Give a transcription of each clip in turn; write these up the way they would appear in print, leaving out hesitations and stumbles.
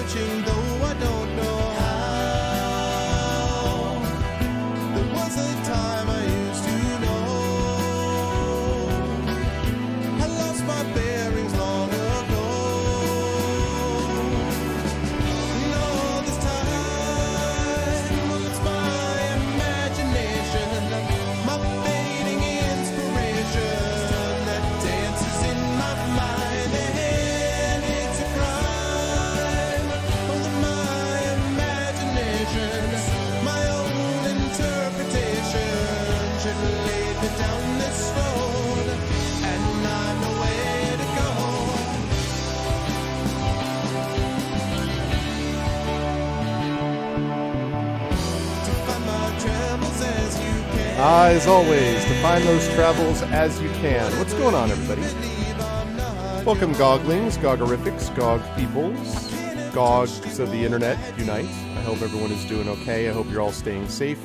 reaching, though I don't know how. There was a time I used to know. I lost my bearings long ago. And all this time, well, it's my imagination, my fading inspiration that dances in my mind. And it's a crime of my imagination. My own interpretation should lead me down this road, and I know where to go. To find my travels as you can. As always, to find those travels as you can. What's going on, everybody? Welcome, Goglings, Gogorifics, Gog peoples, Gogs of the Internet, unite. I hope everyone is doing okay. I hope you're all staying safe.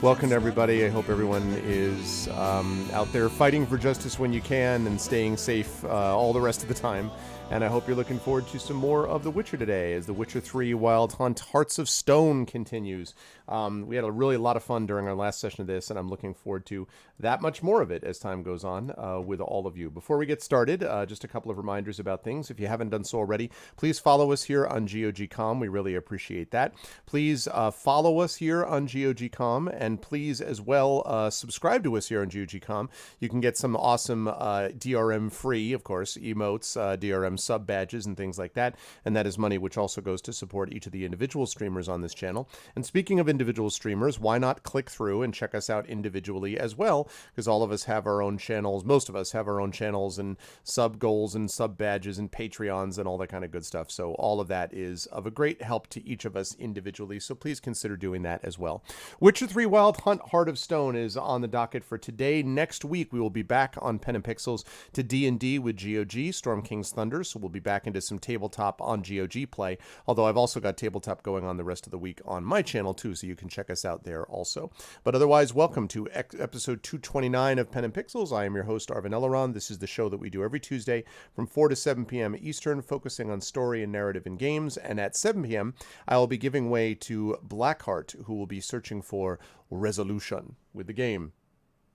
Welcome to everybody. I hope everyone is out there fighting for justice when you can and staying safe all the rest of the time. And I hope you're looking forward to some more of The Witcher today as The Witcher 3 Wild Hunt Hearts of Stone continues. We had a lot of fun during our last session of this, and I'm looking forward to that much more of it as time goes on with all of you. Before we get started, just a couple of reminders about things. If you haven't done so already, please follow us here on GOG.com. We really appreciate that. Please follow us here on GOG.com, and please as well subscribe to us here on GOG.com. You can get some awesome DRM free, of course, emotes, DRM sub badges and things like that, and that is money which also goes to support each of the individual streamers on this channel. And speaking of individual streamers, why not click through and check us out individually as well, because all of us have our own channels, most of us have our own channels and sub goals and sub badges and Patreons and all that kind of good stuff. So all of that is of a great help to each of us individually, so please consider doing that as well. Witcher 3 Wild Hunt Heart of Stone is on the docket for today. Next week we will be back on Pen and Pixels to D&D with GOG, Storm King's Thunder, so we'll be back into some tabletop on GOG play, although I've also got tabletop going on the rest of the week on my channel too, so you can check us out there also. But otherwise, welcome to episode 229 of Pen and Pixels. I am your host, Arvin Elleron. This is the show that we do every Tuesday from 4 to 7 p.m. Eastern, focusing on story and narrative in games, and at 7 p.m. I will be giving way to Blackheart, who will be searching for resolution with the game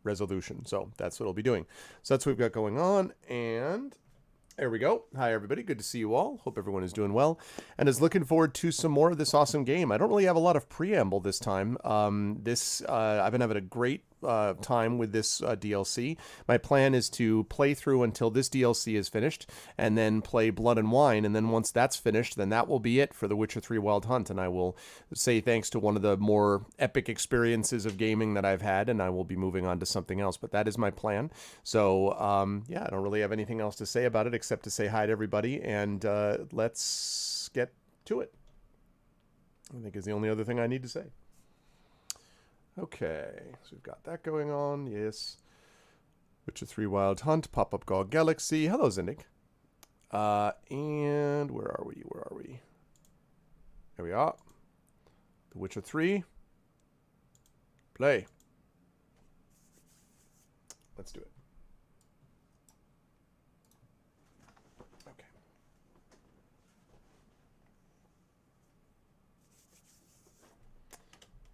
Resolution. So that's what I'll be doing. So that's what we've got going on, and there we go. Hi, everybody. Good to see you all. Hope everyone is doing well and is looking forward to some more of this awesome game. I don't really have a lot of preamble this time. I've been having a great time with this DLC. My plan is to play through until this DLC is finished and then play Blood and Wine. And then once that's finished, then that will be it for The Witcher 3 Wild Hunt. And I will say thanks to one of the more epic experiences of gaming that I've had, and I will be moving on to something else. But that is my plan. So, yeah, I don't really have anything else to say about it except to say hi to everybody, and let's get to it. I think is the only other thing I need to say. Okay, so we've got that going on, yes. Witcher 3 Wild Hunt, Pop-Up Gog Galaxy. Hello, Zindig. And where are we? There we are. The Witcher 3. Play. Let's do it.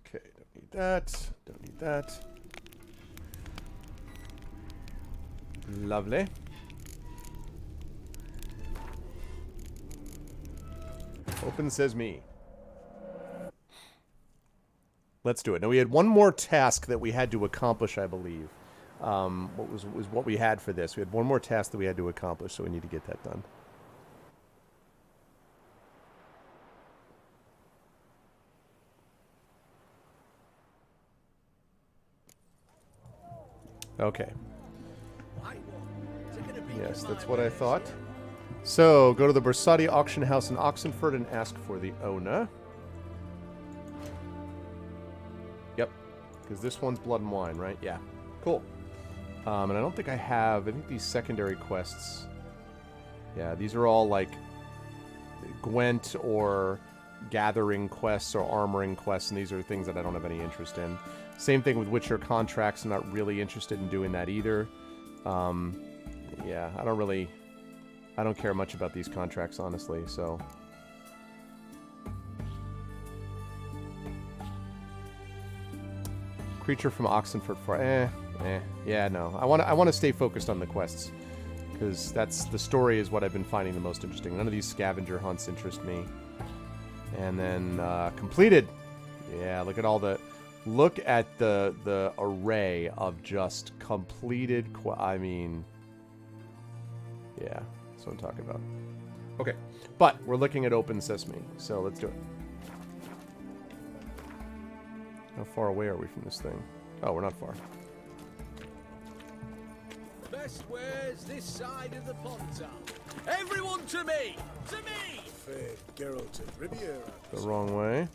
Okay, don't need that. Lovely. Open says me. Let's do it. Now we had one more task that we had to accomplish, I believe. What was what we had for this. We had one more task that we had to accomplish, so we need to get that done. Okay. Yes, that's what I thought. So, go to the Bersati auction house in Oxenford and ask for the owner. Yep. Because this one's Blood and Wine, right? Yeah. Cool. And I don't think I think these secondary quests... Yeah, these are all, like, Gwent or gathering quests or armoring quests, and these are things that I don't have any interest in. Same thing with Witcher contracts. I'm not really interested in doing that either. Yeah, I don't care much about these contracts, honestly, so... Creature from Oxenford for yeah, no. I want to stay focused on the quests because that's the story is what I've been finding the most interesting. None of these scavenger hunts interest me. And then completed. Yeah, look at the array of just completed. I mean, yeah, that's what I'm talking about. Okay, but we're looking at Open Sesame, so let's do it. How far away are we from this thing? Oh, we're not far. Best wares this side of the Pontar. Everyone to me! To me! Fair Geralt of Riviera. The wrong way.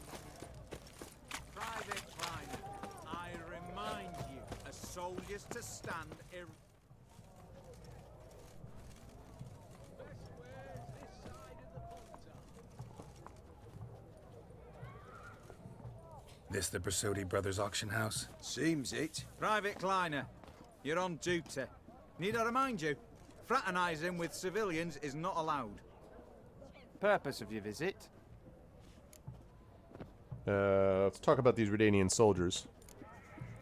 Private Kleiner, I remind you, as soldiers to stand Best wares this side of the Pontar. This the Bersodi Brothers auction house? Seems it. Private Kleiner, you're on duty. Need I remind you, fraternizing with civilians is not allowed. Purpose of your visit? Let's talk about these Redanian soldiers.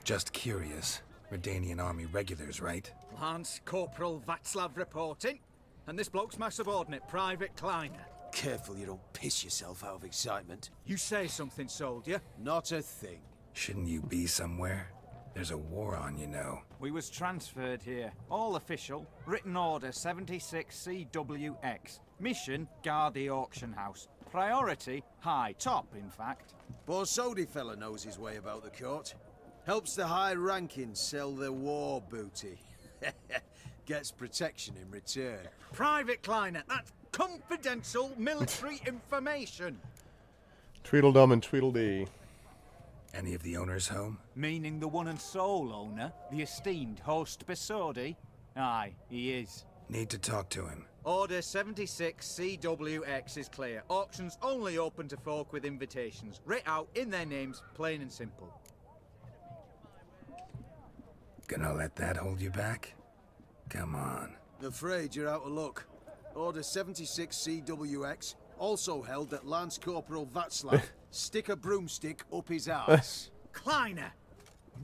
Just curious. Redanian army regulars, right? Lance Corporal Václav reporting, and this bloke's my subordinate, Private Kleiner. Careful you don't piss yourself out of excitement. You say something, soldier. Not a thing. Shouldn't you be somewhere? There's a war on, you know. We was transferred here. All official. Written order 76 CWX. Mission, guard the auction house. Priority, high. Top, in fact. Borsodi fella knows his way about the court. Helps the high rankings sell their war booty. Gets protection in return. Private Kleiner, that's confidential military information. Tweedledum and Tweedledee. Any of the owners home? Meaning the one and sole owner, the esteemed host Bersodi? Aye, he is. Need to talk to him. Order 76 CWX is clear. Auctions only open to folk with invitations. Writ out in their names, plain and simple. Gonna let that hold you back? Come on. Afraid you're out of luck. Order 76 CWX, also held that Lance Corporal Václav stick a broomstick up his ass. Kleiner,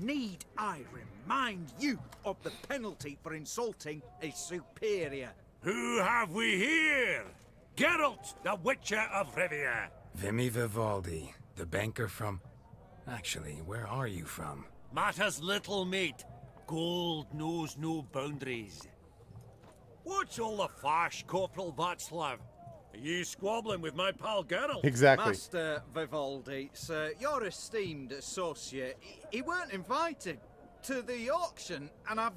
need I remind you of the penalty for insulting a superior? Who have we here? Geralt, the Witcher of Rivia. Vimy Vivaldi, the banker from... Actually, where are you from? Matters little, mate. Gold knows no boundaries. What's all the fash, Corporal Václav? Are you squabbling with my pal Geralt? Exactly. Master Vivaldi, sir, your esteemed associate, he weren't invited to the auction, and I've...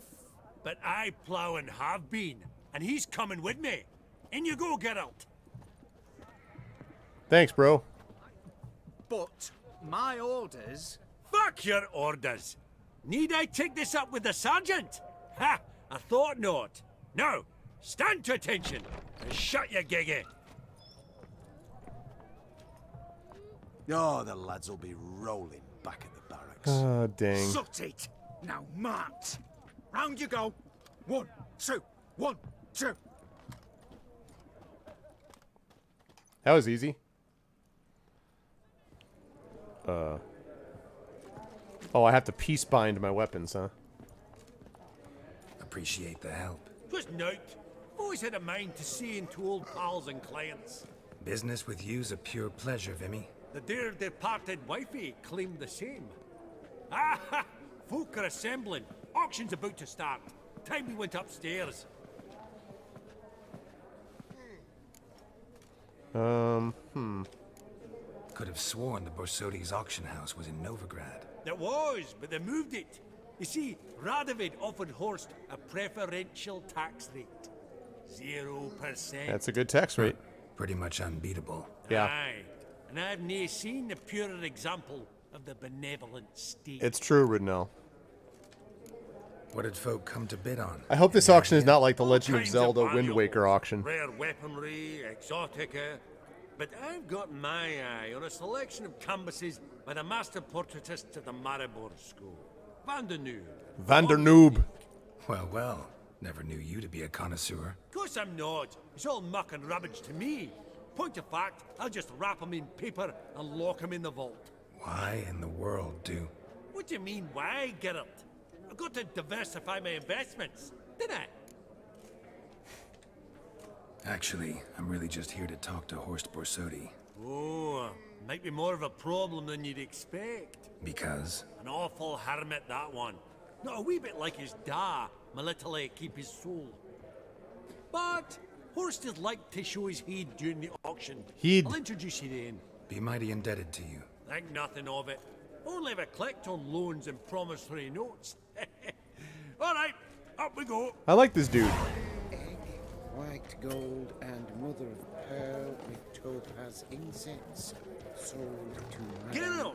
But I plough and have been, and he's coming with me. In you go, Geralt. Thanks, bro. But my orders... Fuck your orders. Need I take this up with the sergeant? Ha! I thought not. Now, stand to attention and shut your giggy. Oh, the lads will be rolling back at the barracks. Oh, dang. Sut it! Now march! Round you go! 1, 2, 1, 2. That was easy. Oh, I have to peace bind my weapons, huh? Appreciate the help. Twas nout. Always had a mind to see into old pals and clients. Business with you's a pure pleasure, Vimy. The dear departed wifey claimed the same. Ah ha! Folk are assembling. Auction's about to start. Time we went upstairs. Could have sworn the Borsodi's auction house was in Novigrad. It was, but they moved it. You see, Radovid offered Horst a preferential tax rate. 0%. That's a good tax rate. Pretty much unbeatable. Yeah. Aye. And I've nae seen a purer example of the benevolent state. It's true, Ridnell. What did folk come to bid on? I hope this auction is not like the All Legend of kinds Zelda Wind valuables, Waker auction. Rare weaponry, exotica. But I've got my eye on a selection of canvases by the master portraitist of the Maribor School. Van der Noob. Van der Noob. Well, well. Never knew you to be a connoisseur. Of course I'm not. It's all muck and rubbish to me. Point of fact, I'll just wrap 'em in paper and lock 'em in the vault. Why in the world do... What do you mean, why, Geralt? I've got to diversify my investments, didn't I? Actually, I'm really just here to talk to Horst Borsodi. Oh, might be more of a problem than you'd expect. Because? An awful hermit, that one. Not a wee bit like his da, my little keep his soul. But Horst is like to show his heed during the auction. Heed. I'll introduce you to him. Be mighty indebted to you. Think nothing of it. Only if I collect on loans and promissory notes. All right, up we go. I like this dude. Egg, white gold, and mother of pearl with topaz incense. Sold to Geralt,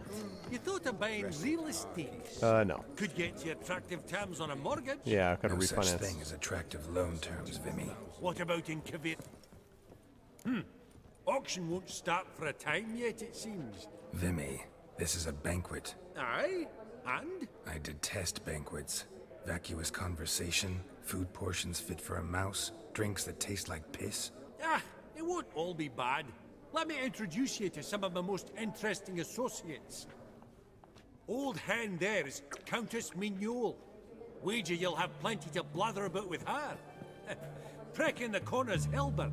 you thought of buying real estate? No. Could get you attractive terms on a mortgage. Yeah, I've got to No such refinance. thing as attractive loan terms, Vimy. What about in Kavir? Auction won't start for a time yet, it seems. Vimy, this is a banquet. Aye, and? I detest banquets. Vacuous conversation, food portions fit for a mouse, drinks that taste like piss. Ah, it won't all be bad. Let me introduce you to some of my most interesting associates. Old hen there is Countess Mignol. Wager you'll have plenty to blather about with her. Prick in the corner's Hilbert.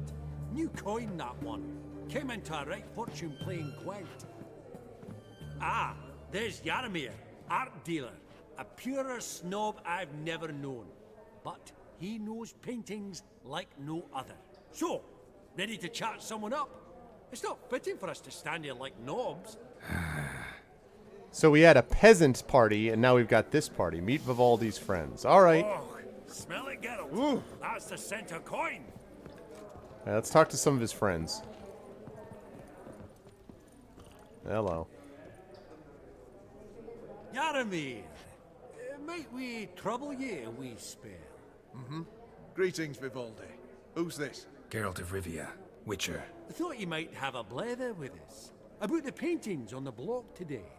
New coin, that one. Came into a right fortune playing Gwent. Ah, there's Yarmir, art dealer. A purer snob I've never known. But he knows paintings like no other. So, ready to chat someone up? It's not fitting for us to stand here like knobs. So we had a peasant party, and now we've got this party. Meet Vivaldi's friends. All right. Oh, smell it, Geralt. Ooh. That's the center coin. All right, let's talk to some of his friends. Hello. Yarmir, might we trouble ye a wee spell? Greetings, Vivaldi. Who's this? Geralt of Rivia, Witcher. I thought you might have a blether with us. About the paintings on the block today.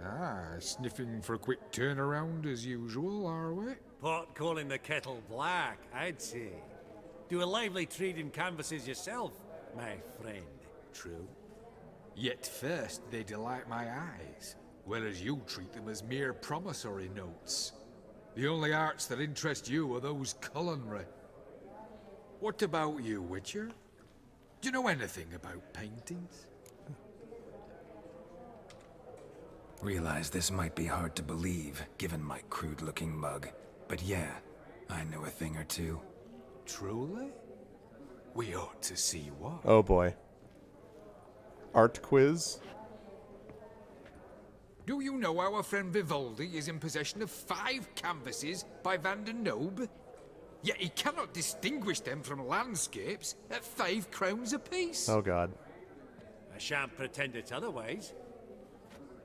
Ah, sniffing for a quick turnaround as usual, are we? Pot calling the kettle black, I'd say. Do a lively trade in canvases yourself, my friend. True. Yet first they delight my eyes, whereas you treat them as mere promissory notes. The only arts that interest you are those culinary. What about you, Witcher? Do you know anything about paintings? Realize this might be hard to believe, given my crude-looking mug. But yeah, I know a thing or two. Truly? We ought to see what. Oh boy. Art quiz. Do you know our friend Vivaldi is in possession of 5 canvases by Van der Nobe? Yet he cannot distinguish them from landscapes at 5 crowns apiece. Oh god. I shan't pretend it's otherwise.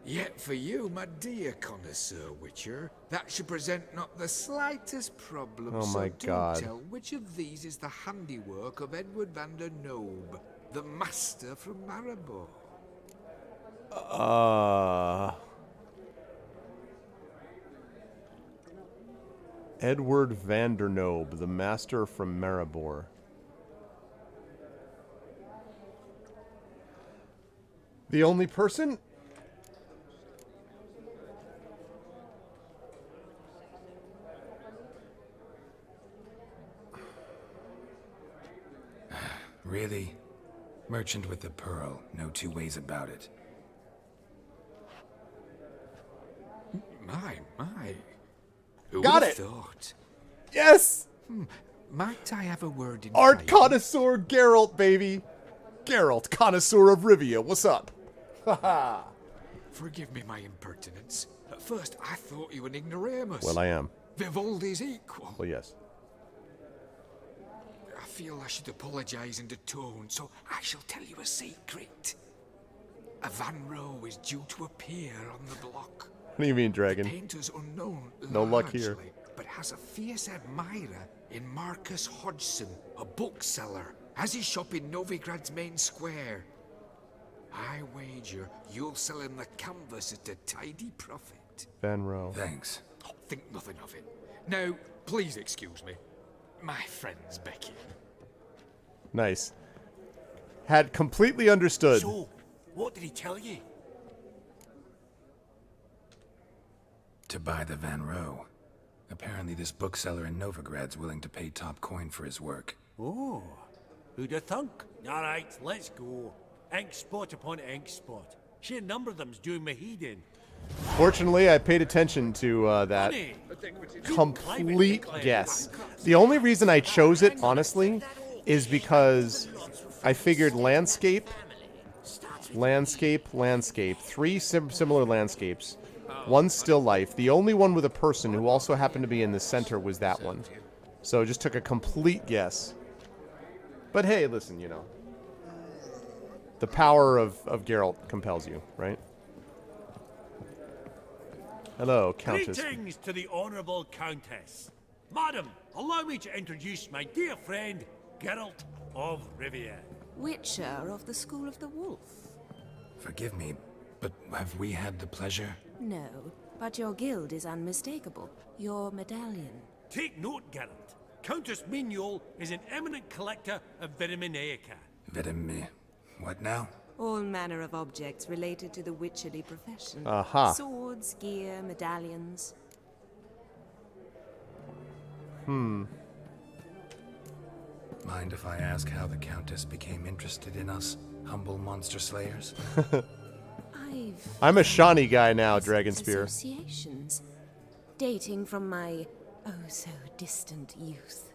Yet for you, my dear connoisseur Witcher, that should present not the slightest problem. Oh so my do God. tell which of these is the handiwork of Edward van der Nobe, the master from Maribor. Edward van der Nobe, the master from Maribor. The only person? Really? Merchant with the pearl, no two ways about it. My. Who Got would have it. thought? Yes! Might I have a word in Art private? connoisseur Geralt, baby! Geralt, connoisseur of Rivia, what's up? Haha. Forgive me my impertinence. At first I thought you an ignoramus. Well, I am. Vivaldi's equal. Well, yes. I feel I should apologize in the tone, so I shall tell you a secret. A Van Row is due to appear on the block. What do you mean, dragon? Painter's unknown, No luck here. largely, but has a fierce admirer in Marcus Hodgson, a bookseller, has his shop in Novigrad's main square. I wager you'll sell him the canvas at a tidy profit. Van Row. Thanks. Oh, think nothing of it. Now, please excuse me. My friend's Becky. Nice. Had completely understood. So, what did he tell you? To buy the Van Row. Apparently this bookseller in Novigrad's willing to pay top coin for his work. Oh, who'd have thunk? All right, let's go. Ink spot upon ink spot. Sheer number of them's doing me heed in. Fortunately, I paid attention to that Honey, complete guess. The only reason I chose it, honestly, is because I figured landscape. 3 similar landscapes. One still life. The only one with a person who also happened to be in the center was that one. So just took a complete guess. But hey, listen, you know. The power of Geralt compels you, right? Hello, Countess. Greetings to the Honourable Countess. Madam, allow me to introduce my dear friend, Geralt of Rivia. Witcher of the School of the Wolf. Forgive me, but have we had the pleasure? No, but your guild is unmistakable. Your medallion. Take note, Geralt. Countess Mignol is an eminent collector of Vitaminaica. What now? All manner of objects related to the witcherly profession. Aha. Swords, gear, medallions. Mind if I ask how the Countess became interested in us, humble monster slayers? I'm a Shawnee guy now, Dragonspear. Associations, dating from my oh-so-distant youth.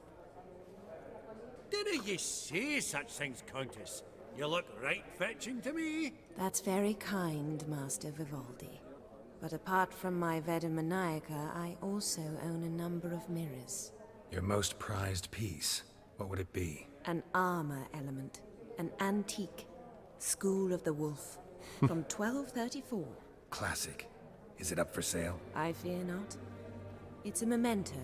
Didn't you say such things, Countess? You look right fetching to me. That's very kind, Master Vivaldi. But apart from my Veda Maniaca, I also own a number of mirrors. Your most prized piece, what would it be? An armor element. An antique. School of the Wolf. From 1234. Classic. Is it up for sale? I fear not. It's a memento.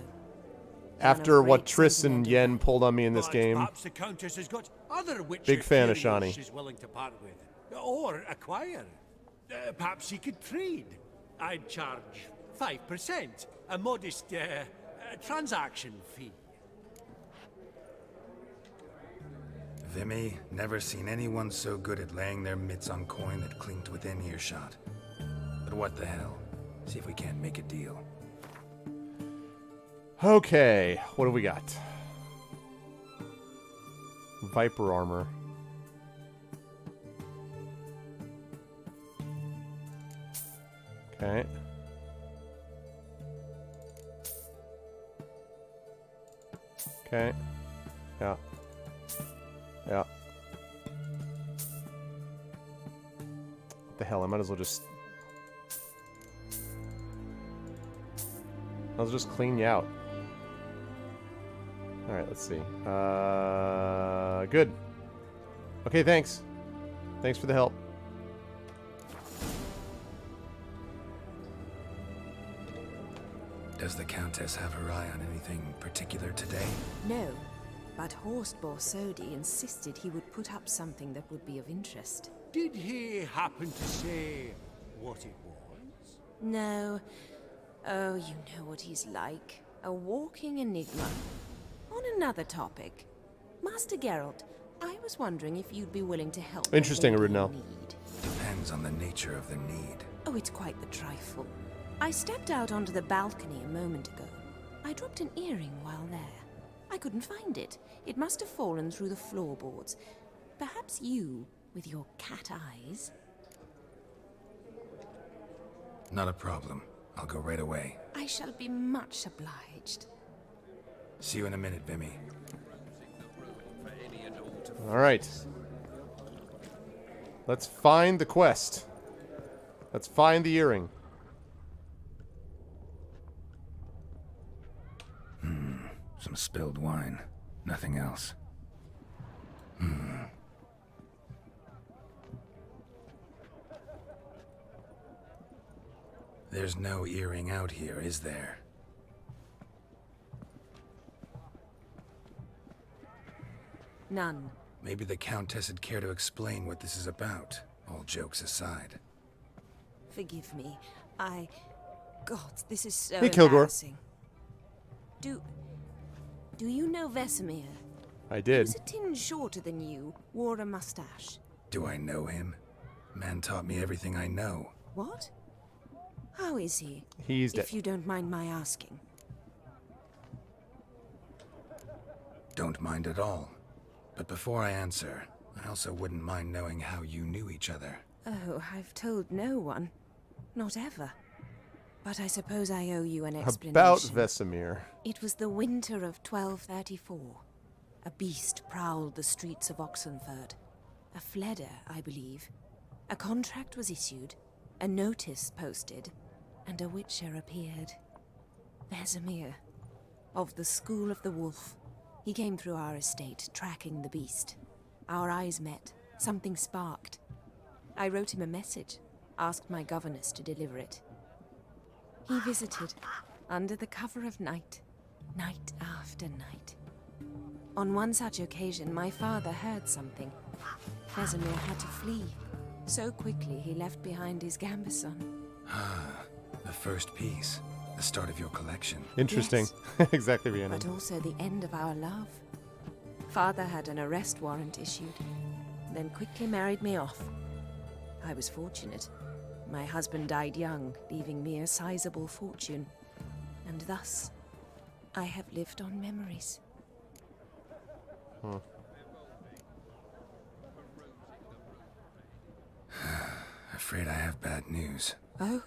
After what Triss and Yen pulled on me in this But game. Perhaps the Countess has got other Witcher Big fan of curios Shawnee. she's willing to part with. Or acquire. Perhaps he could trade. I'd charge 5%. A modest transaction fee. Vimy, never seen anyone so good at laying their mitts on coin that clinked within earshot. But what the hell? See if we can't make a deal. Okay, what do we got? Viper armor. Okay. Okay. Yeah. Yeah. What the hell? I might as well just... I'll just clean you out. Alright, let's see. Good. Okay, thanks. Thanks for the help. Does the Countess have her eye on anything particular today? No, but Horst Borsodi insisted he would put up something that would be of interest. Did he happen to say what it was? No. Oh, you know what he's like. A walking enigma. On another topic, Master Geralt, I was wondering if you'd be willing to help. Interesting, a lady Arudnell. in need. Depends on the nature of the need. Oh, it's quite the trifle. I stepped out onto the balcony a moment ago. I dropped an earring while there. I couldn't find it. It must have fallen through the floorboards. Perhaps you, with your cat eyes. Not a problem. I'll go right away. I shall be much obliged. See you in a minute, Vimy. Alright. Let's find the quest. Let's find the earring. Some spilled wine. Nothing else. There's no earring out here, is there? None. Maybe the Countess would care to explain what this is about, all jokes aside. Forgive me. God, this is so Hey, Kilgore. embarrassing. Do you know Vesemir? I He did. was a tinge shorter than you, wore a mustache. Do I know him? Man taught me everything I know. What? How is he? He's dead. If you don't mind my asking. Don't mind at all. But before I answer, I also wouldn't mind knowing how you knew each other. Oh, I've told no one. Not ever. But I suppose I owe you an explanation. About Vesemir. It was the winter of 1234. A beast prowled the streets of Oxenford. A fleder, I believe. A contract was issued, a notice posted, and a witcher appeared. Vesemir, of the School of the Wolf. He came through our estate, tracking the beast. Our eyes met. Something sparked. I wrote him a message, asked my governess to deliver it. He visited, under the cover of night, night after night. On one such occasion, my father heard something. Vesemir had to flee. So quickly, he left behind his gambeson. Ah, the first piece. The start of your collection. Interesting. Yes. Exactly, Rhiannon. But also the end of our love. Father had an arrest warrant issued, then quickly married me off. I was fortunate. My husband died young, leaving me a sizable fortune. And thus, I have lived on memories. Afraid I have bad news. Oh?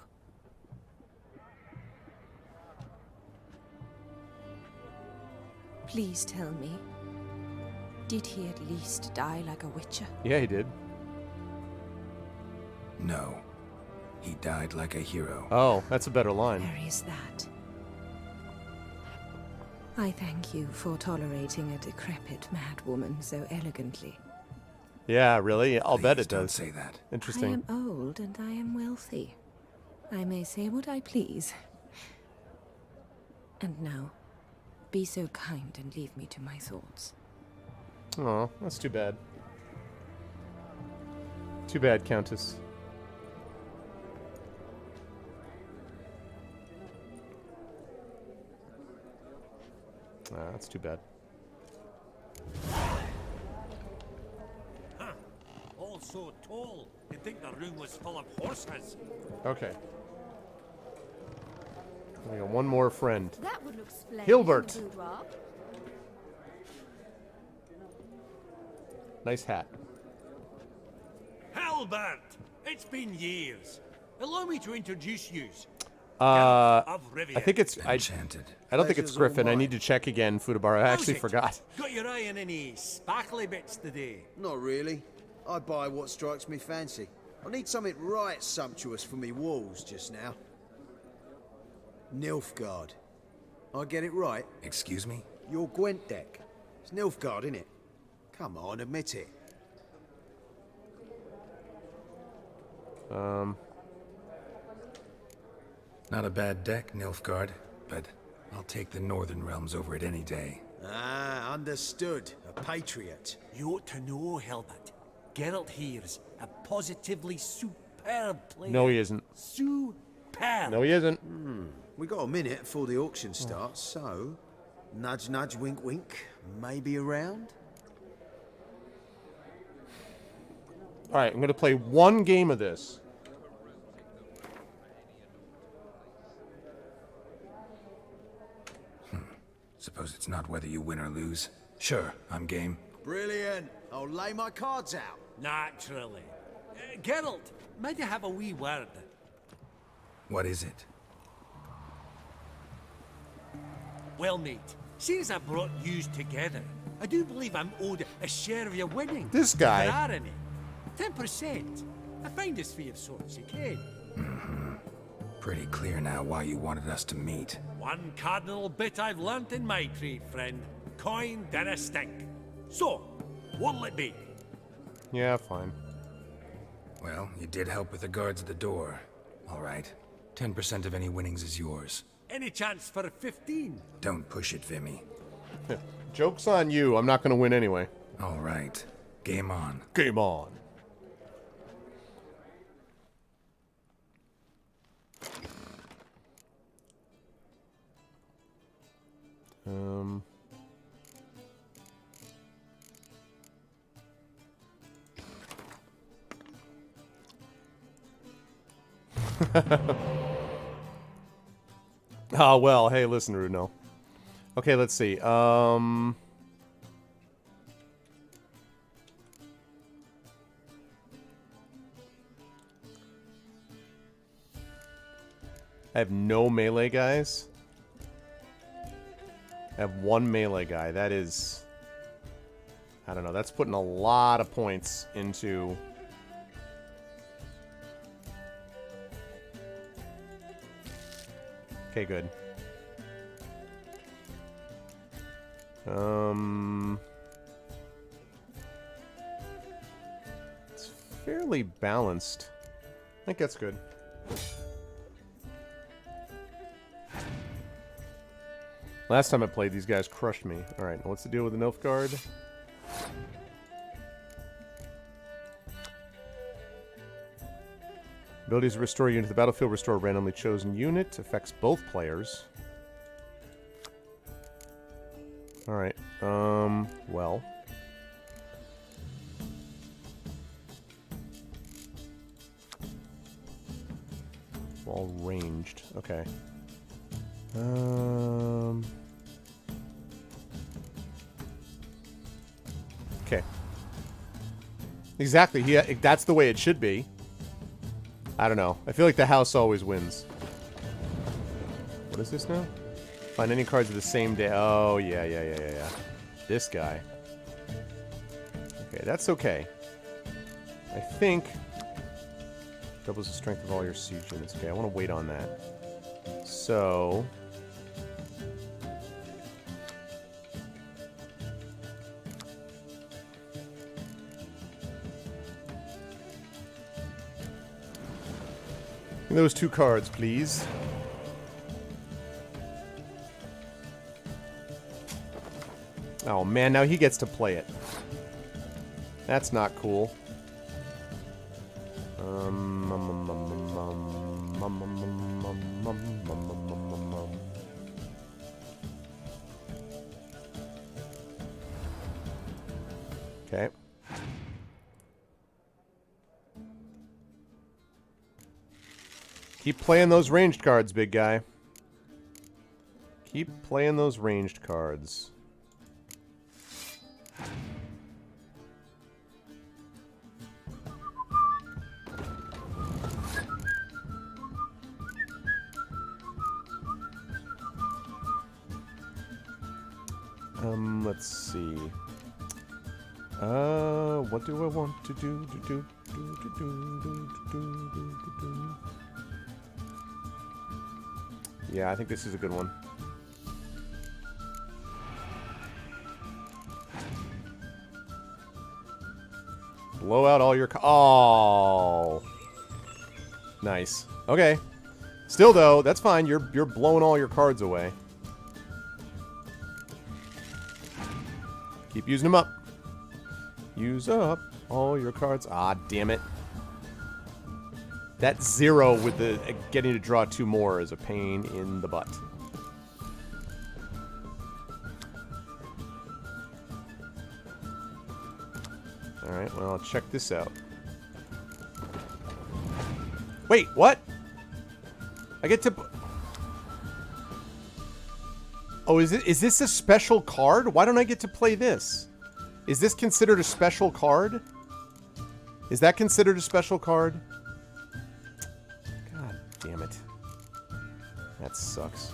Please tell me, did he at least die like a witcher? Yeah, he did. No. He died like a hero. Oh, that's a better line. There is that. I thank you for tolerating a decrepit madwoman so elegantly. Yeah, really? I'll bet Please it don't does. say that. I Interesting. am old and I am wealthy. I may say what I please. And now, be so kind and leave me to my thoughts. Oh, that's too bad. Too bad, Countess. That's too bad. All so tall, you'd think the room was full of horses. Okay. We got one more friend. That would look splendid. Hilbert. in the boudoir. Nice hat. Hilbert! It's been years. Allow me to introduce you. I Rivia. think it's... Enchanted. I don't think it's Pleasure's all Griffin. I mine. need to check again, Fudabar. I actually How's it? forgot. Got your eye on any sparkly bits today? Not really. I buy what strikes me fancy. I need something right sumptuous for me walls just now. Nilfgaard. I get it right? Excuse me? Your Gwent deck. It's Nilfgaard, innit? Come on, admit it. Not a bad deck, Nilfgaard, but I'll take the Northern Realms over it any day. Ah, understood. A patriot. You ought to know, Hilbert. Geralt here's a positively superb player. No, he isn't. Superb. No, he isn't. We got a minute before the auction starts, so... Nudge, nudge, wink, wink. Maybe around? All right, I'm going to play one game of this. Suppose it's not whether you win or lose. Sure, I'm game. Brilliant. I'll lay my cards out. Naturally. Geralt, might I have a wee word? What is it? Well, mate, since I brought yous together, I do believe I'm owed a share of your winnings. This guy. If there are any. 10%. A finder's fee of sorts, you can. Pretty clear now why you wanted us to meet. One cardinal bit I've learnt in my trade, friend. Coin dinna stink. So, what'll it be? Yeah, fine. Well, you did help with the guards at the door. All right. 10% of any winnings is yours. Any chance for a 15? Don't push it, Vimy. Joke's on you. I'm not going to win anyway. All right. Game on. Game on. Oh, well, hey, listen, Runo. Okay, let's see. I have no melee guys. I have one melee guy. That is... I don't know. That's putting a lot of points into... Okay, good. It's fairly balanced. I think that's good. Last time I played, these guys crushed me. Alright, what's the deal with the Nilfgaard? Abilities to restore unit to the battlefield. Restore a randomly chosen unit. Affects both players. Alright, well. All ranged. Okay. Okay. Exactly. Yeah, that's the way it should be. I don't know. I feel like the house always wins. What is this now? Find any cards of the same day. Oh, yeah. This guy. Okay, that's okay. I think... Doubles the strength of all your siege units. Okay, I want to wait on that. So... Those two cards, please. Oh man, now he gets to play it. That's not cool. Okay. Keep playing those ranged cards, big guy. Keep playing those ranged cards. Let's see. What do I want to do? Yeah, I think this is a good one. Blow out all your... Oh! Nice. Okay. Still, though, that's fine. You're blowing all your cards away. Keep using them up. Use up all your cards. Ah, damn it. That 0 with the getting to draw 2 more is a pain in the butt. Alright, well, check this out. Wait, what? I get to... Oh, is this a special card? Why don't I get to play this? Is this considered a special card? Is that considered a special card? God damn it. That sucks.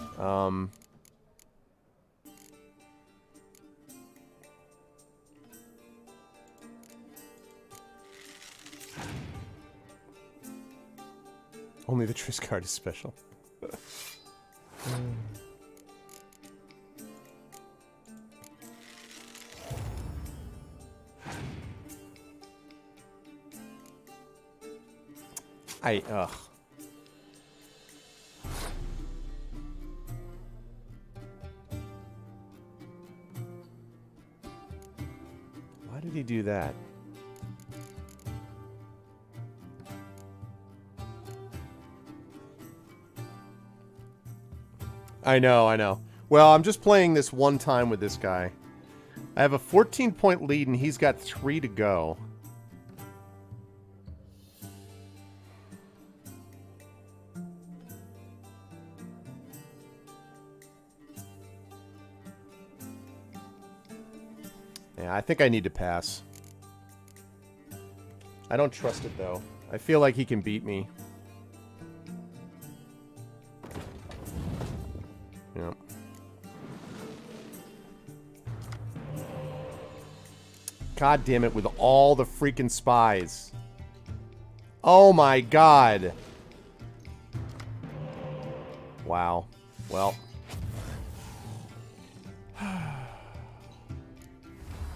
Only the Triss card is special. Ugh. Why did he do that? I know. Well, I'm just playing this one time with this guy. I have a 14-point lead, and he's got 3 to go. Yeah, I think I need to pass. I don't trust it, though. I feel like he can beat me. Yeah. God damn it, with all the freaking spies. Oh my god. Wow. Well.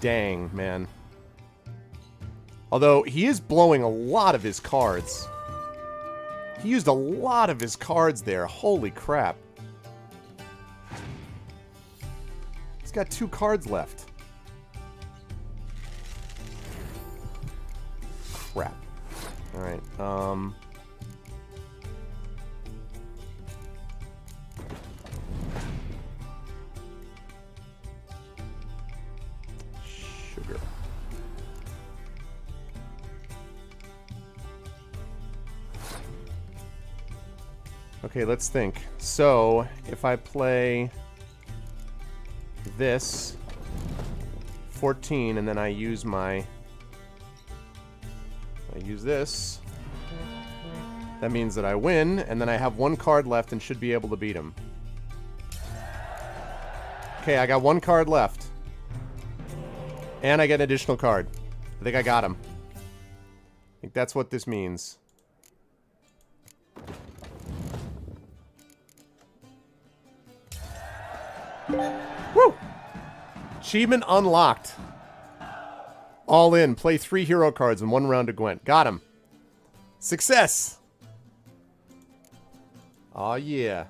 Dang, man. Although, he is blowing a lot of his cards. He used a lot of his cards there. Holy crap. He's got 2 cards left. Crap. Alright, sugar. Okay, let's think. So, if I play this 14 and then I use this, that means that I win, and then I have 1 card left and should be able to beat him. Okay, I got 1 card left. And I get an additional card. I think I got him. I think that's what this means. Woo! Achievement unlocked. All in. Play 3 hero cards in 1 round to Gwent. Got him. Success! Aw, yeah.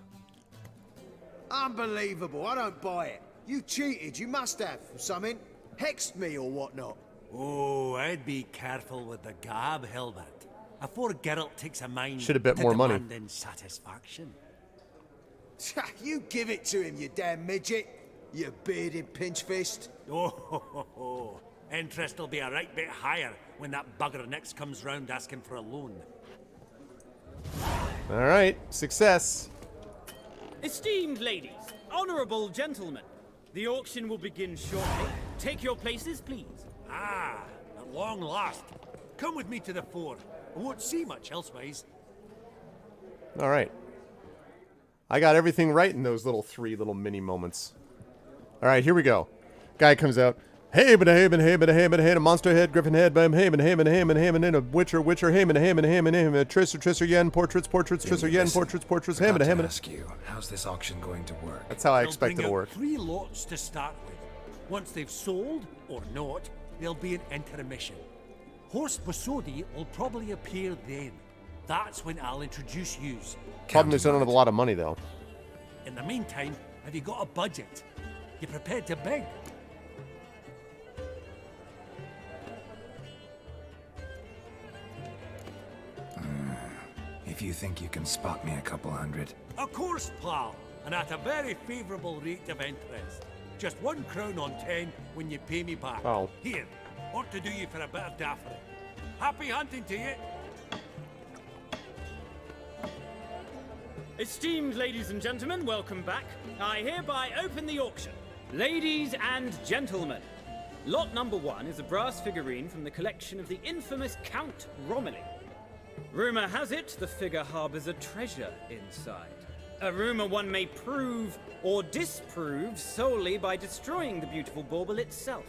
Unbelievable. I don't buy it. You cheated. You must have. Or something. Hexed me or whatnot. Oh, I'd be careful with the gab, Hilbert. Afore Geralt takes a mind Should have bet to more money. demanding satisfaction. You give it to him, you damn midget. You bearded pinchfist. Oh, interest will be a right bit higher when that bugger next comes round asking for a loan. Alright, success. Esteemed ladies, honorable gentlemen, the auction will begin shortly. Take your places, please. Ah, at long last. Come with me to the fore. I won't see much elsewise. Alright. I got everything right in those 3 little mini moments. Alright, here we go. Guy comes out. Hey, but hey, but hey, but hey, but hey, a monster head, griffin head, bam, hey, but hey, but hey, but hey, and a witcher, hey, but hey, but hey, but hey, a trisser, yen, portraits, trisser, yen, portraits, hey, but hey, but ask you, how's this auction going to work? That's how I They'll expect it bring to out work. 3 lots to start with. Once they've sold, or not, there'll be an intermission. Horst Bosodi will probably appear then. That's when I'll introduce yous. Problem is I don't have a lot of money, though. In the meantime, have you got a budget? You prepared to beg? If you think you can spot me a couple hundred. Of course, pal, and at a very favourable rate of interest. Just 1 crown on 10 when you pay me back. Oh. Here, ought to do you for a bit of daffodil. Happy hunting to you. Esteemed ladies and gentlemen, welcome back. I hereby open the auction. Ladies and gentlemen, lot number 1 is a brass figurine from the collection of the infamous Count Romilly. Rumor has it the figure harbors a treasure inside. A rumor one may prove or disprove solely by destroying the beautiful bauble itself.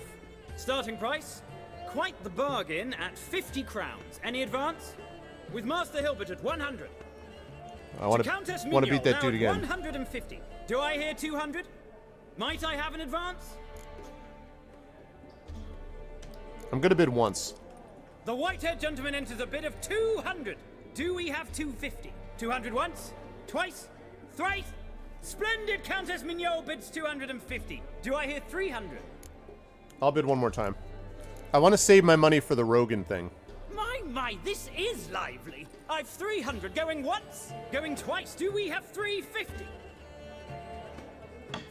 Starting price? Quite the bargain at 50 crowns. Any advance? With Master Hilbert at 100. I want Countess to Mignol, beat that now dude at again. 150. Do I hear 200? Might I have an advance? I'm gonna bid once. The white-haired gentleman enters a bid of 200. Do we have 250? 200 once? Twice? Thrice? Splendid! Countess Mignol bids 250. Do I hear 300? I'll bid one more time. I want to save my money for the Rogan thing. My, this is lively. I've 300 going once, going twice. Do we have 350?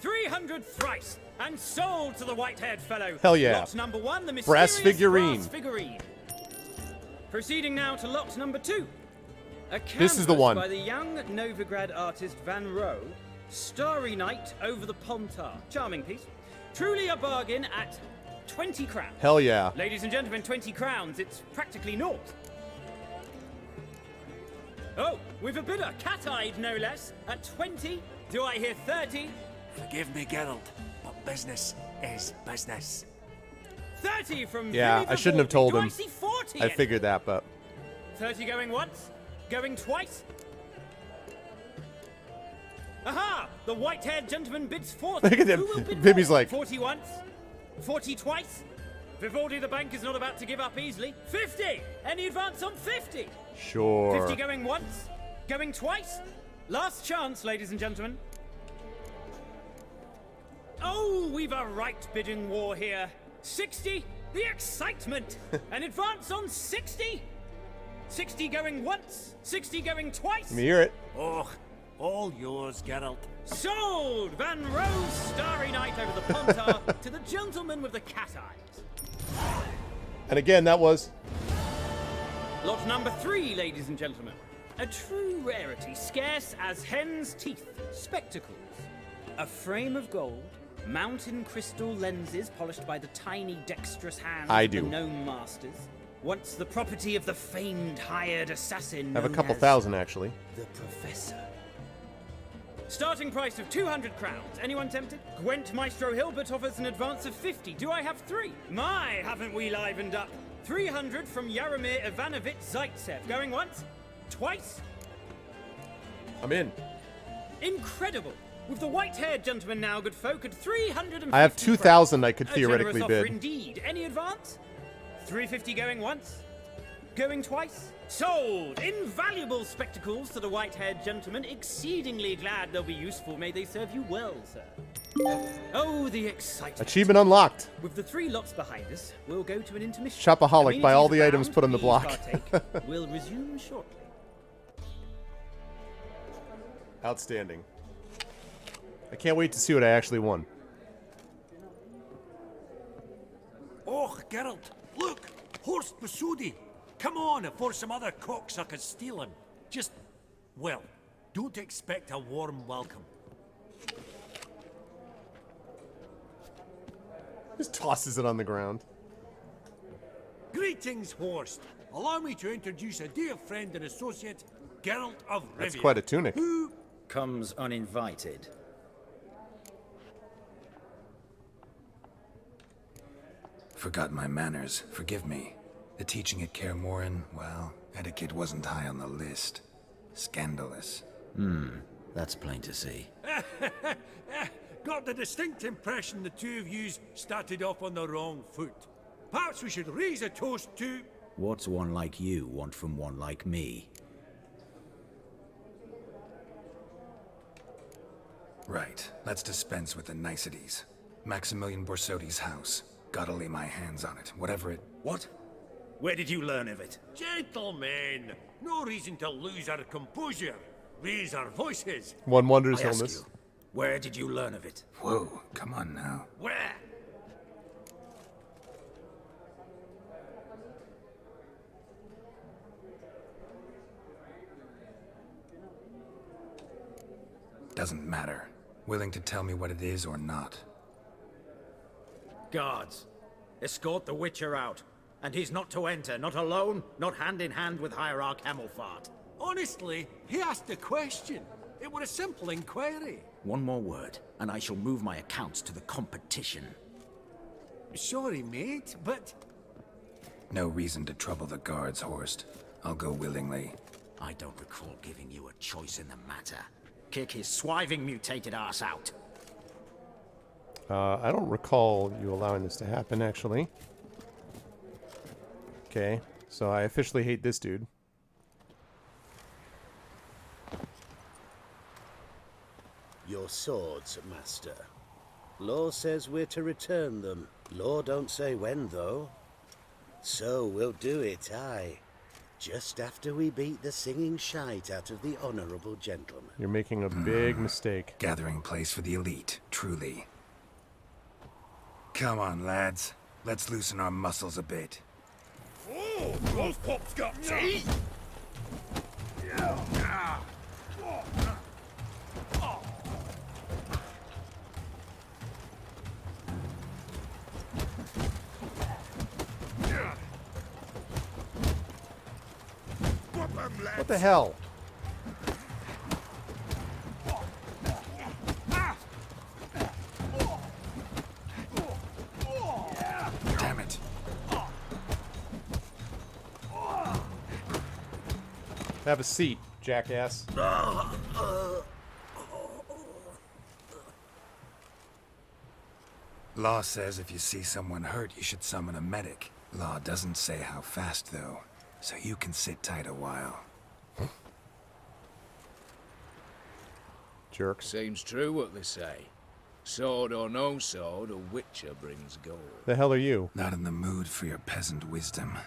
300 thrice, and sold to the white-haired fellow. Hell yeah. Lot number 1, the mysterious Brass figurine. brass figurine. Proceeding now to lot number 2. A This is the canvas one. by the young Novigrad artist Van Rohe, Starry Night over the Pontar. Charming piece. Truly a bargain at 20 crowns. Hell yeah. Ladies and gentlemen, 20 crowns. It's practically naught. Oh, we've a bidder, cat-eyed no less, at 20. Do I hear 30? Forgive me, Geralt, but business is business. 30 from Yeah, Vinny I shouldn't have Vivaldi. told Do him. I see 40? I figured that, but 30 going once, going twice. Aha! The white-haired gentleman bids 40. Look at him. Who will bid Vivi's more? like- 40 once, 40 twice. Vivaldi the bank is not about to give up easily. 50! Any advance on 50? sure. 50 going once, going twice. Last chance, ladies and gentlemen. Oh, we've a right bidding war here. 60, the excitement. An advance on 60. 60 going once, 60 going twice. Let me hear it. Oh, all yours, Geralt. Sold! Van Roe's Starry Night over the Pontar to the gentleman with the cat eyes. And again, that was Lot number 3, ladies and gentlemen. A true rarity, scarce as hen's teeth. Spectacles. A frame of gold, mountain crystal lenses polished by the tiny, dexterous hands I of do. the gnome masters. Once the property of the famed hired assassin. I have a known couple as thousand actually. The Professor. Starting price of 200 crowns. Anyone tempted? Gwent Maestro Hilbert offers an advance of 50. Do I have 3? My, haven't we livened up? 300 from Yaromir Ivanovich Zaitsev. Going once? Twice? I'm in. Incredible. With the white-haired gentleman now, good folk, at 350. I have 2,000 I could A theoretically generous offer bid. indeed. Any advance? 350 going once? Going twice? Sold! Invaluable spectacles to the white-haired gentleman. Exceedingly glad they'll be useful. May they serve you well, sir. Oh, the excitement. Achievement unlocked. With the 3 lots behind us, we'll go to an intermission. Shopaholic, buy all the Amenities items put on the abound. block. Please partake. We'll resume shortly. Outstanding. I can't wait to see what I actually won. Oh, Geralt, look! Horst Masudi! Come on before some other cocksuckers steal him. Just, well, don't expect a warm welcome. Just tosses it on the ground. Greetings, Horst. Allow me to introduce a dear friend and associate, Geralt of Rivia. That's quite a tunic. Who comes uninvited. Forgot my manners. Forgive me. The teaching at Kaer Morhen, well, etiquette wasn't high on the list. Scandalous. That's plain to see. got the distinct impression the two of yous started off on the wrong foot. Perhaps we should raise a toast to... What's one like you want from one like me? Right. Let's dispense with the niceties. Maximilian Borsodi's house. Gotta lay my hands on it, whatever it... What? Where did you learn of it? Gentlemen, no reason to lose our composure. Raise our voices. One wonders I ask illness. you, where did you learn of it? Whoa, come on now. Where? Doesn't matter. Willing to tell me what it is or not. Guards, escort the Witcher out. And he's not to enter, not alone, not hand in hand with Hierarch Hamilfart. Honestly, he asked a question. It were a simple inquiry. One more word, and I shall move my accounts to the competition. Sorry, mate, but... No reason to trouble the guards, Horst. I'll go willingly. I don't recall giving you a choice in the matter. Kick his swiving mutated ass out. I don't recall you allowing this to happen, actually. Okay, so I officially hate this dude. Your swords, master. Law says we're to return them. Law don't say when, though. So we'll do it, aye. Just after we beat the singing shite out of the honorable gentleman. You're making a big mistake. Gathering place for the elite, truly. Come on, lads. Let's loosen our muscles a bit. Oh, Wolf Pop's got tea! the hell? Damn it. Have a seat, jackass. Law says if you see someone hurt, you should summon a medic. Law doesn't say how fast, though, so you can sit tight a while. Jerk. Seems true what they say. Sword or no sword, a witcher brings gold. The hell are you? Not in the mood for your peasant wisdom.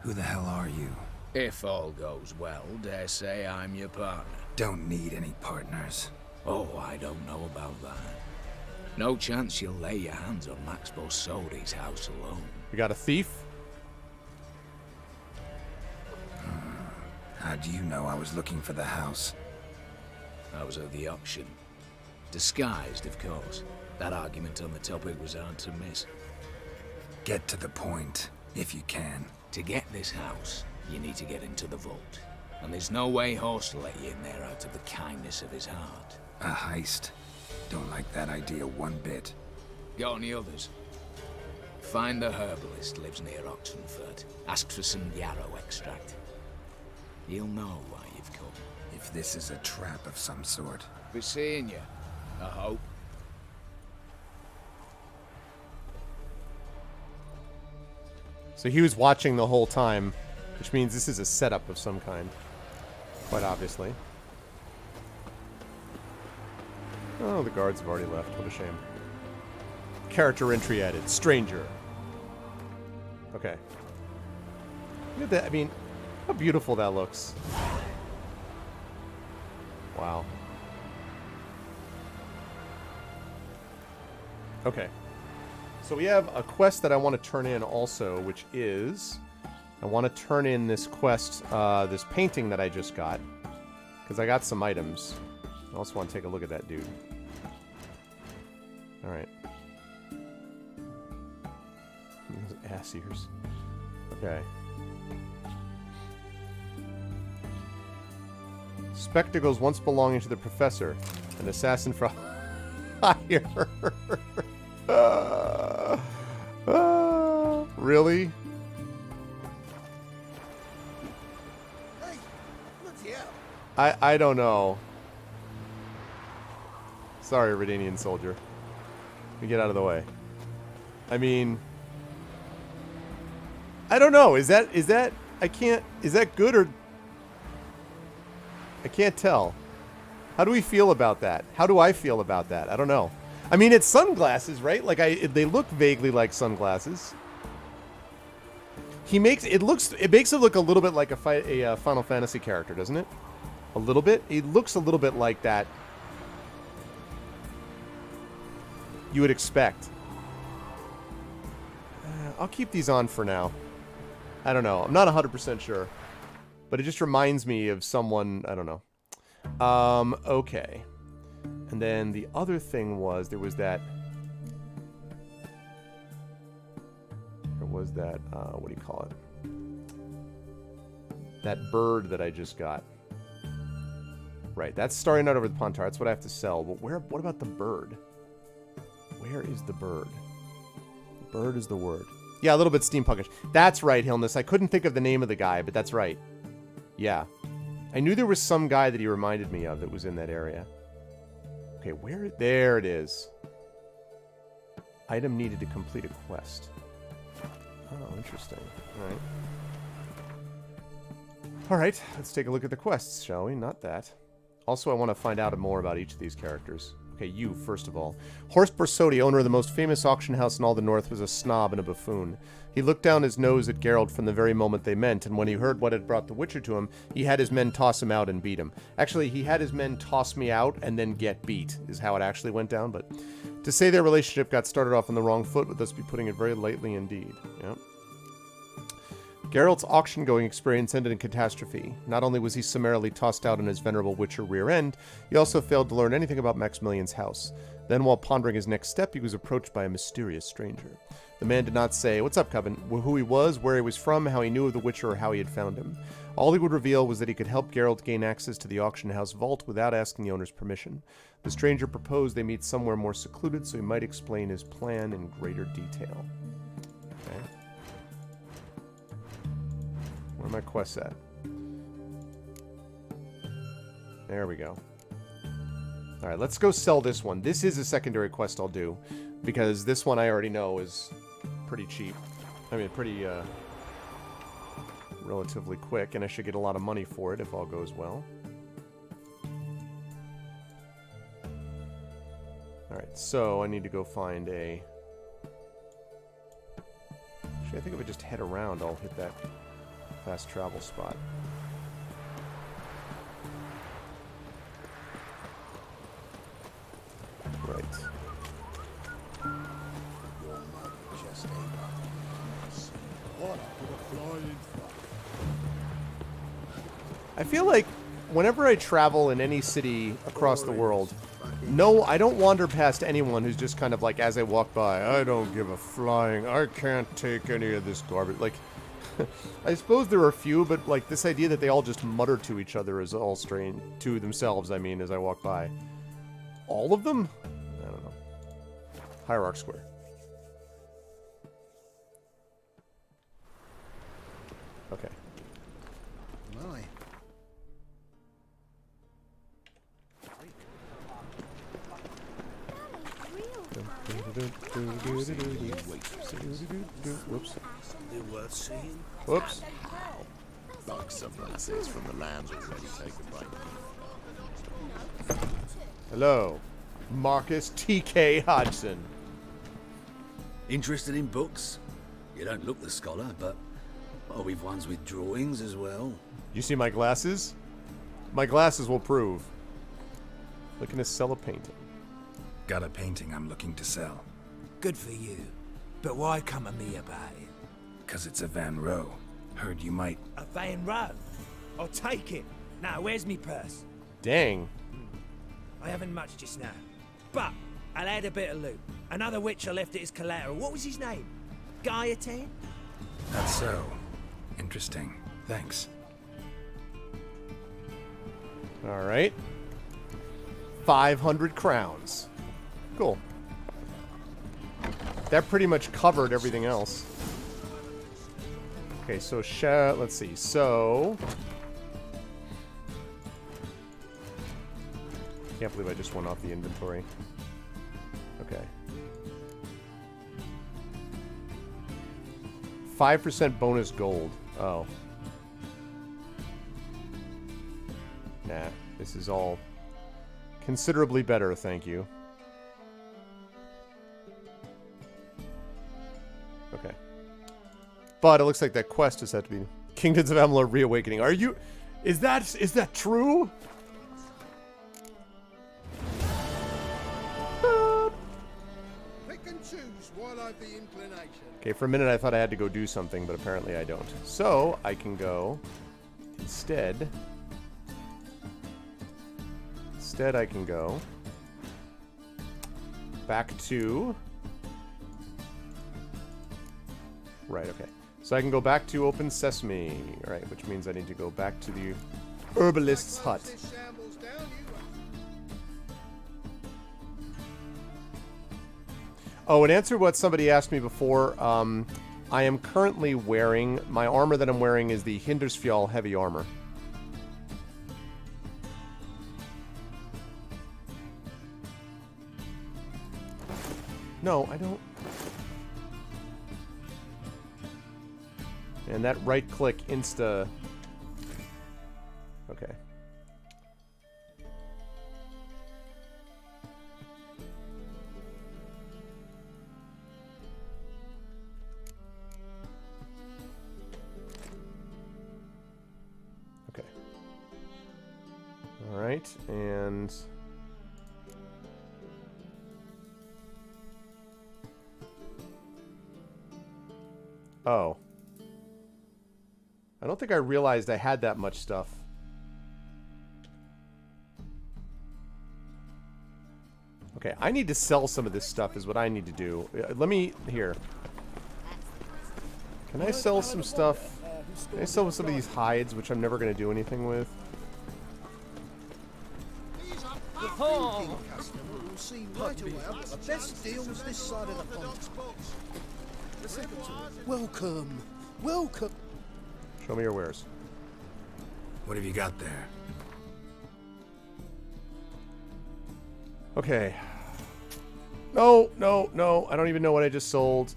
Who the hell are you? If all goes well, dare say I'm your partner. Don't need any partners. Oh, I don't know about that. No chance you'll lay your hands on Max Borsodi's house alone. You got a thief? How do you know I was looking for the house? I was at the auction. Disguised, of course. That argument on the topic was hard to miss. Get to the point, if you can. To get this house, you need to get into the vault. And there's no way Horst will let you in there out of the kindness of his heart. A heist. Don't like that idea one bit. Got any others? Find the herbalist lives near Oxenfurt. Ask for some yarrow extract. He'll know why you've come. If this is a trap of some sort. Be seeing you, I hope. So he was watching the whole time, which means this is a setup of some kind. Quite obviously. Oh, the guards have already left. What a shame. Character entry added. Stranger. Okay. Look at that. I mean, how beautiful that looks. Wow. Okay. So we have a quest that I want to turn in also, which is... I want to turn in this quest, this painting that I just got. Because I got some items. I also want to take a look at that dude. Alright. Ass ears. Okay. Spectacles once belonging to the professor. An assassin for hire. Really? Hey, bloody hell. I don't know. Sorry, Redanian soldier. Let me get out of the way. I mean, I don't know. Is that I can't, is that good or I can't tell. How do we feel about that? How do I feel about that? I don't know. I mean, it's sunglasses, right? Like they look vaguely like sunglasses. It makes it look a little bit like a Final Fantasy character, doesn't it? A little bit. It looks a little bit like that. You would expect. I'll keep these on for now. I don't know. I'm not 100% sure. But it just reminds me of someone, I don't know. Okay. And then the other thing was, there was that, what do you call it? That bird that I just got. Right, that's starting out over the Pontar. That's what I have to sell. But what about the bird? Where is the bird? Bird is the word. Yeah, a little bit steampunkish. That's right, Hilness. I couldn't think of the name of the guy, but that's right. Yeah. I knew there was some guy that he reminded me of that was in that area. Okay, where? There it is. Item needed to complete a quest. Oh, interesting. Alright. Alright, let's take a look at the quests, shall we? Not that. Also, I want to find out more about each of these characters. Okay, you, first of all. Horst Borsodi, owner of the most famous auction house in all the North, was a snob and a buffoon. He looked down his nose at Geralt from the very moment they met, and when he heard what had brought the Witcher to him, he had his men toss him out and beat him. Actually, he had his men toss me out and then get beat, is how it actually went down, but to say their relationship got started off on the wrong foot would thus be putting it very lightly indeed. Yep. Geralt's auction-going experience ended in catastrophe. Not only was he summarily tossed out on his venerable Witcher rear end, he also failed to learn anything about Maximilian's house. Then, while pondering his next step, he was approached by a mysterious stranger. The man did not say, "What's up, Coven?" Who he was, where he was from, how he knew of the Witcher, or how he had found him. All he would reveal was that he could help Geralt gain access to the auction house vault without asking the owner's permission. The stranger proposed they meet somewhere more secluded so he might explain his plan in greater detail. Okay. Where are my quests at? There we go. Alright, let's go sell this one. This is a secondary quest I'll do, because this one I already know is pretty cheap. I mean, pretty, relatively quick, and I should get a lot of money for it if all goes well. Alright, so I need to go find a... Actually, I think if I just head around, I'll hit that fast travel spot. Right. I feel like whenever I travel in any city across the world, no, I don't wander past anyone who's just kind of like, as I walk by, I don't give a flying, I can't take any of this garbage. Like, I suppose there are a few, but like this idea that they all just mutter to each other is all strange, to themselves, I mean, as I walk by. All of them? I don't know. Hierarch Square. Okay. My. Whoops. They're worth seeing. Whoops. Like someone says from the land already, take a break. Hello. Marcus T.K. Hodgson. Interested in books? You don't look the scholar, but well, we've ones with drawings as well. You see my glasses? My glasses will prove. Looking to sell a painting. Got a painting I'm looking to sell. Good for you. But why come to me about it? 'Cause it's a Van Rowe. Heard you might... A Van Rowe? I'll take it. Now, where's me purse? Dang. I haven't much just now. But I'll add a bit of loot. Another Witcher left it as collateral. What was his name? Gaetan? That's so. Interesting. Thanks. Alright. 500 crowns. Cool. That pretty much covered everything else. Okay, so let's see. So... Can't believe I just went off the inventory. Okay. 5% bonus gold. Oh. Nah, this is all considerably better, thank you. Okay. But it looks like that quest just had to be Kingdoms of Amalur Reawakening. Are you... Is that true? Pick and choose while I've the inclination. Okay, for a minute I thought I had to go do something, but apparently I don't. So, I can go... Instead, I can go... back to... Right, okay. So I can go back to Open Sesame, right, which means I need to go back to the Herbalist's Hut. Oh, in answer to what somebody asked me before, I am currently wearing, my armor that I'm wearing is the Hindersfjall Heavy Armor. No, I don't. And that right-click insta... Okay. Okay. All right, and... Oh. I don't think I realized I had that much stuff. Okay, I need to sell some of this stuff is what I need to do. Let me... Here. Can I sell some stuff? Can I sell some of these hides, which I'm never going to do anything with? Oh. We'll see right away. The best deals this side of the pond. Welcome. Welcome. Show me your wares. What have you got there? Okay. No, no, no. I don't even know what I just sold.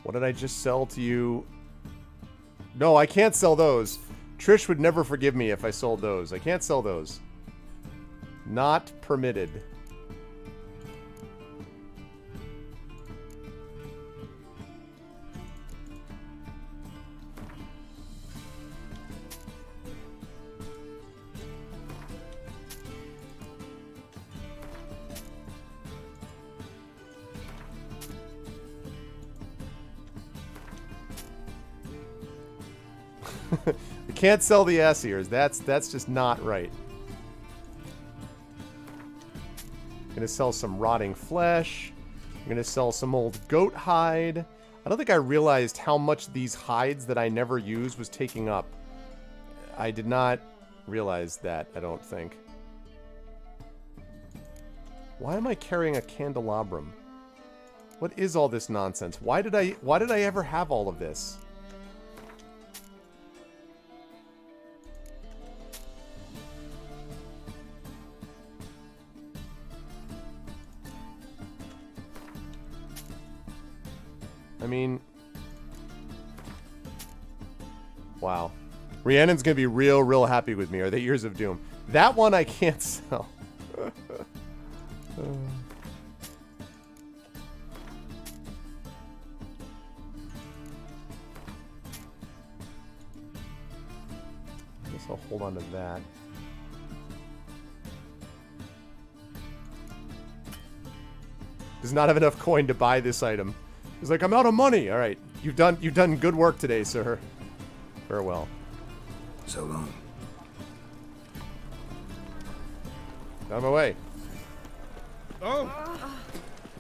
What did I just sell to you? No, I can't sell those. Trish would never forgive me if I sold those. I can't sell those. Not permitted. We can't sell the ass ears. That's just not right. I'm gonna sell some rotting flesh. I'm gonna sell some old goat hide. I don't think I realized how much these hides that I never use was taking up. I did not realize that, I don't think. Why am I carrying a candelabrum? What is all this nonsense? Why did I ever have all of this? I mean, wow. Rhiannon's gonna be real happy with me. Are they Ears of Doom? That one I can't sell. I guess I'll hold on to that. Does not have enough coin to buy this item. He's like, I'm out of money. All right, you've done good work today, sir. Farewell. So long. Out of my way. Oh.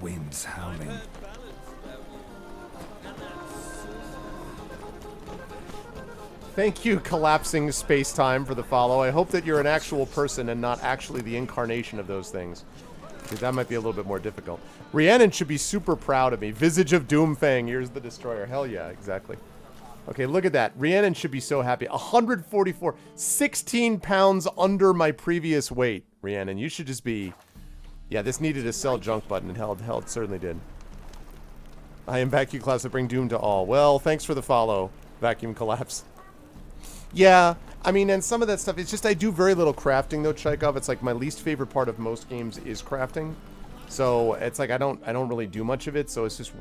Winds howling. Thank you, Collapsing Space-Time, for the follow. I hope that you're an actual person and not actually the incarnation of those things. Because that might be a little bit more difficult. Rhiannon should be super proud of me. Visage of Doomfang, here's the Destroyer. Hell yeah, exactly. Okay, look at that. Rhiannon should be so happy. 144. 16 pounds under my previous weight, Rhiannon. You should just be... Yeah, this needed a sell junk button, and hell, it certainly did. I am Vacuum Collapse to bring doom to all. Well, thanks for the follow, Vacuum Collapse. Yeah, I mean, and some of that stuff, it's just I do very little crafting, though, Chaikov. It's like my least favorite part of most games is crafting. So it's like I don't really do much of it, so it's just a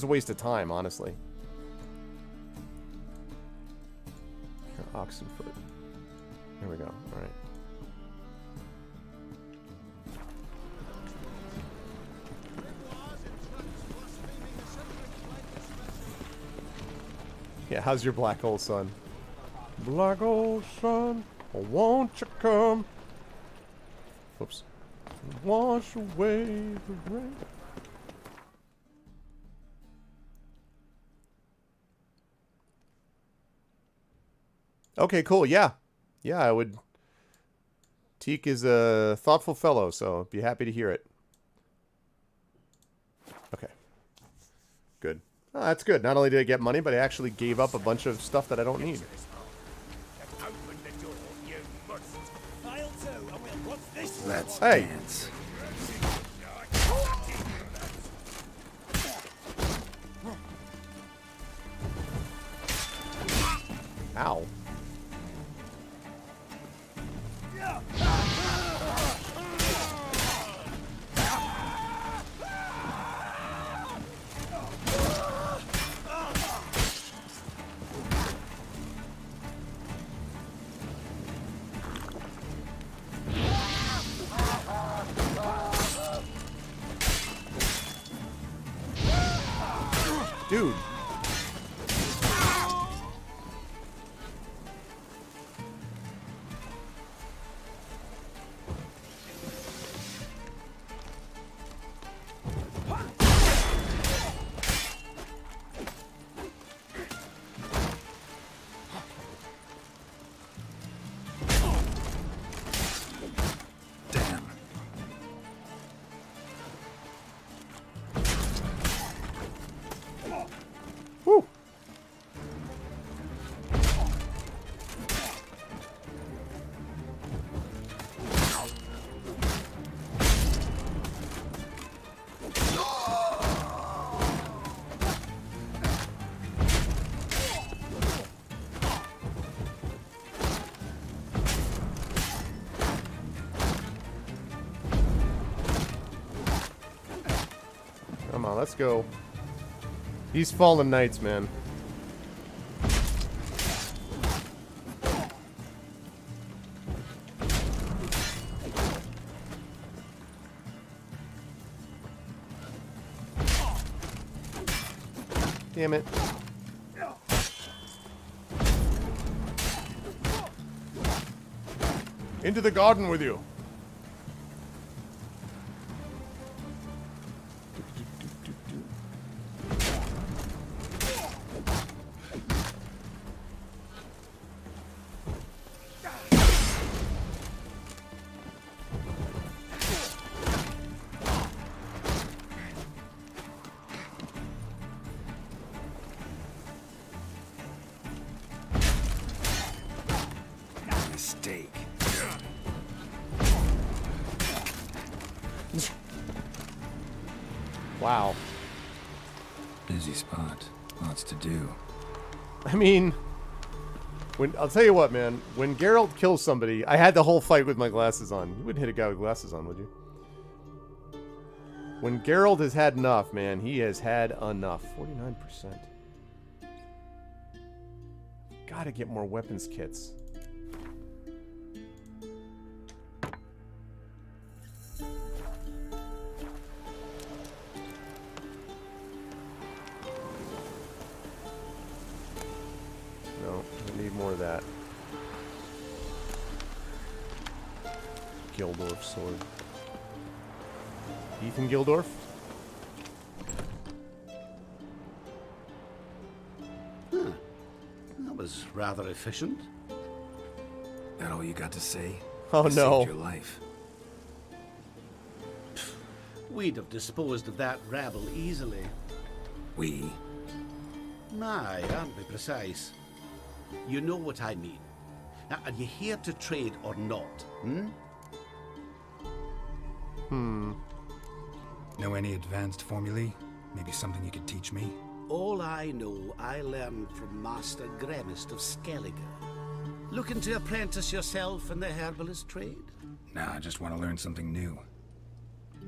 waste of time, honestly. Here, Oxenford. There we go. All right. Yeah, how's your black hole sun? Black old sun, won't you come? Whoops. Wash away the rain. Okay, cool. Yeah. Yeah, I would. Teak is a thoughtful fellow, so I'd be happy to hear it. Okay. Good. Oh, that's good. Not only did I get money, but I actually gave up a bunch of stuff that I don't need. Let's hey. dance. Ow. Dude. let's go. These fallen knights, man. Damn it. Into the garden with you. Mistake. Wow. Busy spot. Lots to do. I mean, I'll tell you what, man. When Geralt kills somebody, I had the whole fight with my glasses on. You wouldn't hit a guy with glasses on, would you? When Geralt has had enough, man, he has had enough. 49%. Gotta get more weapons kits. No, I need more of that. Gildorf sword. Ethan Gildorf? Huh. That was rather efficient. That all you got to say? Oh, I no. Saved your life. We'd have disposed of that rabble easily. We? Aye, aren't we precise? You know what I mean. Now, are you here to trade or not? Know any advanced formulae? Maybe something you could teach me? All I know, I learned from Master Gremist of Skellige. Looking to apprentice yourself in the herbalist trade? Nah, I just want to learn something new.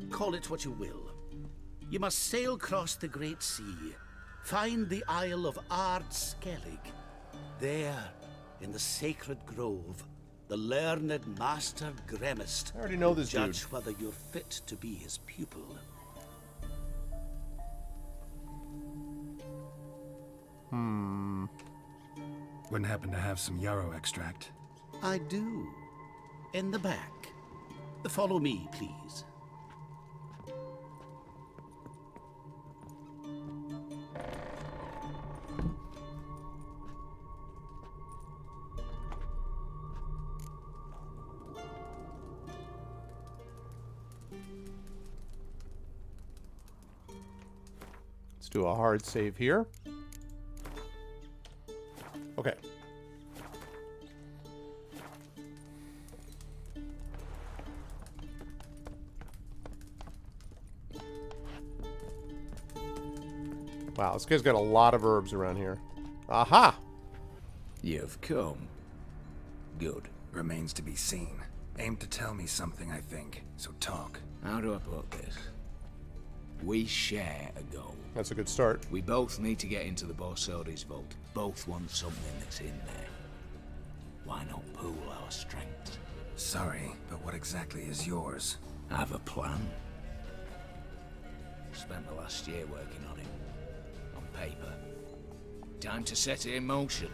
Call it what you will. You must sail across the Great Sea, find the Isle of Ard Skellige. There, in the sacred grove, the learned Master Gremist I already know this will judge dude. whether you're fit to be his pupil. Wouldn't happen to have some yarrow extract. I do. In the back. Follow me, please. Let's do a hard save here. Okay. Wow, this guy's got a lot of herbs around here. Aha! You've come. Good. Remains to be seen. Aim to tell me something, I think. So talk. How do I put this? We share a goal. That's a good start. We both need to get into the Borsodi's vault. Both want something that's in there. Why not pool our strengths? Sorry, but what exactly is yours? I have a plan. Spent the last year working on it. On paper. Time to set it in motion.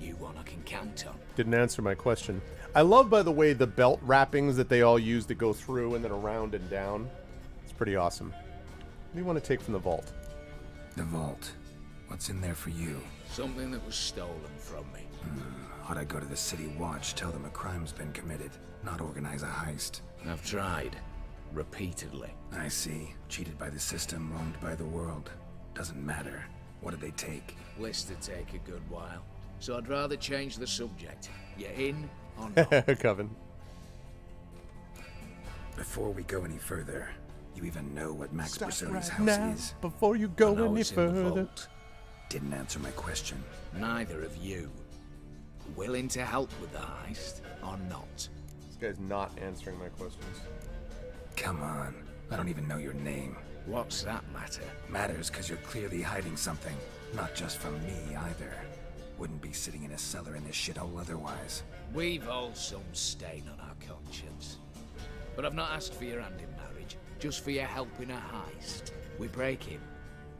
You one I can count on. Didn't answer my question. I love, by the way, the belt wrappings that they all use that go through and then around and down. It's pretty awesome. What do you want to take from the vault? The vault. What's in there for you? Something that was stolen from me. Ought I go to the city watch, tell them a crime's been committed, not organize a heist? I've tried. Repeatedly. I see. Cheated by the system, wronged by the world. Doesn't matter. What did they take? List to take a good while. So I'd rather change the subject. You in or not? Coven. Before we go any further, you even know what Max Stop Bersodi's right house now, is? before you go I know any it's in the further. vault. Didn't answer my question. Neither of you. Willing to help with the heist or not? This guy's not answering my questions. Come on. I don't even know your name. What's that matter? Matters because you're clearly hiding something. Not just from me, either. Wouldn't be sitting in a cellar in this shithole otherwise. We've all some stain on our conscience. But I've not asked for your hand in marriage, just for your help in a heist. We break him,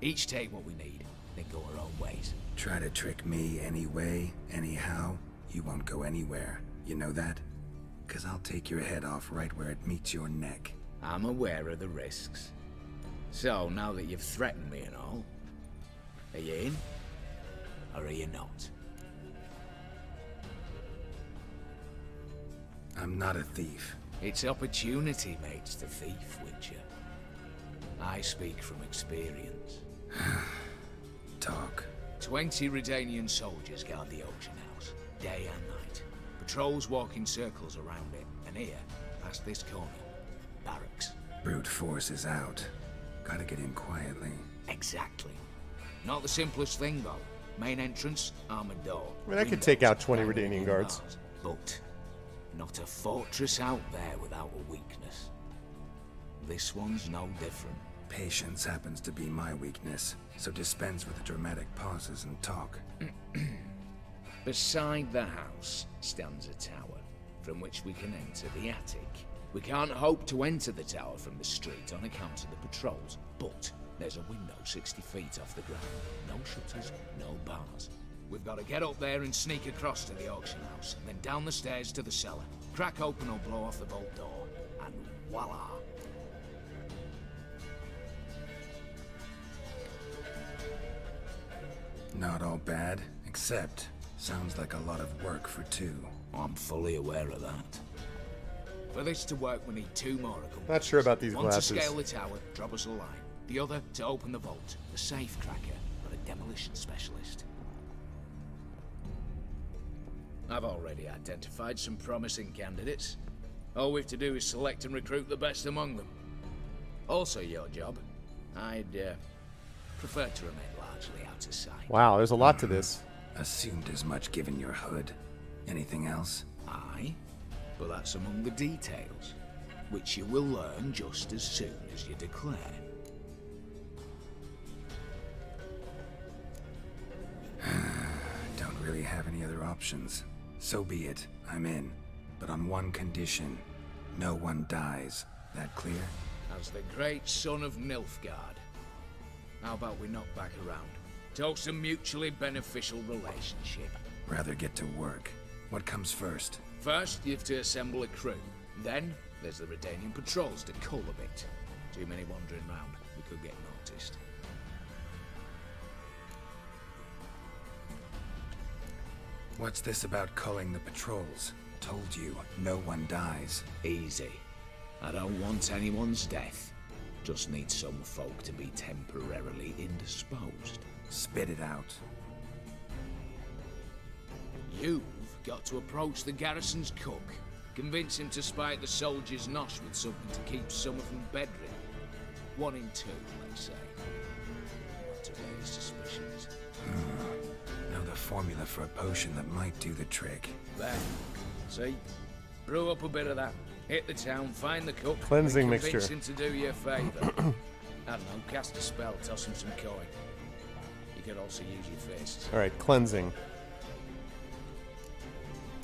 each take what we need, then go our own ways. Try to trick me anyway, anyhow, you won't go anywhere. You know that? Because I'll take your head off right where it meets your neck. I'm aware of the risks. So, now that you've threatened me and all, are you in? Or are you not? I'm not a thief. It's opportunity makes the thief, Witcher. I speak from experience. Talk. 20 Redanian soldiers guard the auction house, day and night. Patrols walk in circles around it, and here, past this corner, barracks. Brute force is out. Gotta get in quietly. Exactly. Not the simplest thing, though. Main entrance, armored door. I mean, I could take out 20 Redanian guards. But not a fortress out there without a weakness. This one's no different. Patience happens to be my weakness, so dispense with the dramatic pauses and talk. Beside the house stands a tower, from which we can enter the attic. We can't hope to enter the tower from the street on account of the patrols, but there's a window 60 feet off the ground. No shutters, no bars. We've got to get up there and sneak across to the auction house, then down the stairs to the cellar, crack open or blow off the vault door, and voila! Not all bad, except sounds like a lot of work for two. I'm fully aware of that. For this to work, we need 2 more accomplices. Not sure about these One glasses. to scale the tower, drop us a line. The other to open the vault, a safe cracker, or a demolition specialist. I've already identified some promising candidates. All we've to do is select and recruit the best among them. Also your job. I'd prefer to remain largely out of sight. Wow, there's a lot to this. Assumed as much given your hood. Anything else? Aye, but that's among the details, which you will learn just as soon as you declare. Don't really have any other options. So be it. I'm in. But on one condition. No one dies. That clear? As the great son of Nilfgaard. How about we knock back around? Toast a mutually beneficial relationship. Rather get to work. What comes first? First, you have to assemble a crew. Then, there's the Redanian patrols to cull a bit. Too many wandering round. We could get noticed. What's this about culling the patrols? Told you, no one dies. Easy. I don't want anyone's death. Just need some folk to be temporarily indisposed. Spit it out. You've got to approach the garrison's cook. Convince him to spike the soldiers' nosh with something to keep some of them bedridden. 1 in 2, let's say. Not to raise suspicions. Know the formula for a potion that might do the trick. There. See? Brew up a bit of that. Hit the town, find the cook. Cleansing and mixture. Convince him to do you a favour. I don't know, cast a spell, toss him some coin. You could also use your fists. Alright, cleansing.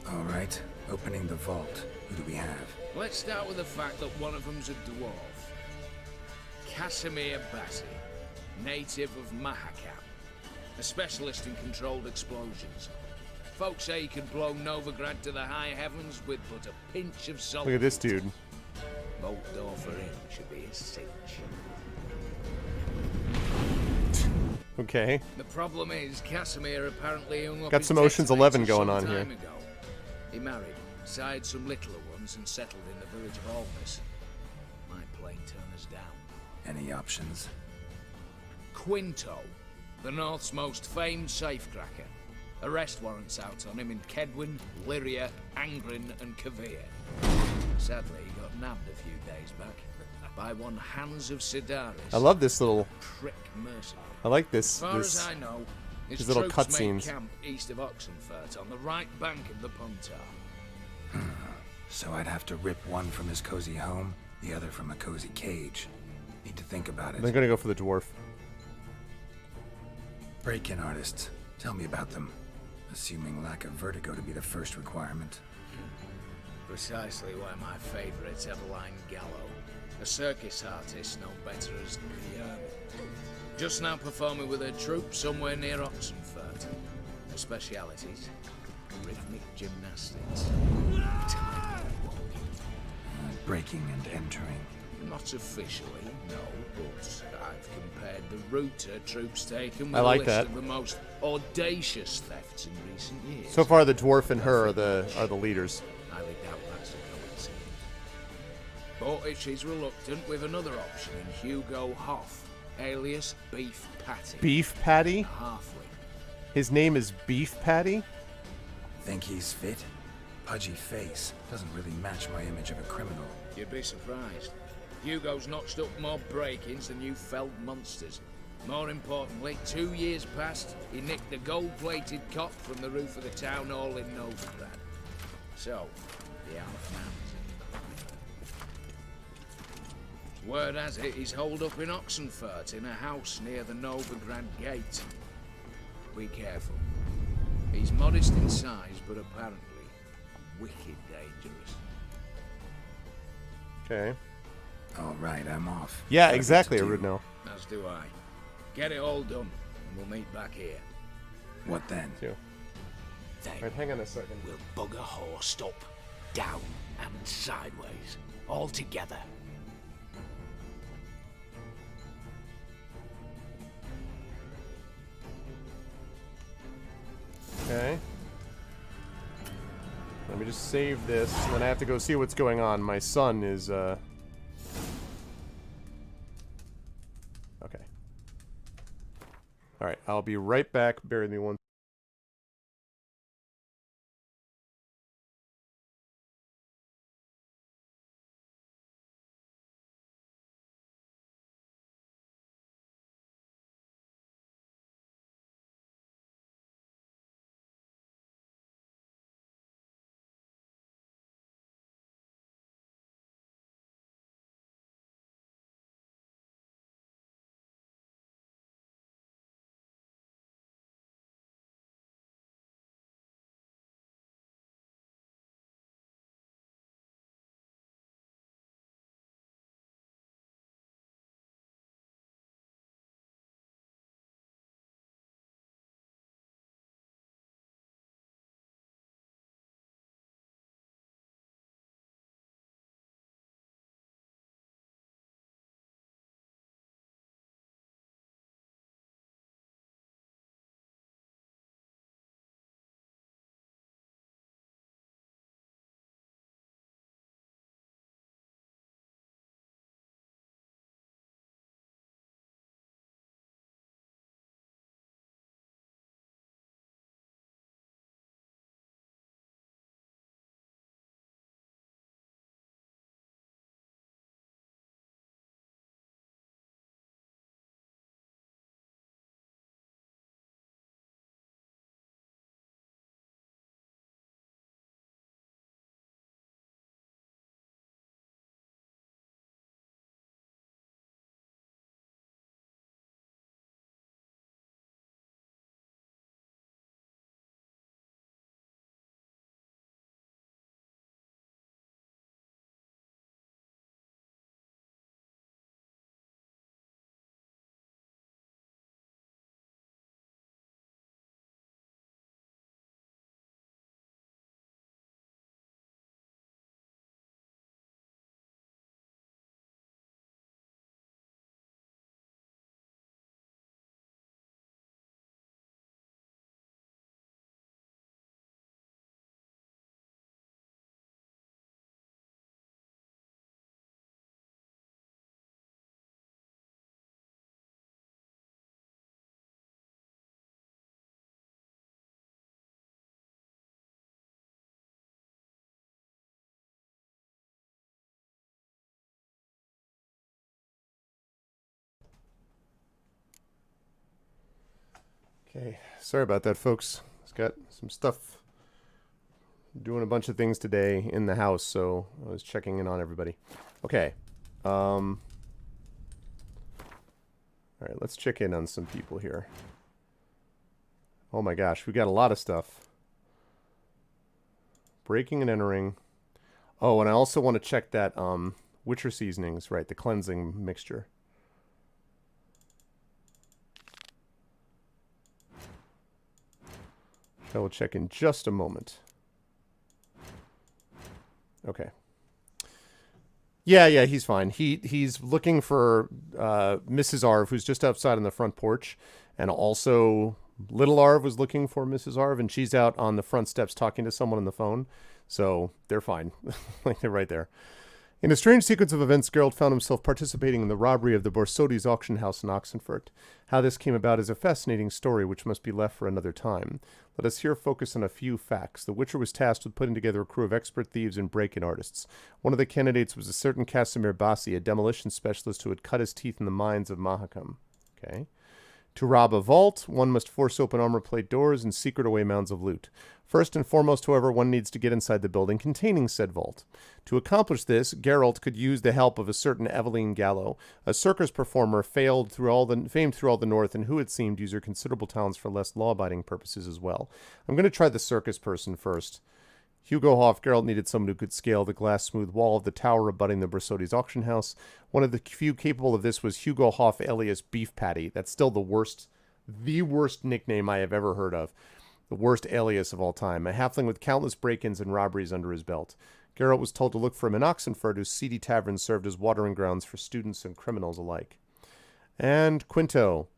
Alright, opening the vault. Who do we have? Let's start with the fact that one of them's a dwarf. Casimir Bassi, native of Mahakam. A specialist in controlled explosions. Folks say he can blow Novigrad to the high heavens with but a pinch of salt. Look at this dude. Vault door for him should be a cinch. Okay. The problem is, Casimir apparently hung up Got his some Ocean's 11 detonator going some on here. time ago. He married, sired some littler ones, and settled in the village of Almas. Might plain turn us down. Any options? Quinto, the North's most famed safecracker. Arrest warrants out on him in Kedwin, Lyria, Angren, and Kavir. Sadly, he got nabbed a few days back by one Hans of Sidaris. I love this little. Prick mercenary. I like this. As far this as I know, his these little troops made cutscenes. camp east of Oxenfurt on the right bank of the Puntar. So I'd have to rip one from his cozy home, the other from a cozy cage. Need to think about it. I'm gonna go for the dwarf. Break-in artists. Tell me about them. Assuming lack of vertigo to be the first requirement. Precisely why my favourite's Eveline Gallo, a circus artist known better as Guillaume. Just now performing with her troupe somewhere near Oxenfurt. Her specialities: rhythmic gymnastics. Breaking and entering. Not officially, no, but I've compared the route her troupe's taken with I like a list that. of the most audacious thefts in recent years. So far, the dwarf and her are the leaders. Highly doubt that's a coincidence. But if she's reluctant, with another option in Hugo Hoff, alias Beef Patty. Beef Patty? Halfling. His name is Beef Patty? Think he's fit? Pudgy face. Doesn't really match my image of a criminal. You'd be surprised. Hugo's notched up more break-ins than you felled monsters. More importantly, 2 years past, he nicked the gold-plated cop from the roof of the town hall in Novigrad. So, the Alf Mountain. Word has it he's holed up in Oxenfurt in a house near the Novigrad gate. Be careful. He's modest in size, but apparently wicked dangerous. Okay. All right, I'm off. Yeah, exactly, Arudno. As do I. Get it all done, and we'll meet back here. What then? Then Alright, hang on a second. we'll bugger horsed up, down and sideways, all together. Okay. Let me just save this, and then I have to go see what's going on. My son is, Okay. Alright, I'll be right back. Bear with me one. Okay, sorry about that, folks. It's got some stuff. Doing a bunch of things today in the house, so I was checking in on everybody. Okay. Alright, let's check in on some people here. Oh my gosh, we got a lot of stuff. Breaking and entering. Oh, and I also want to check that Witcher seasonings, right, the cleansing mixture. I will check in just a moment. Okay. Yeah, he's fine. He's looking for Mrs. Arv, who's just outside on the front porch, and also Little Arv was looking for Mrs. Arv, and she's out on the front steps talking to someone on the phone. So they're fine. Like, they're right there. In a strange sequence of events, Geralt found himself participating in the robbery of the Borsodi's auction house in Oxenfurt. How this came about is a fascinating story which must be left for another time. Let us here focus on a few facts. The Witcher was tasked with putting together a crew of expert thieves and break-in artists. One of the candidates was a certain Casimir Bassi, a demolition specialist who had cut his teeth in the mines of Mahakam. Okay. To rob a vault, one must force open armor plate doors and secret away mounds of loot. First and foremost, however, one needs to get inside the building containing said vault. To accomplish this, Geralt could use the help of a certain Eveline Gallo, a circus performer famed through all the north and who, it seemed, used her considerable talents for less law-abiding purposes as well. I'm going to try the circus person first. Hugo Hoff, Geralt needed someone who could scale the glass-smooth wall of the tower abutting the Borsodi's auction house. One of the few capable of this was Hugo Hoff alias Beef Patty. That's still the worst nickname I have ever heard of. The worst alias of all time. A halfling with countless break-ins and robberies under his belt. Geralt was told to look for him in Oxenfurt, whose seedy taverns served as watering grounds for students and criminals alike. And Quinto.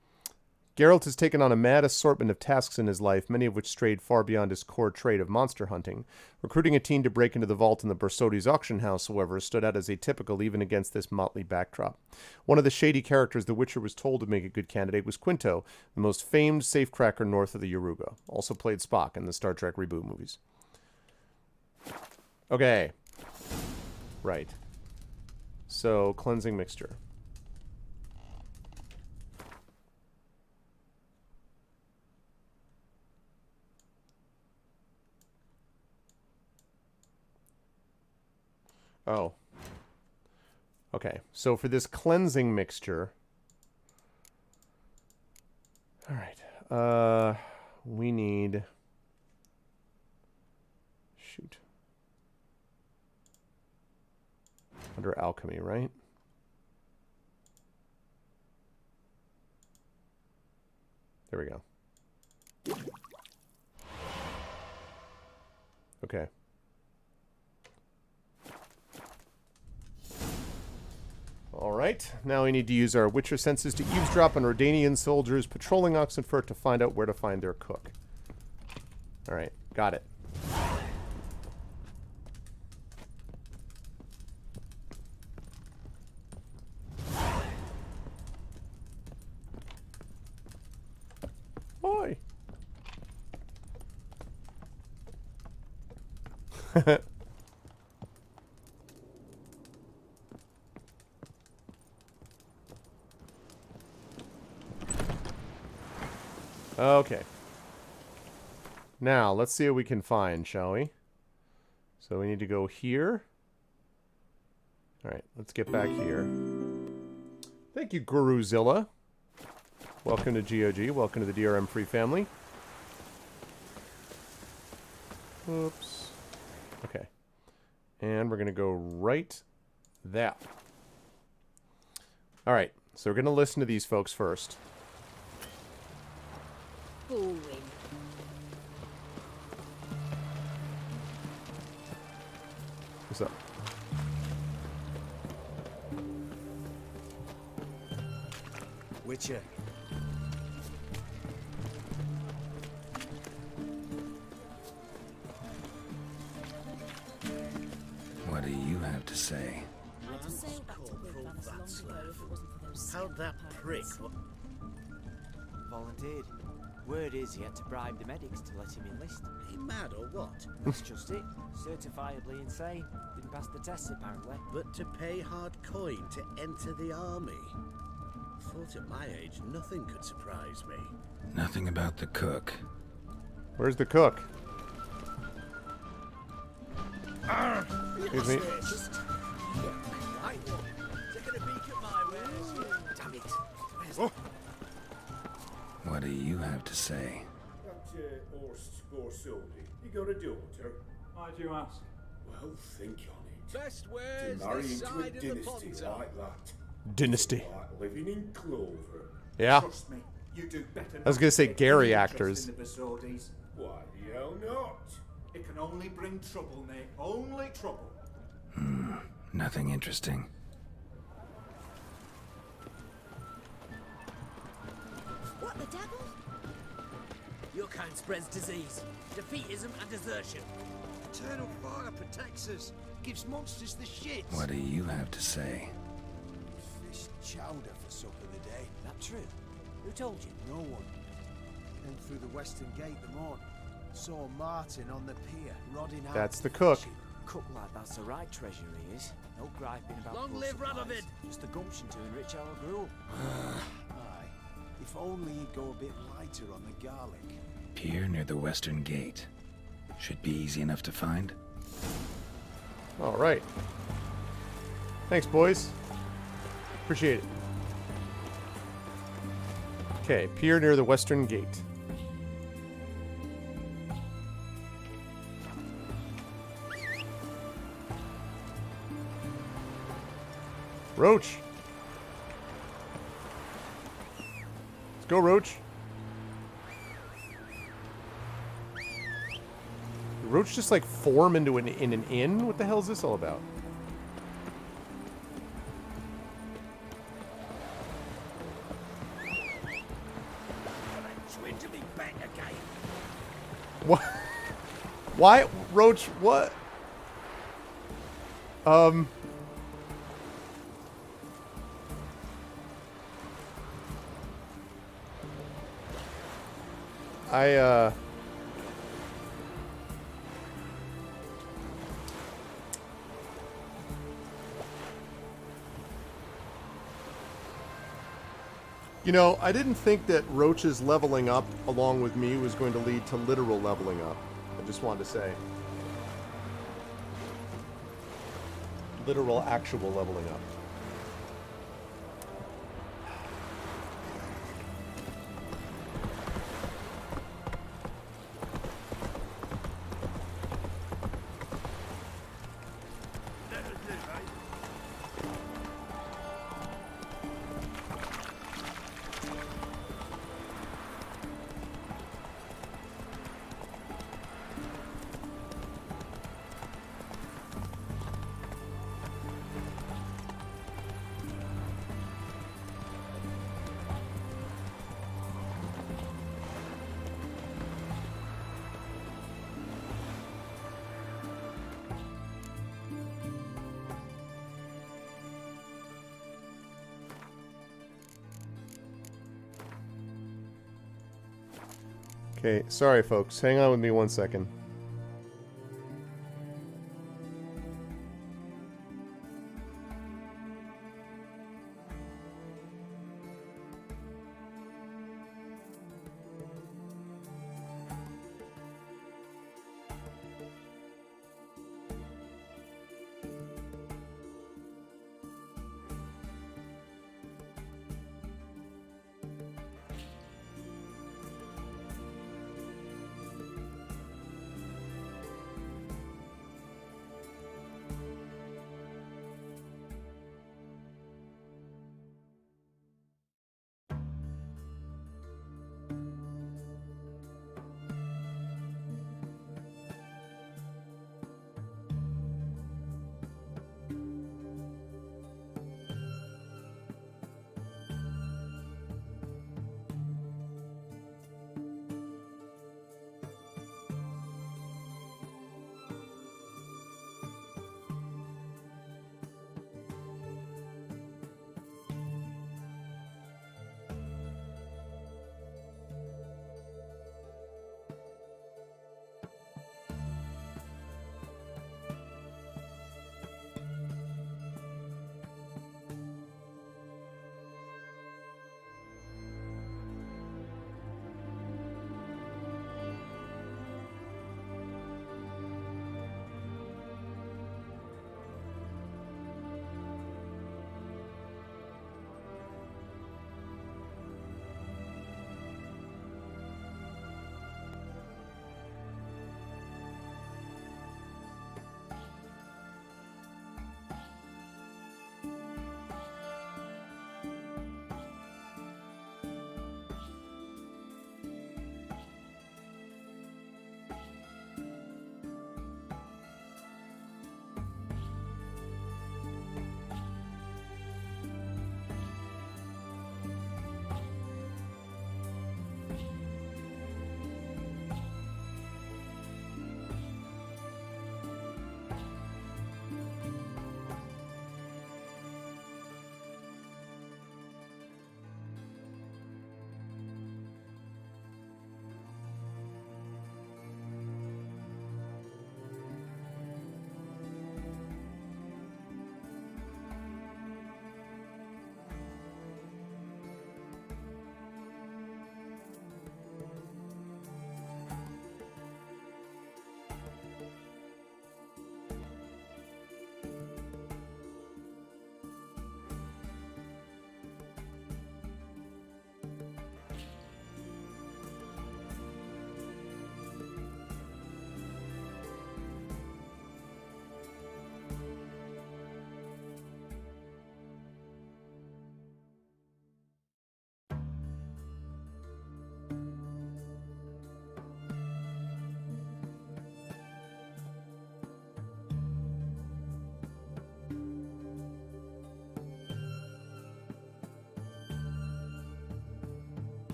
Geralt has taken on a mad assortment of tasks in his life, many of which strayed far beyond his core trade of monster hunting. Recruiting a team to break into the vault in the Borsodi's auction house, however, stood out as atypical even against this motley backdrop. One of the shady characters the Witcher was told to make a good candidate was Quinto, the most famed safecracker north of the Yaruga. Also played Spock in the Star Trek reboot movies. Okay. Right. So, cleansing mixture. Oh. Okay, so for this cleansing mixture... Alright, we need... Shoot. Under alchemy, right? There we go. Okay. Alright, now we need to use our Witcher senses to eavesdrop on Redanian soldiers patrolling Oxenfurt to find out where to find their cook. Alright, got it. Oi! Okay. Now, let's see what we can find, shall we? So we need to go here. Alright, let's get back here. Thank you, Guruzilla. Welcome to GOG. Welcome to the DRM Free family. Oops. Okay. And we're going to go right there. Alright, so we're going to listen to these folks first. Boring. What's up? Witcher. What do you have to say? How'd that prick... Volunteered. Word is he had to bribe the medics to let him enlist. He mad or what? That's just it. Certifiably insane. Didn't pass the test apparently. But to pay hard coin to enter the army? Thought at my age nothing could surprise me. Nothing about the cook. Where's the cook? Excuse me. Damn it. What do you have to say? That Horst Scorsone, you got a daughter? Why do you ask? Well, think on it. Best To where's marry the into a side of the dynasty Ponto? like that. Dynasty. Like living in Clover. Yeah. Trust me, you do better. I was gonna say Gary actors. Why the hell not? It can only bring trouble, Nick. Only trouble. Nothing interesting. What the devil? Your kind spreads disease, defeatism, and desertion. Eternal fire protects us. Gives monsters the shits. What do you have to say? Fish chowder for supper today. That true? Who told you? No one. Came through the western gate the morning. Saw Martin on the pier, rodding out. That's the cook. Cook like that's the right treasure he is. No griping about Long poor live supplies. Radovid! Just the gumption to enrich our gruel. Aye. If only he'd go a bit lighter on the garlic. Pier near the western gate. Should be easy enough to find. All right. Thanks, boys. Appreciate it. Okay, pier near the western gate. Roach. Let's go, Roach. Did Roach just like form into an inn? What the hell is this all about? Swing to me back again. What? Why, Roach? What? You know, I didn't think that Roach's leveling up along with me was going to lead to literal leveling up. I just wanted to say. Literal, actual leveling up. Okay, sorry folks. Hang on with me 1 second.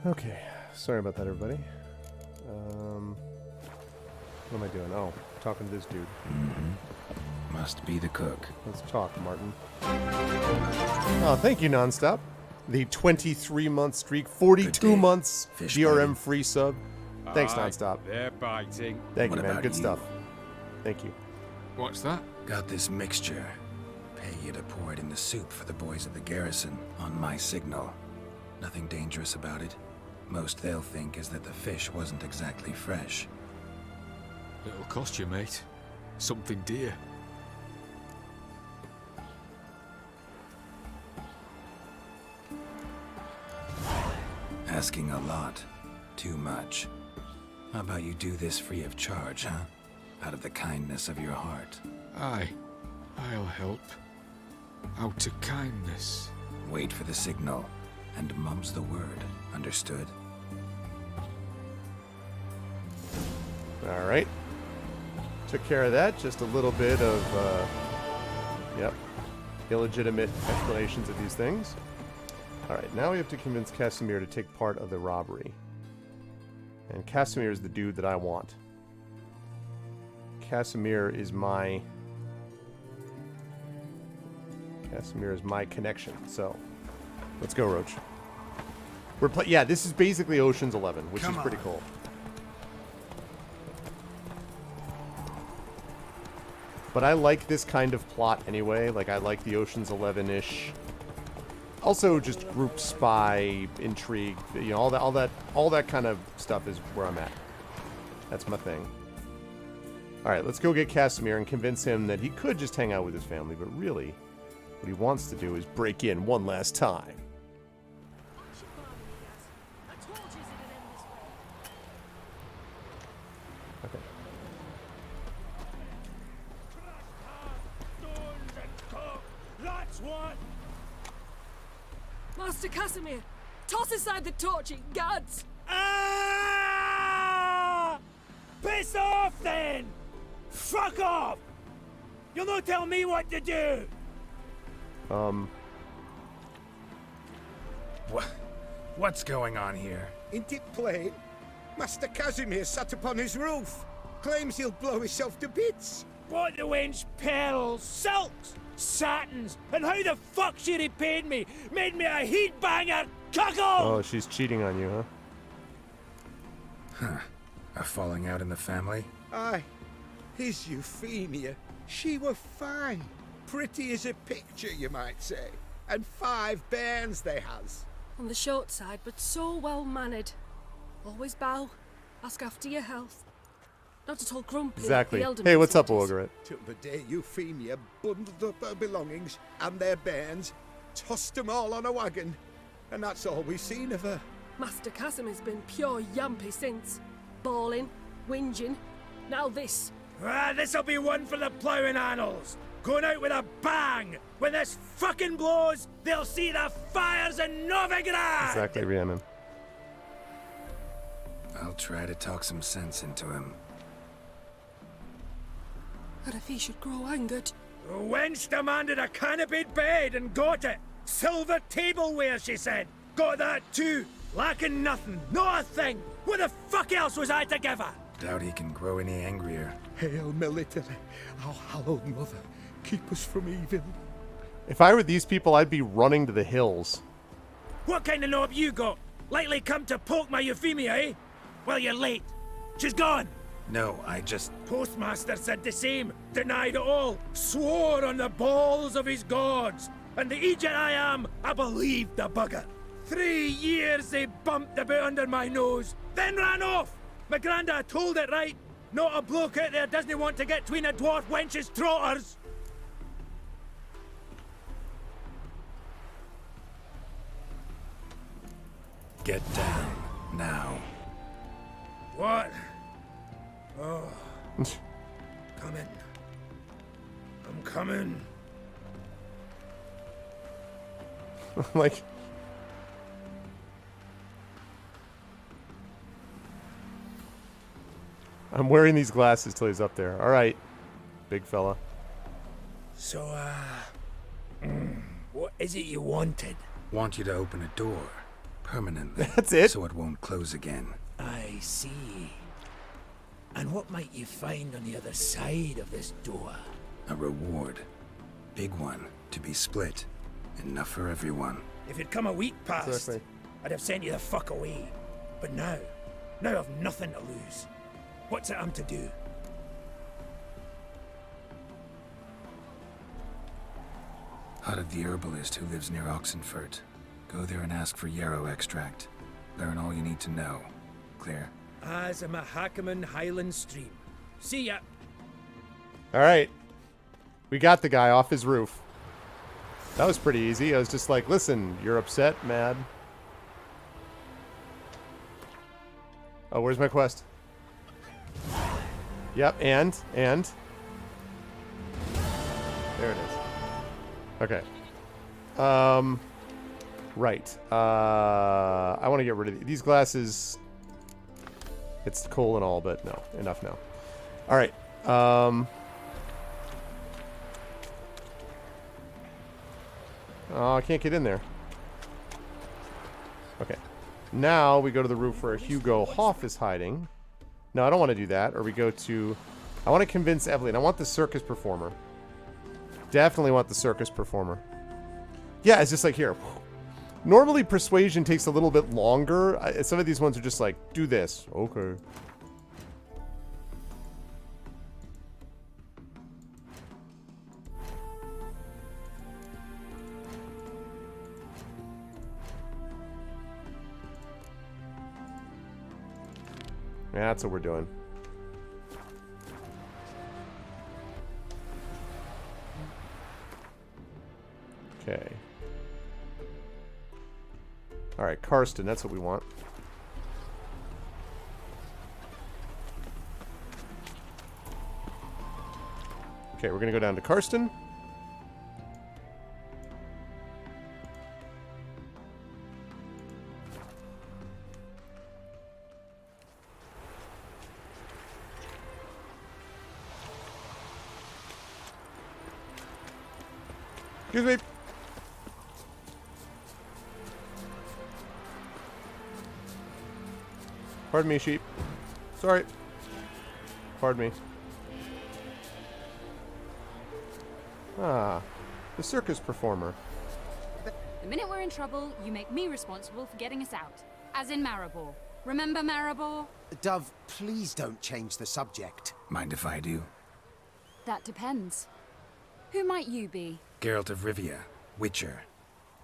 Okay, sorry about that, everybody. What am I doing? Oh, talking to this dude. Must be the cook. Let's talk, Martin. Oh, thank you, Nonstop. The 23-month streak, 42 months DRM free sub. Thanks, Nonstop. They're biting. Thank you, What man. about Good you? stuff. Thank you. What's that? Got this mixture. Pay you to pour it in the soup for the boys at the garrison on my signal. Nothing dangerous about it. Most they'll think is that the fish wasn't exactly fresh. It'll cost you, mate. Something dear. Asking a lot. Too much. How about you do this free of charge, huh? Out of the kindness of your heart. Aye. I'll help. Out of kindness. Wait for the signal, and mum's the word. Understood? Alright. Took care of that. Just a little bit of, illegitimate explanations of these things. Alright, now we have to convince Casimir to take part of the robbery. And Casimir is the dude that I want. Casimir is my connection. So, let's go, Roach. Yeah, this is basically Ocean's 11, which is pretty cool. But I like this kind of plot anyway. Like, I like the Ocean's 11-ish. Also, just group spy, intrigue, you know, all that kind of stuff is where I'm at. That's my thing. Alright, let's go get Casimir and convince him that he could just hang out with his family, but really, what he wants to do is break in one last time. Okay. That's what! Master Casimir, toss aside the torch, it guards! Ah! Piss off then! Fuck off! You'll not tell me what to do! What's going on here? Ain't it plain? Master Casimir sat upon his roof. Claims he'll blow himself to bits. What the wench pearls, silks, satins, and how the fuck she repaid me? Made me a heat banger, cuckold! Oh, she's cheating on you, huh? Huh. A falling out in the family? Aye. His Euphemia, she were fine. Pretty as a picture, you might say. And 5 bairns they has. On the short side, but so well-mannered. Always bow, ask after your health. Not at all grumpy. Exactly. Like the Hey, what's up, Eldermans. Olgaret? Till the day Euphemia bundled up her belongings and their bairns, tossed them all on a wagon, and that's all we've seen of her. Master Casimir's been pure yampy since. Bawling, whinging, now this. Ah, this'll be one for the ploughing annals. Going out with a bang. When this fucking blows, they'll see the fires in Novigrad. Exactly, Rhiannon. I'll try to talk some sense into him. What if he should grow angered? The wench demanded a canopied bed and got it. Silver tableware, she said. Got that too. Lacking nothing. Not a thing. What the fuck else was I to give her? Doubt he can grow any angrier. Hail Military, our hallowed mother, keep us from evil. If I were these people, I'd be running to the hills. What kind of knob you got? Likely come to poke my Euphemia, eh? Well, you're late. She's gone. No, I just... Postmaster said the same. Denied it all. Swore on the balls of his gods. And the Egypt I am, I believed the bugger. 3 years they bumped about under my nose, then ran off. My grandad told it right. Not a bloke out there doesn't want to get between a dwarf wench's trotters. Get down, now. What? Oh. Coming. I'm coming. Like... I'm wearing these glasses till he's up there. Alright, big fella. So, what is it you wanted? Want you to open a door. Permanently. That's it? So it won't close again. I see. And what might you find on the other side of this door? A reward. Big one, to be split. Enough for everyone. If it'd come a week past, Exactly. I'd have sent you the fuck away. But now I've nothing to lose. What's it I'm to do? Out of the herbalist who lives near Oxenfurt. Go there and ask for yarrow extract. Learn all you need to know. Clear? As a Mahakaman Highland Stream. See ya. All right. We got the guy off his roof. That was pretty easy. I was just like, listen, you're upset, mad. Oh, where's my quest? Yep, and. There it is. Okay. Right. I want to get rid of these glasses. It's cool and all, but no. Enough now. All right. Oh, I can't get in there. Okay. Now we go to the roof where Hugo Hoff is hiding. No, I don't want to do that. Or we go to... I want to convince Evelyn. I want the circus performer. Definitely want the circus performer. Yeah, it's just like here. Normally persuasion takes a little bit longer. Some of these ones are just like, do this. Okay. Yeah, that's what we're doing. Okay. Alright, Karsten, that's what we want. Okay, we're gonna go down to Karsten. Excuse me. Pardon me, sheep. Sorry. Pardon me. Ah, the circus performer. The minute we're in trouble, you make me responsible for getting us out. As in Maribor. Remember Maribor? Dove, please don't change the subject. Mind if I do? That depends. Who might you be? Geralt of Rivia, Witcher.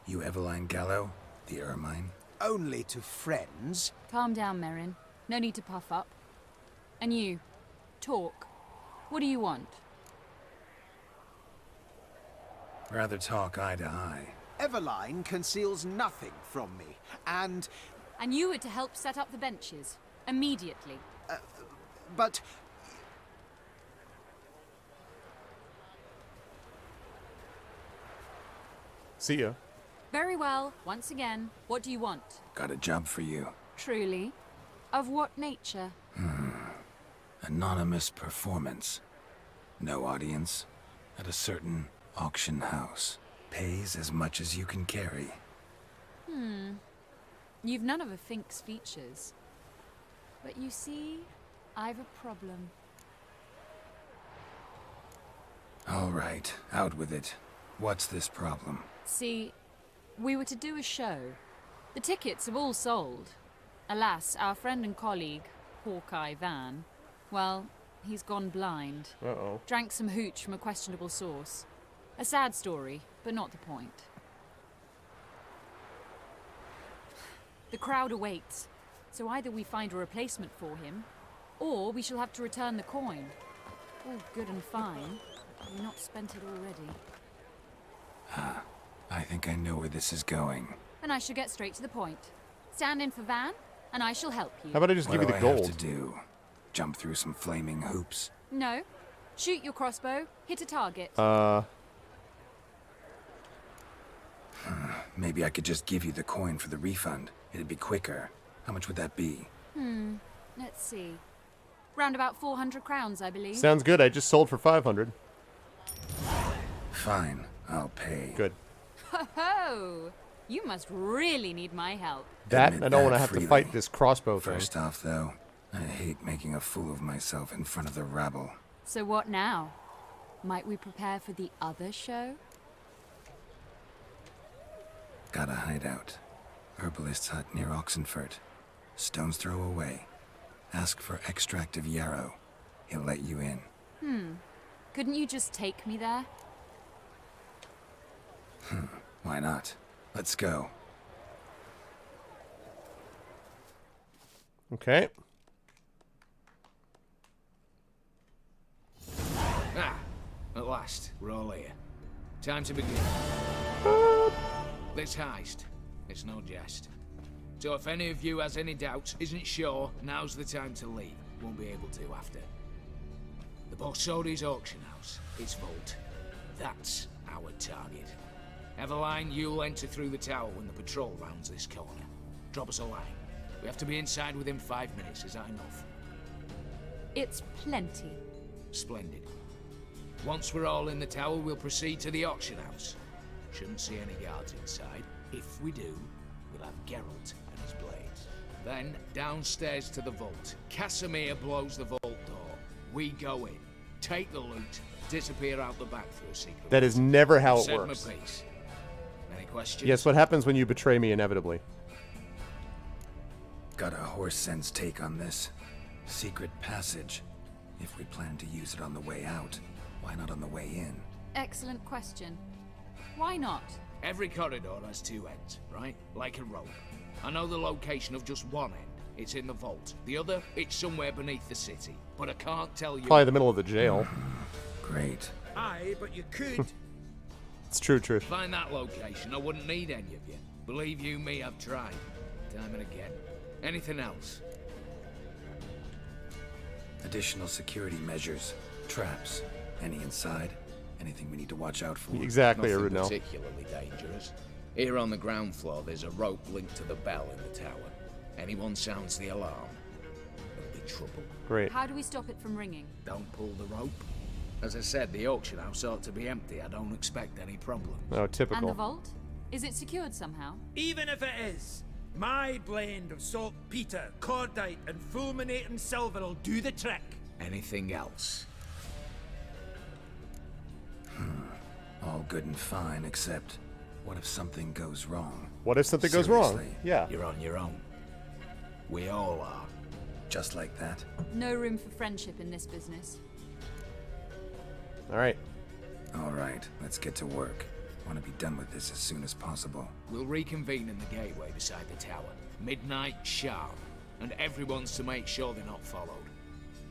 You Eveline Gallo, the Ermine. Only to friends. Calm down, Merrin. No need to puff up. And you, talk. What do you want? Rather talk eye to eye. Eveline conceals nothing from me, and... And you were to help set up the benches. Immediately. But... See ya. Very well. Once again, what do you want? Got a job for you. Truly? Of what nature? Anonymous performance. No audience. At a certain auction house. Pays as much as you can carry. You've none of a Fink's features. But you see, I've a problem. All right, out with it. What's this problem? See, we were to do a show. The tickets have all sold. Alas, our friend and colleague, Hawkeye Van, well, he's gone blind. Uh-oh. Drank some hooch from a questionable source. A sad story, but not the point. The crowd awaits, so either we find a replacement for him, or we shall have to return the coin. All good and fine, but we've not spent it already. I think I know where this is going. And I shall get straight to the point. Stand in for Van, and I shall help you. How about I just What give you do the I gold? have to do? Jump through some flaming hoops? No. Shoot your crossbow, hit a target. Maybe I could just give you the coin for the refund. It'd be quicker. How much would that be? Let's see. Round about 400 crowns, I believe. Sounds good. I just sold for 500. Fine, I'll pay. Good. Ho ho! You must really need my help. That, Admit I don't want to that have to freely. fight this crossbow thing. First off, though, I hate making a fool of myself in front of the rabble. So what now? Might we prepare for the other show? Got a hideout. Herbalist's hut near Oxenfurt. Stone's throw away. Ask for extract of yarrow. He'll let you in. Couldn't you just take me there? Why not? Let's go. Okay. Ah, at last, we're all here. Time to begin. This heist, it's no jest. So if any of you has any doubts, isn't sure, now's the time to leave. Won't be able to after. The Borsodi's auction house, its vault. That's our target. Eveline, you'll enter through the tower when the patrol rounds this corner. Drop us a line. We have to be inside within 5 minutes, is that enough? It's plenty. Splendid. Once we're all in the tower, we'll proceed to the auction house. Shouldn't see any guards inside. If we do, we'll have Geralt and his blades. Then, downstairs to the vault. Casimir blows the vault door. We go in, take the loot, disappear out the back through a secret. That is never how it Set works. my piece. Any questions? Yes, what happens when you betray me inevitably? Got a horse sense take on this. Secret passage. If we plan to use it on the way out, why not on the way in? Excellent question. Why not? Every corridor has two ends, right? Like a rope. I know the location of just one end. It's in the vault. The other, it's somewhere beneath the city. But I can't tell you. Probably the middle of the jail. Great. Aye, but you could. It's true, truth. Find that location, I wouldn't need any of you. Believe you me, I've tried. Time and again. Anything else? Additional security measures. Traps. Any inside? Anything we need to watch out for? Exactly, Nothing Arudno. particularly dangerous. Here on the ground floor, there's a rope linked to the bell in the tower. Anyone sounds the alarm, there'll be trouble. Great. How do we stop it from ringing? Don't pull the rope. As I said, the auction house ought to be empty. I don't expect any problems. Oh, And typical. the vault? Is it secured somehow? Even if it is, my blend of saltpeter, cordite, and fulminating silver will do the trick. Anything else? All good and fine, except what if something goes wrong? What if something goes wrong? Seriously. Yeah. You're on your own. We all are. Just like that? No room for friendship in this business. All right. All right, let's get to work. Want to be done with this as soon as possible. We'll reconvene in the gateway beside the tower. Midnight sharp. And everyone's to make sure they're not followed.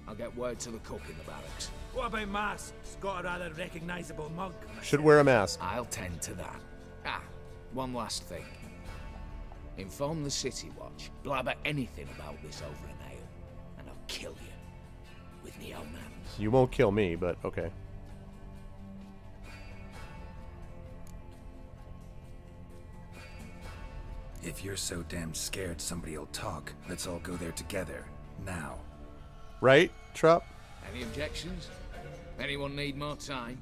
I'll get word to the cook in the barracks. What about masks? Got a rather recognizable mug. Should wear a mask. I'll tend to that. Ah, one last thing. Inform the City Watch. Blabber anything about this over an ale, and I'll kill you. With me own hands. You won't kill me, but okay. If you're so damn scared somebody'll talk, let's all go there together. Now. Right, Trup? Any objections? Anyone need more time?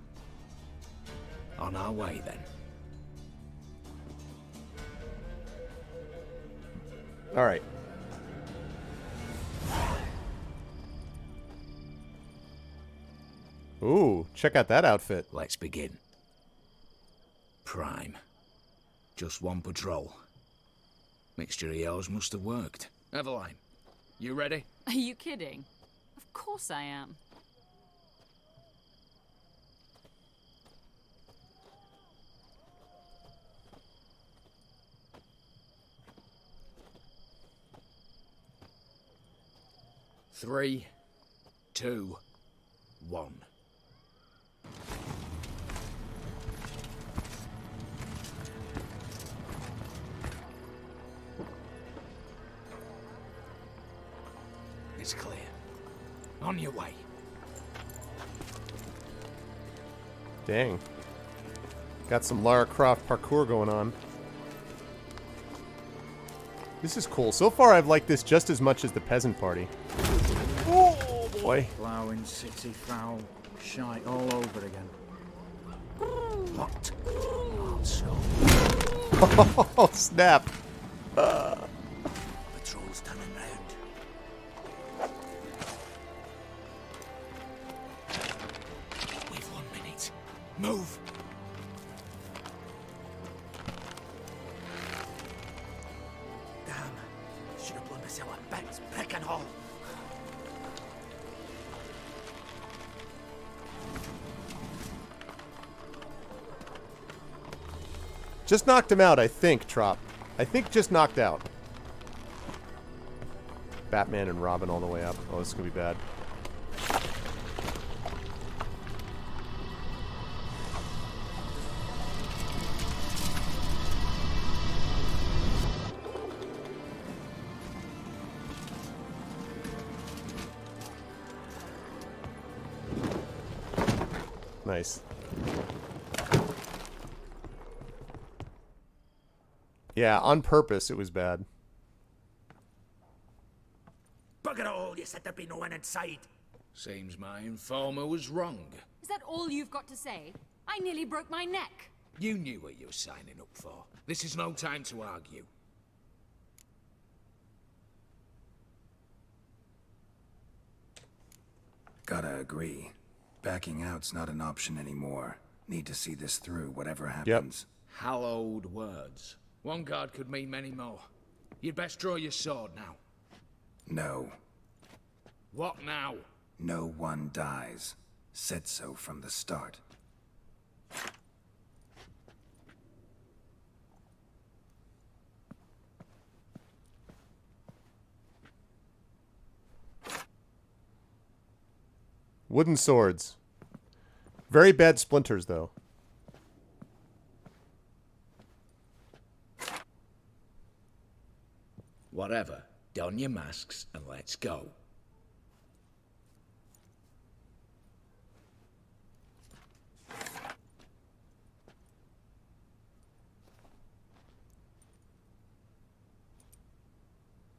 On our way, then. All right. Ooh, check out that outfit. Let's begin. Prime. Just one patrol. Mixture of yours must have worked. Eveline, you ready? Are you kidding? Of course I am. Three, 2, 1. It's clear. On your way. Dang. Got some Lara Croft parkour going on. This is cool. So far, I've liked this just as much as the Peasant Party. Oh, boy. Ploughing city foul. Shite all over again. What? Also. Oh, snap. Patrol's turning round. We've 1 minute. Move! Damn. Should have blown myself a bits, brick and all. Just knocked him out, I think, Trop. I think just knocked out. Batman and Robin all the way up. Oh, this is gonna be bad. Nice. Yeah, on purpose, it was bad. Bugger all, you said there'd be no one inside. Seems my informer was wrong. Is that all you've got to say? I nearly broke my neck. You knew what you were signing up for. This is no time to argue. Gotta agree. Backing out's not an option anymore. Need to see this through, whatever happens. Hallowed words. One guard could mean many more. You'd best draw your sword now. No. What now? No one dies. Said so from the start. Wooden swords. Very bad splinters, though. Whatever. Don your masks and let's go.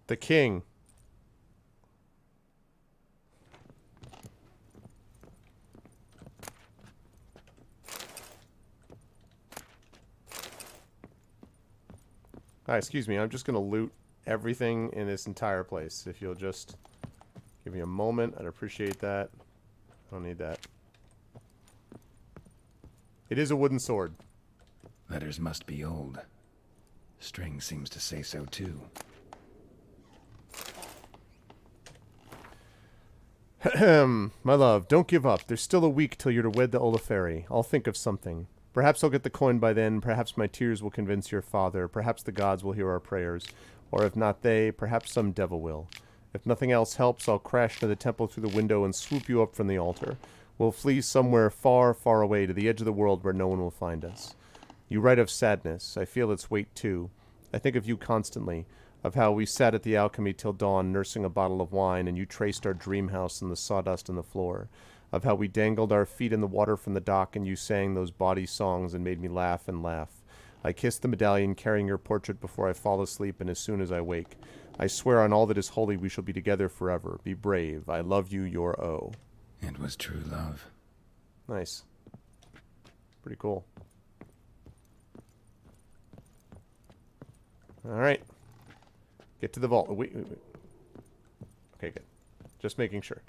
The king. Hi, excuse me. I'm just going to loot everything in this entire place. If you'll just give me a moment, I'd appreciate that. I don't need that. It is a wooden sword. Letters must be old. String seems to say so too. My love, don't give up. There's still a week till you're to wed the Olaferi. I'll think of something. Perhaps I'll get the coin by then. Perhaps my tears will convince your father. Perhaps the gods will hear our prayers. Or if not they, perhaps some devil will. If nothing else helps, I'll crash to the temple through the window and swoop you up from the altar. We'll flee somewhere far, far away to the edge of the world where no one will find us. You write of sadness. I feel its weight too. I think of you constantly. Of how we sat at the alchemy till dawn nursing a bottle of wine and you traced our dream house in the sawdust on the floor. Of how we dangled our feet in the water from the dock and you sang those bawdy songs and made me laugh and laugh. I kiss the medallion carrying your portrait before I fall asleep and as soon as I wake. I swear on all that is holy we shall be together forever. Be brave. I love you, your O. It was true love. Nice. Pretty cool. Alright. Get to the vault. Wait. Okay, good. Just making sure.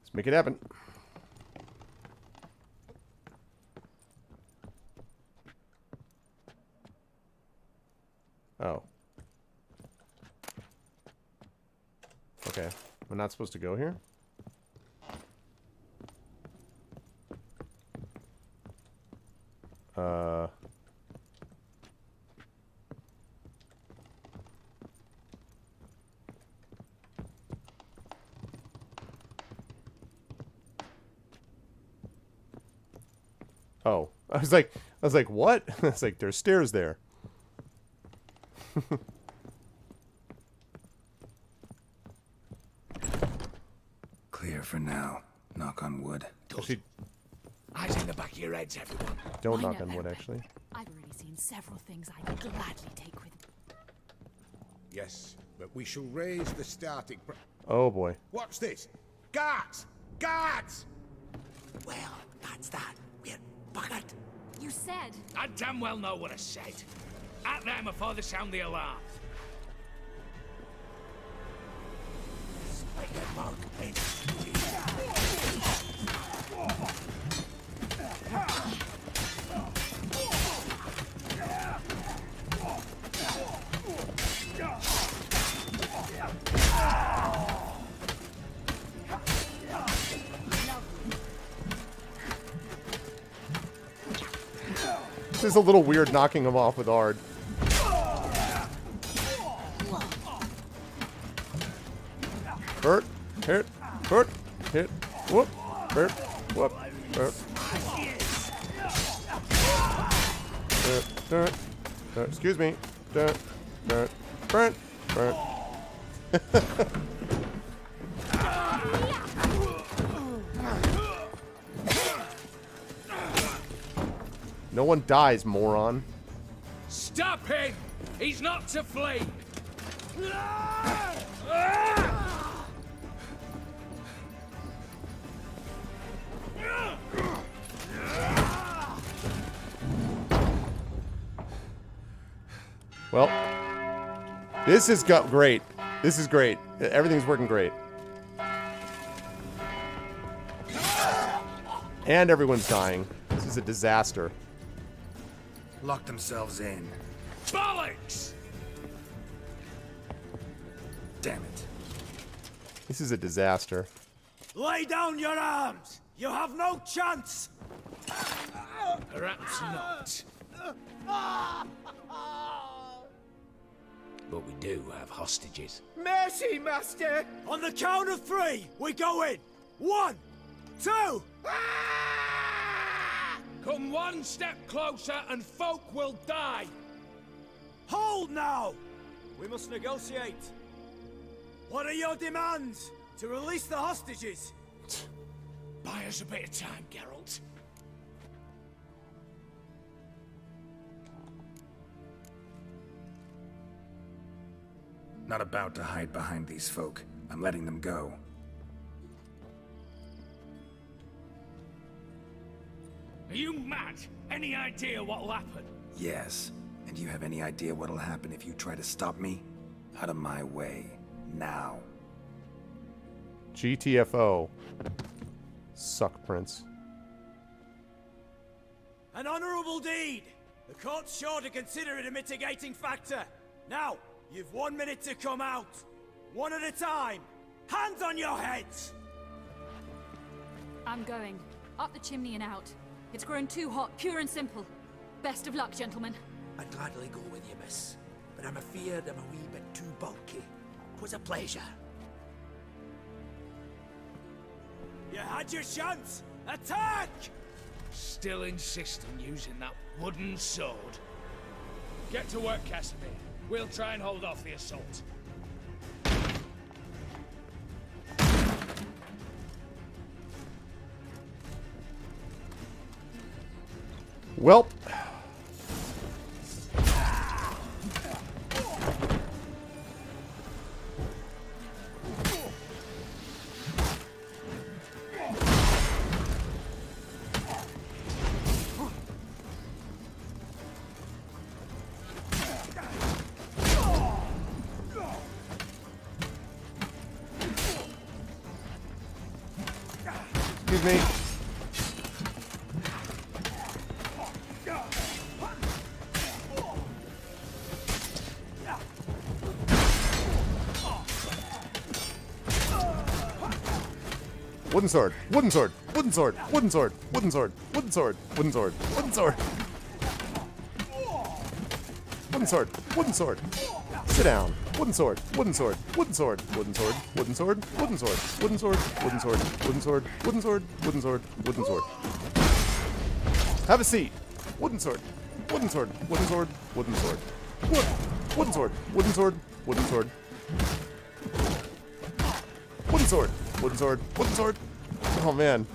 Let's make it happen. Oh. Okay. We're not supposed to go here? Oh. I was like, what? I was like, there's stairs there. Clear for now. Knock on wood. Eyes in the back of your heads, everyone. Don't knock on wood, actually. I've already seen several things I'd gladly take with me. Yes, but we shall raise the starting price. Oh boy. What's this? Guards! Guards! Well, that's that. We're buggered. You said... I damn well know what I said. At them before they sound the alarm. This is a little weird knocking him off with Ard. Hurt, hit, hurt, hit, whoop, hurt, whoop, hurt. Excuse me. No one dies, moron. Stop him! He's not to flee! Well, this is great. This is great. Everything's working great. And everyone's dying. This is a disaster. Lock themselves in. Bollocks! Damn it. This is a disaster. Lay down your arms! You have no chance! Perhaps not. But we do have hostages. Mercy, Master! On the count of 3, we go in! 1, 2... Come one step closer and folk will die! Hold now! We must negotiate. What are your demands? To release the hostages? Buy us a bit of time, Geralt. Not about to hide behind these folk. I'm letting them go. Are you mad? Any idea what'll happen? Yes. And you have any idea what'll happen if you try to stop me? Out of my way. Now. GTFO. Suck, Prince. An honorable deed! The court's sure to consider it a mitigating factor. Now, you've 1 minute to come out. One at a time. Hands on your heads! I'm going. Up the chimney and out. It's grown too hot, pure and simple. Best of luck, gentlemen. I'd gladly go with you, miss. But I'm afeard I'm a wee bit too bulky. 'Twas a pleasure. You had your chance! Attack! Still insist on using that wooden sword. Get to work, Casimir. We'll try and hold off the assault. Welp. Excuse me. Wooden sword, wooden sword, wooden sword, wooden sword, wooden sword, wooden sword, wooden sword, wooden sword. Wooden sword, wooden sword. Sit down. Wooden sword, wooden sword, wooden sword, wooden sword, wooden sword, wooden sword, wooden sword, wooden sword, wooden sword, wooden sword, wooden sword, wooden sword. Have a seat. Wooden sword, wooden sword, wooden sword, wooden sword. Wooden sword, wooden sword, wooden sword. Wooden sword, wooden sword, wooden sword. Oh man.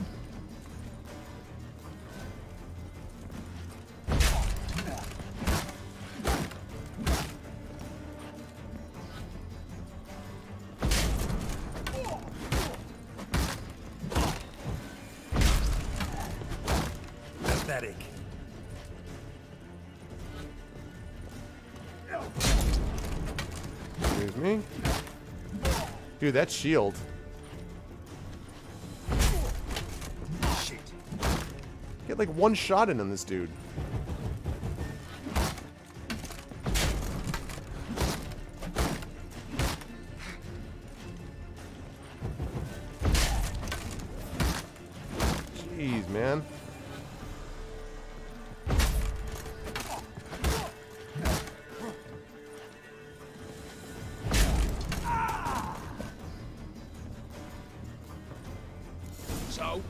Pathetic. Excuse me. Dude, that shield. Shit. Get like one shot in on this dude. Jeez, man. So,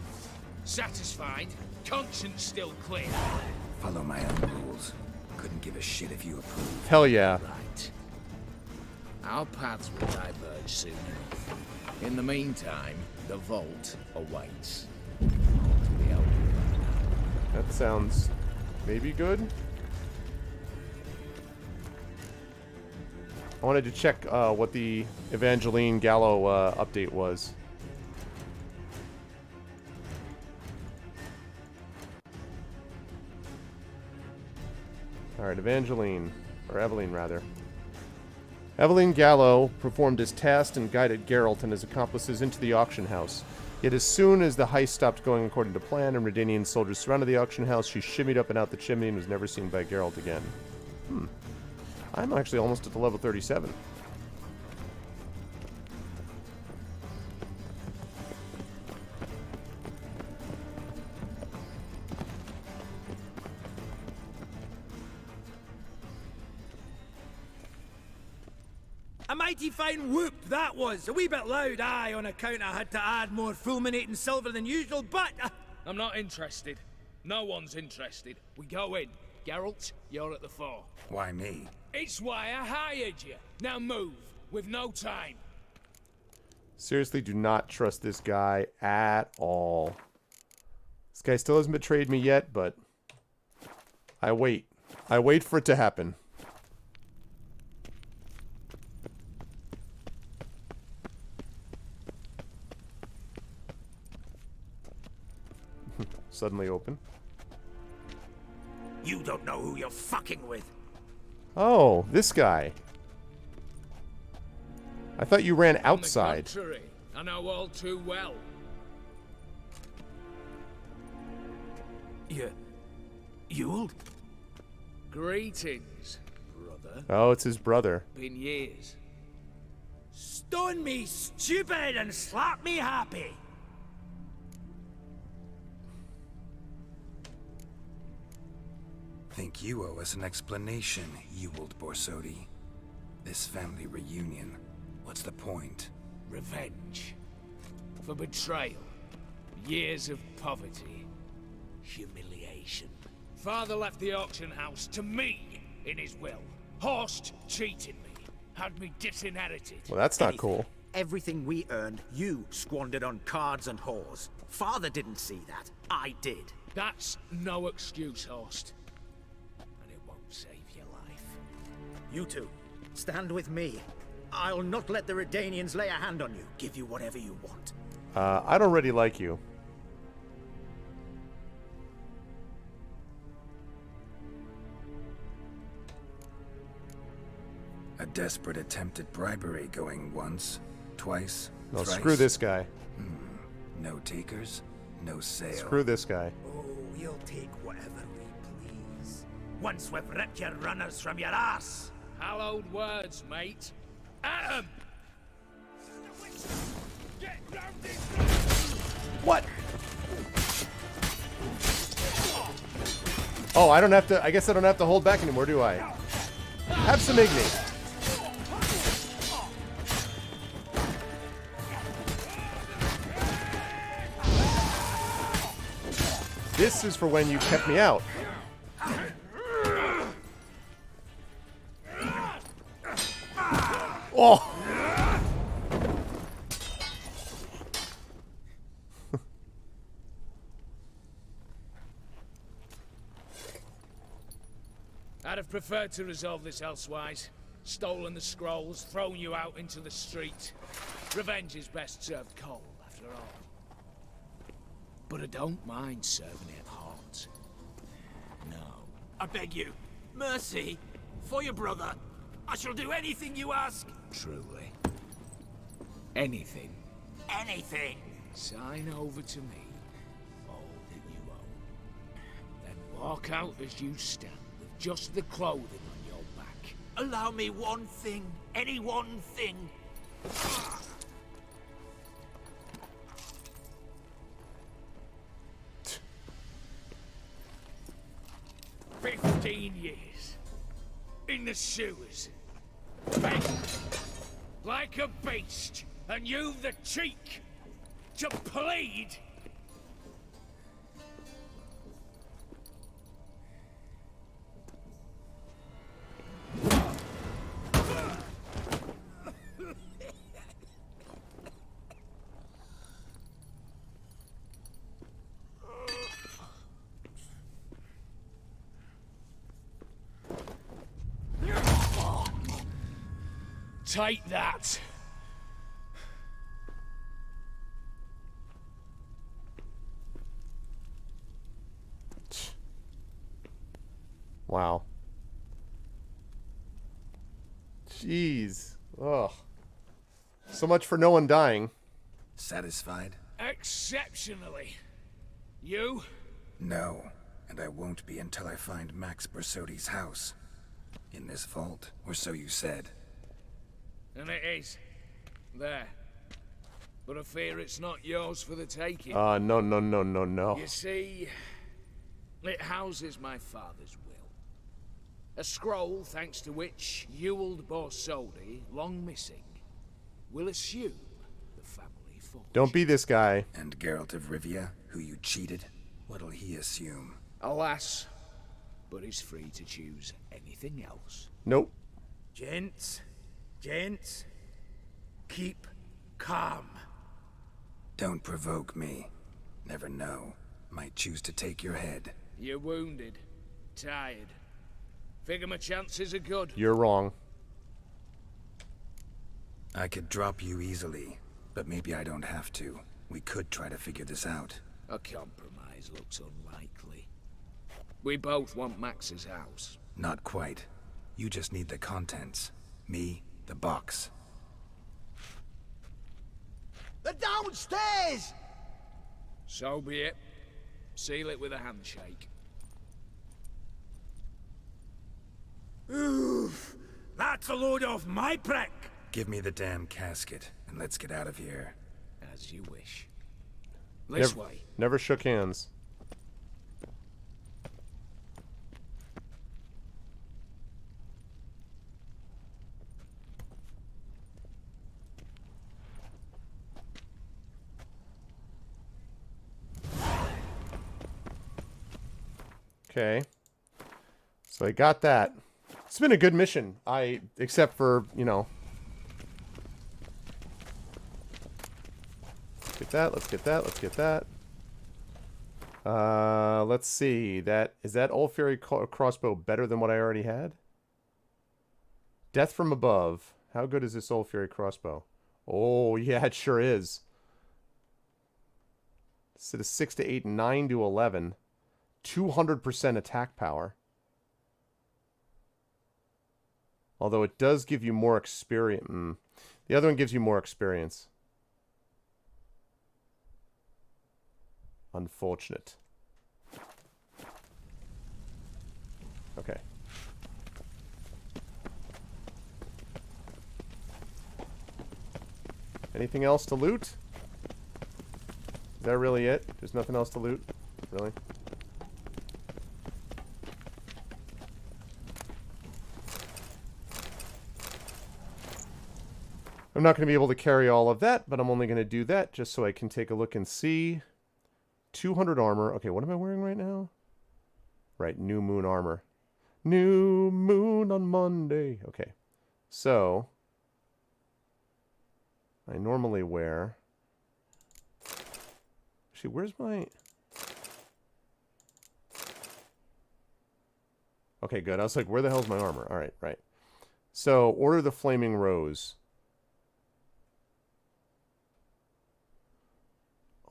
satisfied? Conscience still clear? Follow my own rules. Couldn't give a shit if you approved. Hell yeah. Right. Our paths will diverge soon enough. In the meantime, the vault awaits. That sounds maybe good. I wanted to check what the Evangeline Gallo update was. Alright, Evangeline, or Evelyn rather. Evelyn Gallo performed his task and guided Geralt and his accomplices into the auction house. Yet as soon as the heist stopped going according to plan and Redanian soldiers surrounded the auction house, she shimmied up and out the chimney and was never seen by Geralt again. I'm actually almost at the level 37. A mighty fine whoop that was. A wee bit loud, aye, on account I had to add more fulminating silver than usual, but... I'm not interested. No one's interested. We go in. Geralt, you're at the fore. Why me? It's why I hired you. Now move. We've no time. Seriously, do not trust this guy at all. This guy still hasn't betrayed me yet, but I wait. I wait for it to happen. Suddenly open. You don't know who you're fucking with. Oh, this guy. I thought you ran outside. On the contrary, I know all too well. Ewald? Greetings, brother. Oh, it's his brother. Been years. Stone me stupid and slap me happy. Think you owe us an explanation, Ewald Borsodi. This family reunion, what's the point? Revenge. For betrayal. Years of poverty. Humiliation. Father left the auction house to me in his will. Horst cheated me. Had me disinherited. Well, that's not cool. Everything we earned, you squandered on cards and whores. Father didn't see that. I did. That's no excuse, Horst. And it won't save your life. You two, stand with me. I'll not let the Redanians lay a hand on you. Give you whatever you want. I don't really like you. A desperate attempt at bribery going once, twice, No, thrice. screw this guy. No takers, no sale. Screw this guy. Oh, we'll take whatever we please. Once we've ripped your runners from your arse. Hallowed words, mate. At 'em! What? Oh, I don't have to. I guess I don't have to hold back anymore, do I? Have some Igni. This is for when you kept me out. Oh! I'd have preferred to resolve this elsewise. Stolen the scrolls, thrown you out into the street. Revenge is best served cold, after all. But I don't mind serving it hot. No. I beg you, mercy, for your brother. I shall do anything you ask. Truly. Anything. Anything. Sign over to me all that you own. Then walk out as you stand with just the clothing on your back. Allow me one thing. Any one thing. 15 years. In the sewers. Begging. Like a beast. And you've the cheek to plead. Take that. Wow. Jeez. Ugh. So much for no one dying. Satisfied? Exceptionally. You? No, and I won't be until I find Max Bersodi's house. In this vault, or so you said. And it is. There. But I fear it's not yours for the taking. No. You see, it houses my father's will. A scroll thanks to which Ewald Borsodi, long missing, will assume the family fortune. Don't be this guy. And Geralt of Rivia, who you cheated, what'll he assume? Alas, but he's free to choose anything else. Nope. Gents, keep calm. Don't provoke me. Never know. Might choose to take your head. You're wounded, tired. Figure my chances are good. You're wrong. I could drop you easily, but maybe I don't have to. We could try to figure this out. A compromise looks unlikely. We both want Max's house. Not quite. You just need the contents. Me, the box. They're downstairs! So be it. Seal it with a handshake. Oof! That's a load off my prick! Give me the damn casket, and let's get out of here. As you wish. This way. Never shook hands. Okay. So I got that. It's been a good mission. Except for, you know. Let's get that, let's get that, let's get that. Let's see. Is that Old Fairy crossbow better than what I already had? Death from above. How good is this Old Fairy crossbow? Oh, yeah, it sure is. Instead of 6 to 8, 9 to 11. 200% attack power. Although it does give you more experience. The other one gives you more experience. Unfortunate. Okay. Anything else to loot? Is that really it? There's nothing else to loot? Really? I'm not going to be able to carry all of that, but I'm only going to do that just so I can take a look and see. 200 armor. Okay, what am I wearing right now? Right, new moon armor. New moon on Monday. Okay, so I normally wear... Actually, where's my... Okay, good. I was like, where the hell's my armor? All right, right. So, order the Flaming Rose.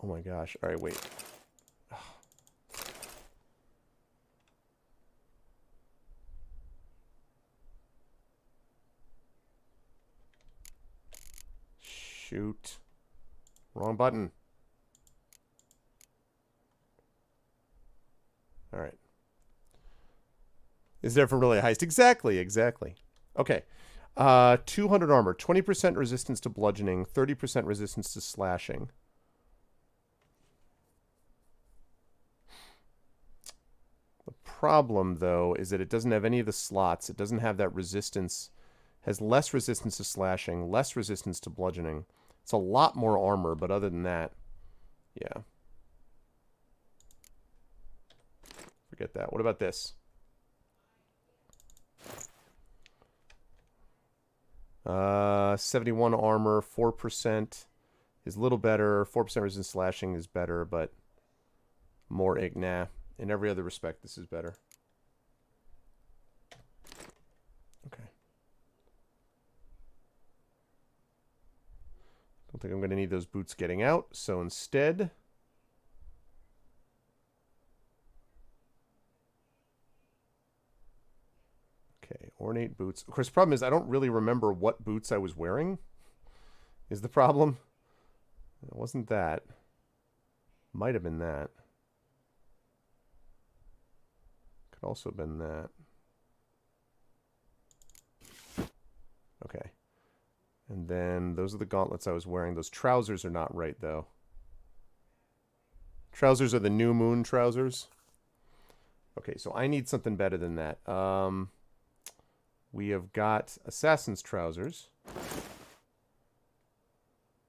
Oh my gosh. All right, wait. Shoot. Wrong button. Alright. Is there for really a heist? Exactly, exactly. Okay. 200 armor. 20% resistance to bludgeoning. 30% resistance to slashing. The problem, though, is that it doesn't have any of the slots. It doesn't have that resistance. Has less resistance to slashing. Less resistance to bludgeoning. It's a lot more armor, but other than that, yeah. Forget that. What about this? 71 armor, 4% is a little better. 4% resistance slashing is better, but more nah. In every other respect, this is better. Okay. Don't think I'm going to need those boots getting out, so instead... Okay, ornate boots. Of course, the problem is I don't really remember what boots I was wearing, is the problem. It wasn't that. Might have been that. Could also have been that. Okay. And then those are the gauntlets I was wearing. Those trousers are not right, though. Trousers are the New Moon trousers. Okay, so I need something better than that. We have got Assassin's trousers.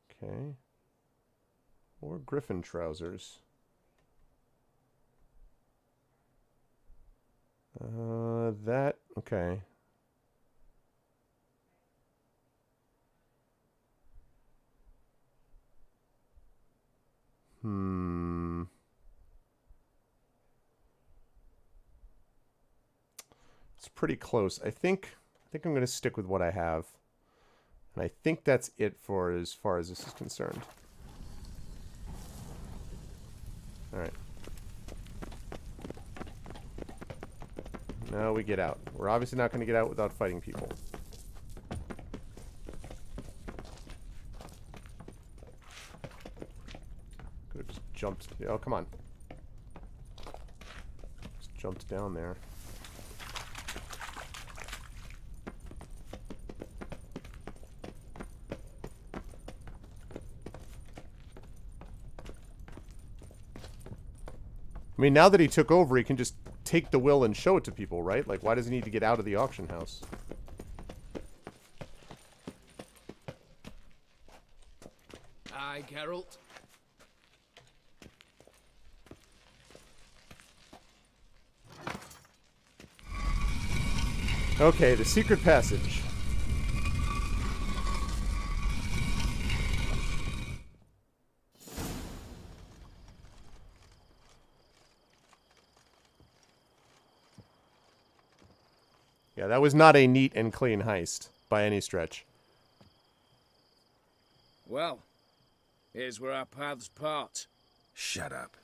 Okay. Or Griffin trousers. That, okay. It's pretty close. I think I'm going to stick with what I have. And I think that's it for as far as this is concerned. Alright. Now we get out. We're obviously not going to get out without fighting people. Could have just jumped. Oh, come on. Just jumped down there. I mean, now that he took over, he can just take the will and show it to people, right? Like, why does he need to get out of the auction house? Aye, Geralt. Okay, the secret passage. Yeah, that was not a neat and clean heist, by any stretch. Well, here's where our paths part. Shut up.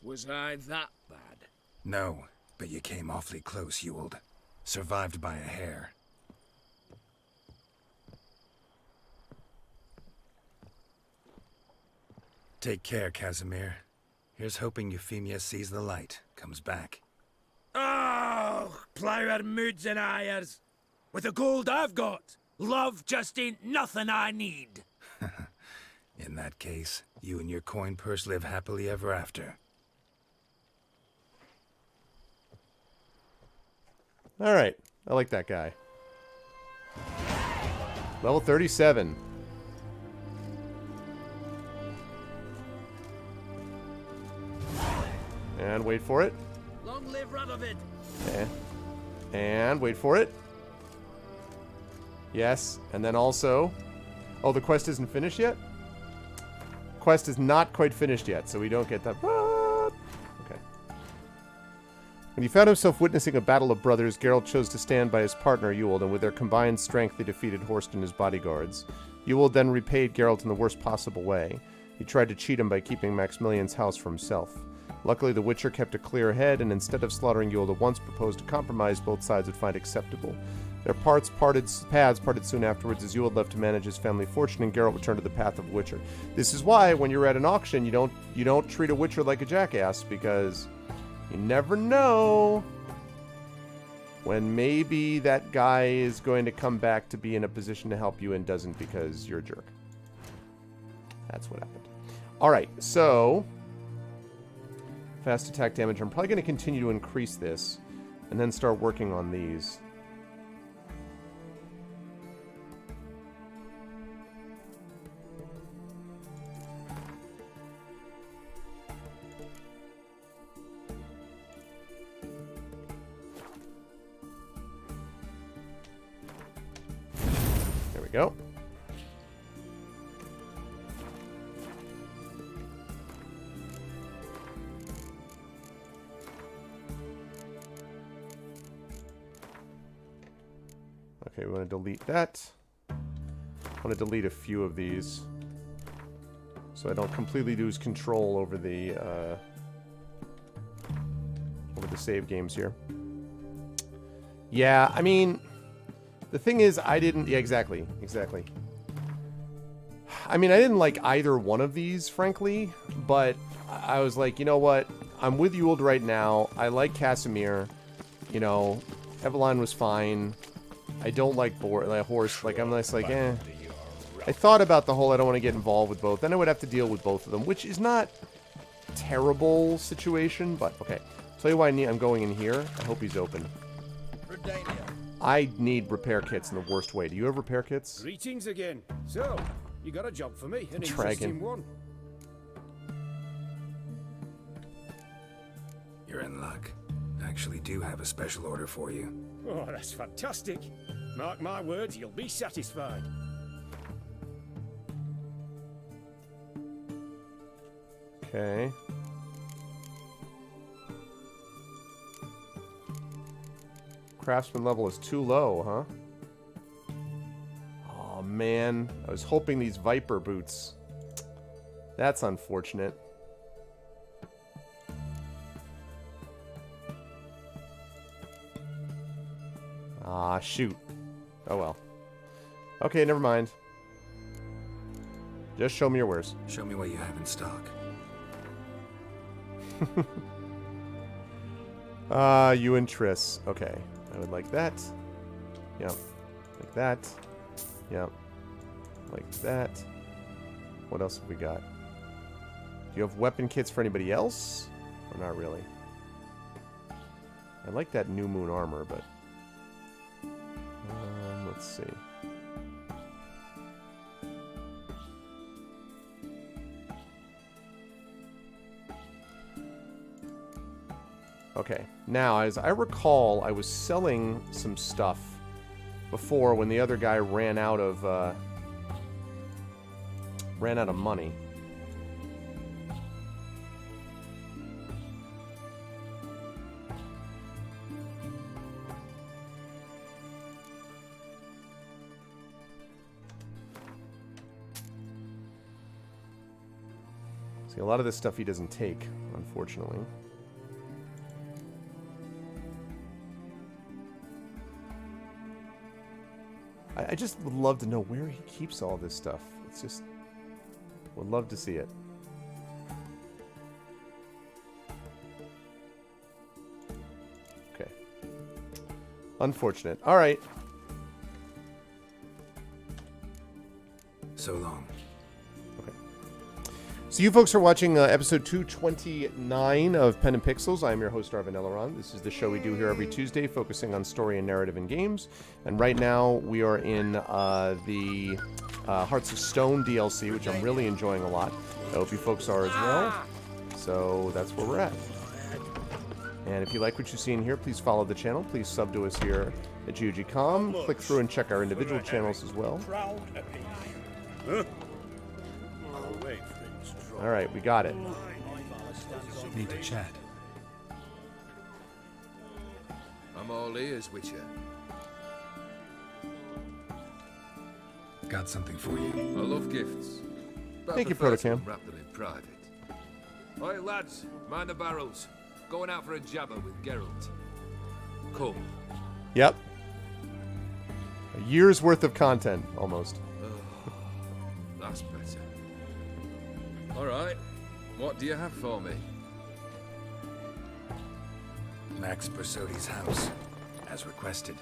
Was I that bad? No, but you came awfully close, Ewald. Survived by a hair. Take care, Casimir. Here's hoping Euphemia sees the light, comes back. Oh, plougher moods and ires. With the gold I've got, love just ain't nothing I need. In that case, you and your coin purse live happily ever after. Alright, I like that guy. Level 37. And wait for it. Long live Radovid. Okay. And wait for it. Yes, and then also... Oh, the quest isn't finished yet? Quest is not quite finished yet, so we don't get that. Okay. When he found himself witnessing a battle of brothers, Geralt chose to stand by his partner, Ewald, and with their combined strength they defeated Horst and his bodyguards. Ewald then repaid Geralt in the worst possible way. He tried to cheat him by keeping Maximilian's house for himself. Luckily, the Witcher kept a clear head, and instead of slaughtering Yule at once, proposed a compromise both sides would find acceptable. Their paths parted soon afterwards as Yule left to manage his family fortune, and Geralt returned to the path of Witcher. This is why, when you're at an auction, you don't treat a Witcher like a jackass, because you never know when maybe that guy is going to come back to be in a position to help you and doesn't because you're a jerk. That's what happened. Alright, so fast attack damage. I'm probably going to continue to increase this and then start working on these. There we go. Okay, we want to delete that. I want to delete a few of these so I don't completely lose control over the save games here. Yeah, I mean, the thing is, I didn't... Yeah, exactly. I mean, I didn't like either one of these, frankly, but I was like, you know what? I'm with Yuld right now. I like Casimir. You know, Eveline was fine. I don't like Horse. Like, I'm just like, eh. I thought about the whole I don't want to get involved with both. Then I would have to deal with both of them, which is not a terrible situation, but okay. Tell you why I'm going in here. I hope he's open. I need repair kits in the worst way. Do you have repair kits? Greetings again. So, you got a job for me? An Dragon. interesting one. You're in luck. I actually do have a special order for you. Oh, that's fantastic. Mark my words, you'll be satisfied. Okay. Craftsman level is too low, huh? Oh, man. I was hoping these Viper boots. That's unfortunate. Ah, shoot. Oh, well. Okay, never mind. Just show me your wares. Show me what you have in stock. You and Triss. Okay. I would like that. Yep. Like that. Yep. Like that. What else have we got? Do you have weapon kits for anybody else? Or not really? I like that New Moon armor, but... let's see. Okay, now, as I recall, I was selling some stuff before when the other guy ran out of money. See, a lot of this stuff he doesn't take, unfortunately. I just would love to know where he keeps all this stuff. It's just... would love to see it. Okay. Unfortunate. Alright. So long. So you folks are watching episode 229 of Pen and Pixels. I am your host, Arvin Elleron. This is the show we do here every Tuesday, focusing on story and narrative in games. And right now, we are in the Hearts of Stone DLC, which I'm really enjoying a lot. I hope you folks are as well. So that's where we're at. And if you like what you see in here, please follow the channel. Please sub to us here at GOG.com. Click through and check our individual channels as well. Alright, we got it. Need to chat. I'm all ears, Witcher. Got something for you. I love gifts. But Thank you, I prefer to Protocam. unwrap them in private. Oi, lads, mind the barrels. Going out for a jabber with Geralt. Come. Yep. A year's worth of content, almost. That's better. Alright, what do you have for me? Max Bersodi's house, as requested.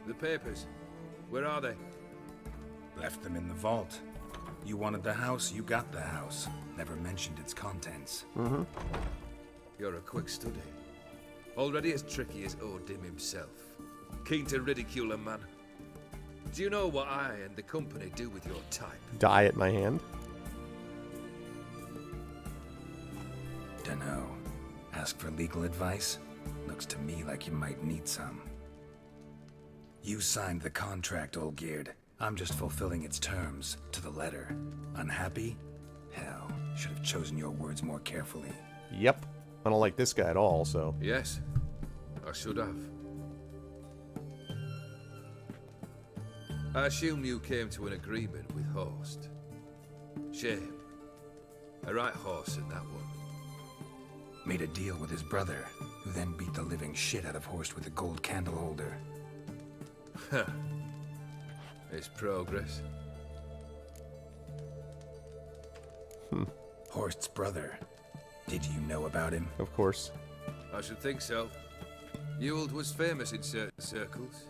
The papers, where are they? Left them in the vault. You wanted the house, you got the house. Never mentioned its contents. Mm-hmm. You're a quick study. Already as tricky as Odin himself. Keen to ridicule a man. Do you know what I and the company do with your type? Die at my hand. Dunno. Ask for legal advice? Looks to me like you might need some. You signed the contract, Olgierd. I'm just fulfilling its terms, to the letter. Unhappy? Hell, should have chosen your words more carefully. Yep. I don't like this guy at all, so... Yes, I should have. I assume you came to an agreement with Horst. Shame. A right horse in that one. Made a deal with his brother, who then beat the living shit out of Horst with a gold candle holder. Huh. It's progress. Horst's brother. Did you know about him? Of course. I should think so. Ewald was famous in certain circles.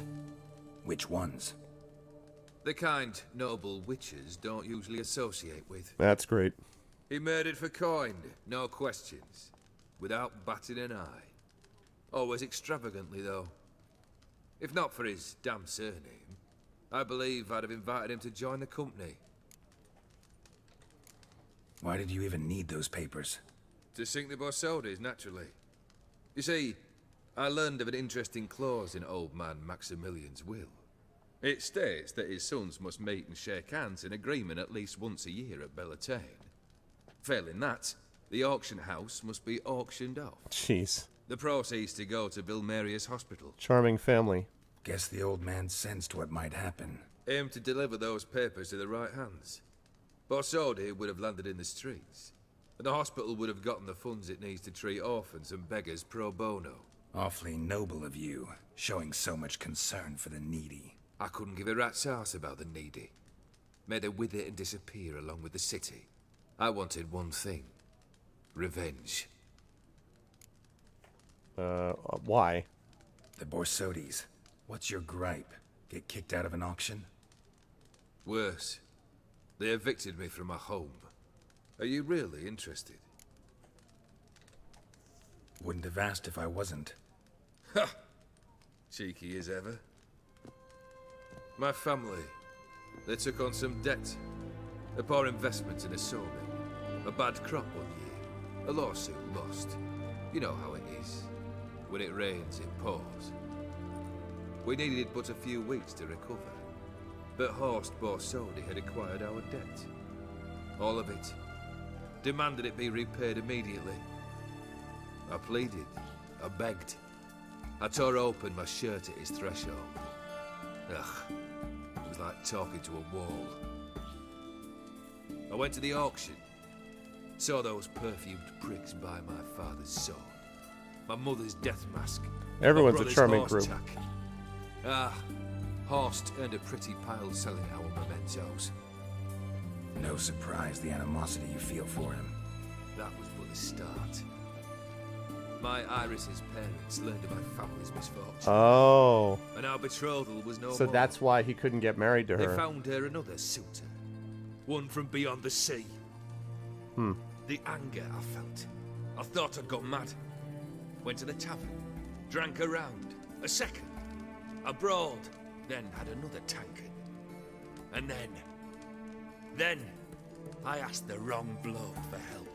Which ones? The kind noble witches don't usually associate with. That's great. He murdered for coin, no questions. Without batting an eye. Always extravagantly, though. If not for his damn surname, I believe I'd have invited him to join the company. Why did you even need those papers? To sink the Borsodis, naturally. You see, I learned of an interesting clause in old man Maximilian's will. It states that his sons must meet and shake hands in agreement at least once a year at Bellatane. Failing that, the auction house must be auctioned off. Jeez. The proceeds to go to Vilmerius Hospital. Charming family. Guess the old man sensed what might happen. Aim to deliver those papers to the right hands. Borsodi would have landed in the streets, and the hospital would have gotten the funds it needs to treat orphans and beggars pro bono. Awfully noble of you, showing so much concern for the needy. I couldn't give a rat's ass about the needy. May they wither and disappear along with the city. I wanted one thing. Revenge. Why? The Borsodis. What's your gripe? Get kicked out of an auction? Worse. They evicted me from my home. Are you really interested? Wouldn't have asked if I wasn't. Ha! Cheeky as ever. My family. They took on some debt. A poor investment in a sawmill. A bad crop one year. A lawsuit lost. You know how it is. When it rains, it pours. We needed but a few weeks to recover. But Horst Borsodi had acquired our debt. All of it. Demanded it be repaid immediately. I pleaded. I begged. I tore open my shirt at his threshold. Ugh. It was like talking to a wall. I went to the auction. Saw those perfumed pricks buy my father's sword. My mother's death mask. Everyone's a charming group. Horst earned a pretty pile selling our mementos. No surprise the animosity you feel for him. That was but the start. My Iris's parents learned of my family's misfortune. Oh. And our betrothal was no So more. that's why he couldn't get married to her. They found her another suitor. One from beyond the sea. The anger I felt. I thought I'd gone mad. Went to the tavern. Drank a round. A second. I brawled. Then had another tankard. And then I asked the wrong bloke for help.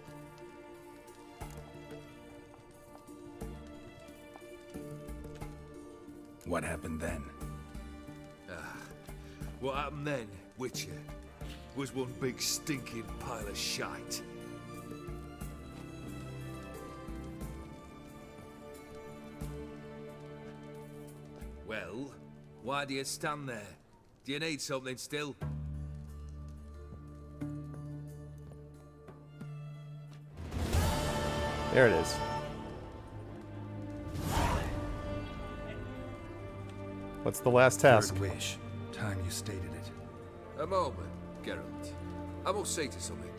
What happened then? What happened then, Witcher, was one big stinking pile of shite. Why do you stand there? Do you need something still? There it is. What's the last task? Third wish. Time you stated it. A moment, Geralt. I must say to something.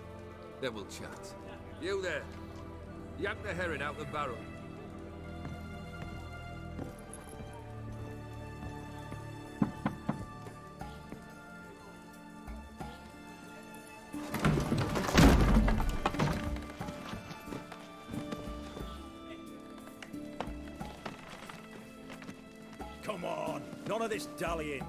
Then we'll chat. You there. Yank the herring out the barrel. Come on, none of this dallying.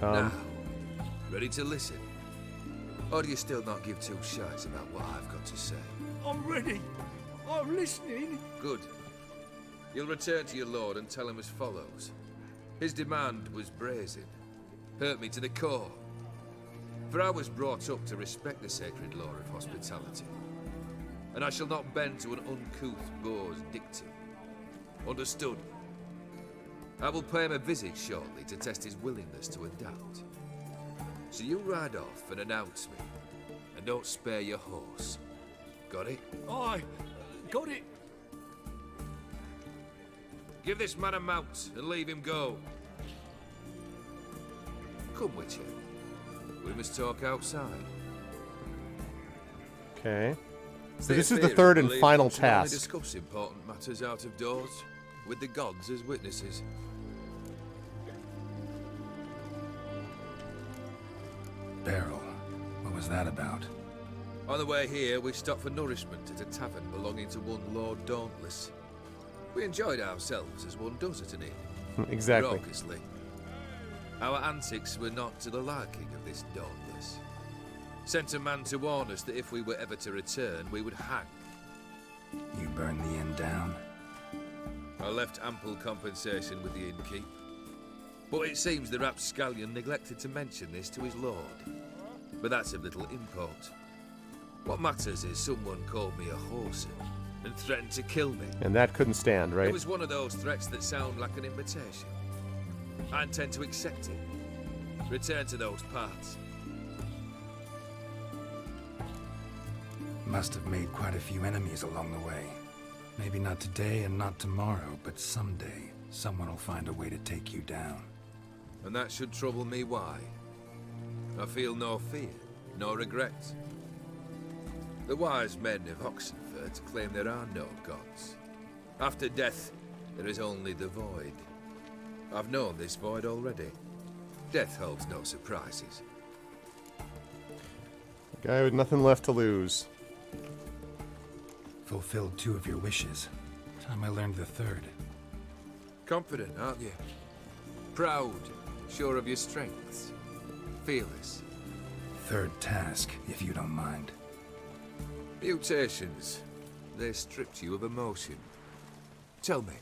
Now, ready to listen? Or do you still not give two shites about what I've got to say? I'm ready. I'm listening. Good. You'll return to your lord and tell him as follows. His demand was brazen. Hurt me to the core. For I was brought up to respect the sacred law of hospitality. And I shall not bend to an uncouth boor's dictum. Understood? I will pay him a visit shortly to test his willingness to adapt. So you ride off and announce me. And don't spare your horse. Got it? Aye, got it. Give this man a mount and leave him go. Come, Witcher. We must talk outside. Okay. So this is the third and final task. Discuss important matters out of doors, with the gods as witnesses. Barrel. What was that about? On the way here, we stopped for nourishment at a tavern belonging to one Lord Dauntless. We enjoyed ourselves as one does at an inn. Exactly. Raucously. Our antics were not to the liking of this Dauntless. Sent a man to warn us that if we were ever to return, we would hang. You burned the inn down? I left ample compensation with the innkeep. But it seems the rapscallion neglected to mention this to his lord. But that's of little import. What matters is someone called me a whoreson and threatened to kill me. And that couldn't stand, right? It was one of those threats that sound like an invitation. I intend to accept it. Return to those parts. Must have made quite a few enemies along the way. Maybe not today and not tomorrow, but someday, someone will find a way to take you down. And that should trouble me why? I feel no fear, no regret. The wise men of Oxenfurt claim there are no gods. After death, there is only the void. I've known this void already. Death holds no surprises. A guy with nothing left to lose. Fulfilled 2 of your wishes. Time I learned the 3rd. Confident, aren't you? Proud, sure of your strengths. Fearless. 3rd task, if you don't mind. Mutations. They stripped you of emotion. Tell me,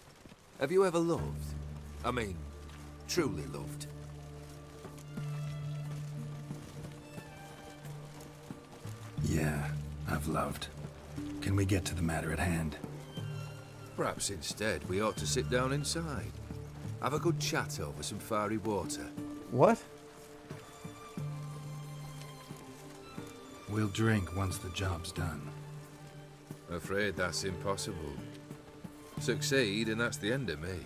have you ever loved? I mean, truly loved? Yeah, I've loved. Can we get to the matter at hand? Perhaps instead we ought to sit down inside. Have a good chat over some fiery water. What? We'll drink once the job's done. Afraid that's impossible. Succeed and that's the end of me.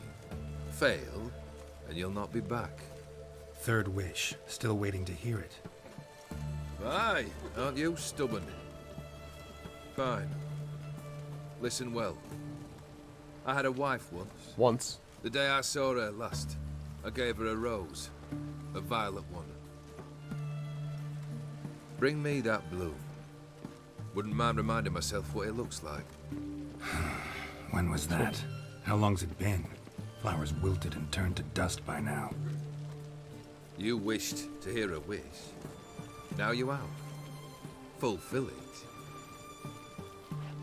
Fail and you'll not be back. 3rd wish. Still waiting to hear it. Aye, aren't you stubborn? Fine. Listen well. I had a wife once. Once? The day I saw her last, I gave her a rose. A violet one. Bring me that bloom. Wouldn't mind reminding myself what it looks like. When was that? How long's it been? Flowers wilted and turned to dust by now. You wished to hear a wish. Now you have. Fulfill it.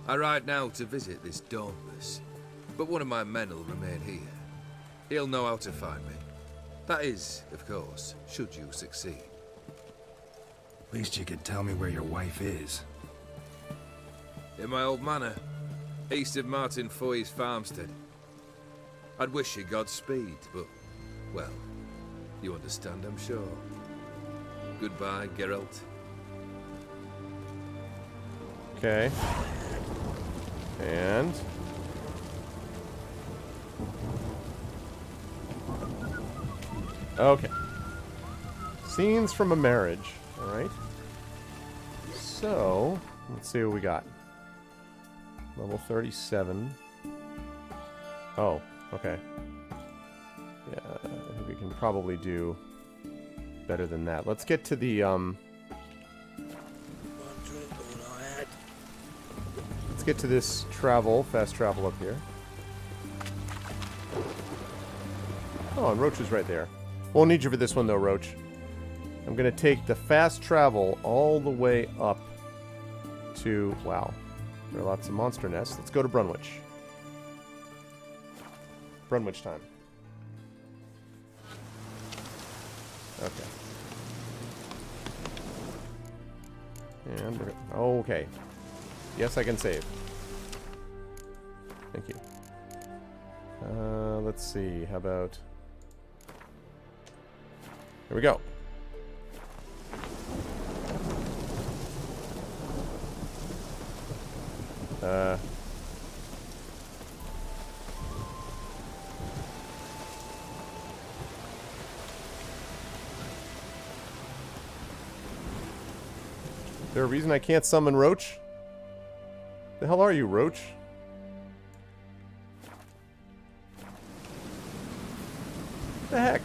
I ride now to visit this Dauntless, but one of my men will remain here. He'll know how to find me. That is, of course, should you succeed. Least you could tell me where your wife is. In my old manor, east of Martin Foy's farmstead. I'd wish you Godspeed, but, well, you understand, I'm sure. Goodbye, Geralt. Okay. And... okay. Scenes from a marriage. Alright. So, let's see what we got. Level 37. Oh, okay. Yeah, I think we can probably do better than that. Let's get to the, let's get to this travel, fast travel up here. Oh, and Roach is right there. Won't need you for this one though, Roach. I'm gonna take the fast travel all the way up to... wow. There are lots of monster nests. Let's go to Brunwich. Brunwich time. Okay. And we're... okay. Yes, I can save. Thank you. Let's see. How about... here we go. Is there a reason I can't summon Roach? The hell are you, Roach? What the heck?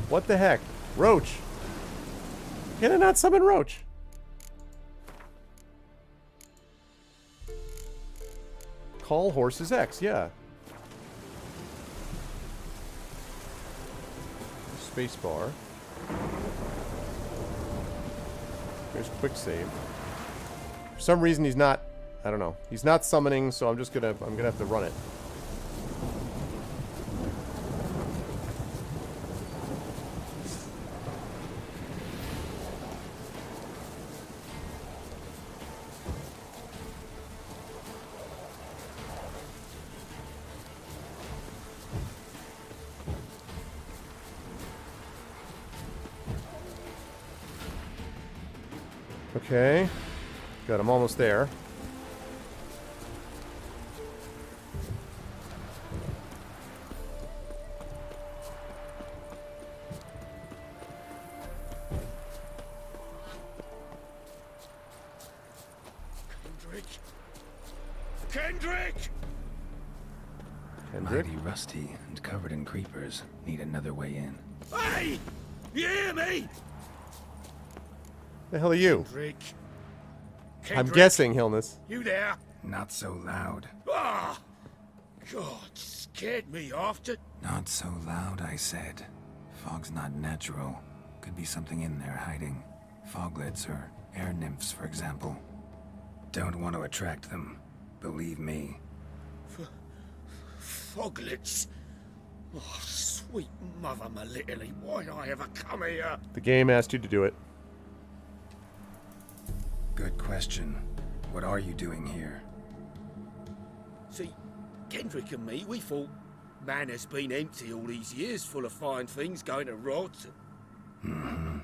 What the heck? Roach! Can I not summon Roach? Call horses X, yeah. Spacebar. There's quick save. For some reason he's not, I don't know. He's not summoning, so I'm gonna have to run it. Okay. Good, I'm almost there. Kendrick! Kendrick? Mighty rusty and covered in creepers. Need another way in. Hey! You hear me? The hell are you? Kendrick. I'm guessing, Hilness. You there? Not so loud. Ah! God, scared me off to... Not so loud, I said. Fog's not natural. Could be something in there hiding. Foglets or air nymphs, for example. Don't want to attract them. Believe me. Foglets? Oh, sweet mother Melittle, why'd I ever come here? The game asked you to do it. Good question. What are you doing here? See, Kendrick and me, we thought Manor's been empty all these years, full of fine things going to rot. Mm-hmm.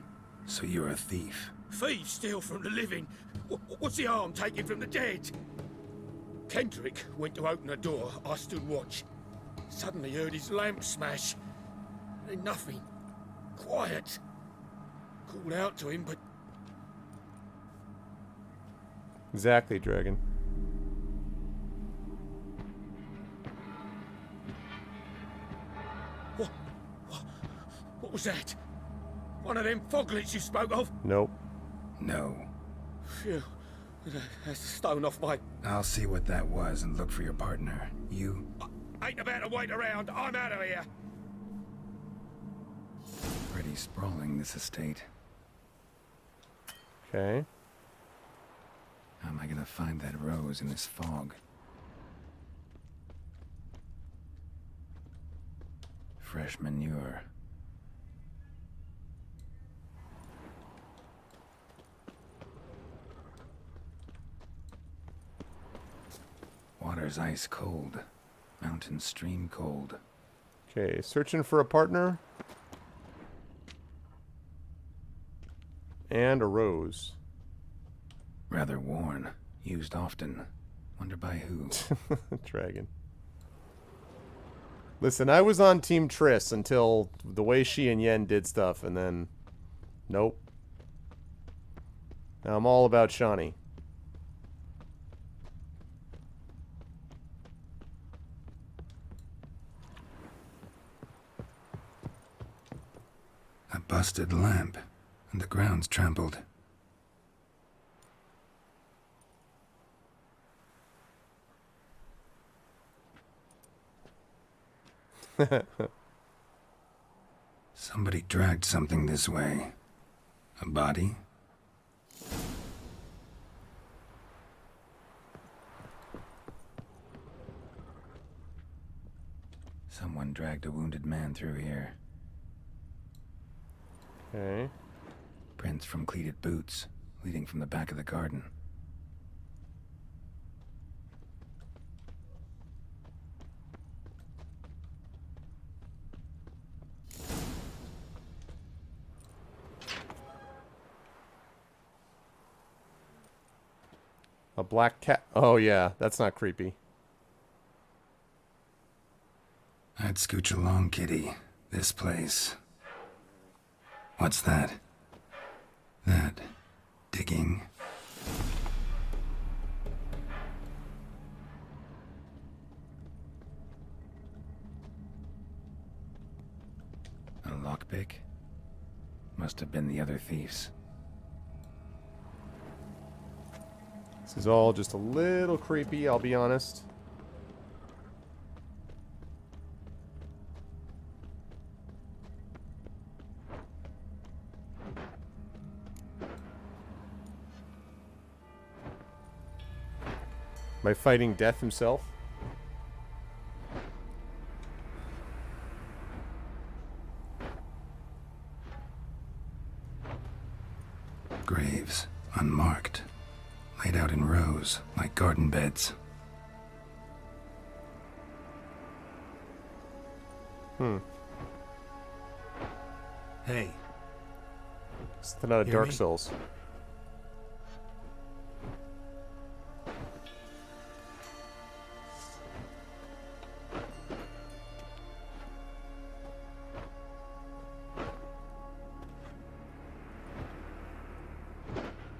So you're a thief. Thieves steal from the living. What's the harm taking from the dead? Kendrick went to open the door. I stood watch. Suddenly heard his lamp smash. Then nothing. Quiet. Called out to him, but... Exactly, Dragon. What was that? One of them foglets you spoke of? Nope. No. Phew. That's a stone off my... I'll see what that was and look for your partner. You... Ain't about to wait around. I'm out of here. Pretty sprawling, this estate. Okay. How am I gonna find that rose in this fog? Fresh manure. Water's ice cold. Mountain stream cold. Okay, searching for a partner. And a rose. Rather worn. Used often. Wonder by who. Dragon. Listen, I was on Team Triss until the way she and Yen did stuff, and then... Nope. Now I'm all about Shani. A busted lamp, and the ground's trampled. Somebody dragged something this way. A body? Someone dragged a wounded man through here. Okay. Prints from cleated boots, leading from the back of the garden. A black cat. Oh, yeah. That's not creepy. I'd scooch along, kitty. This place. What's that? That. Digging. A lockpick? Must have been the other thieves. This is all just a little creepy, I'll be honest. Am I fighting death himself? Graves, unmarked. Laid out in rows, like garden beds. Hey. Something out of Hear Dark me? Souls.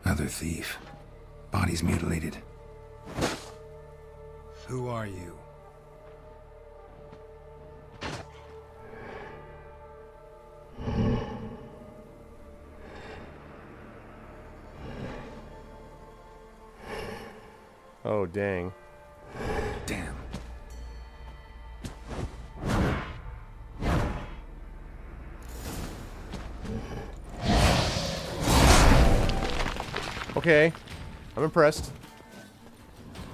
Another thief. Body's mutilated. Who are you? Oh, dang. Damn. Okay. I'm impressed.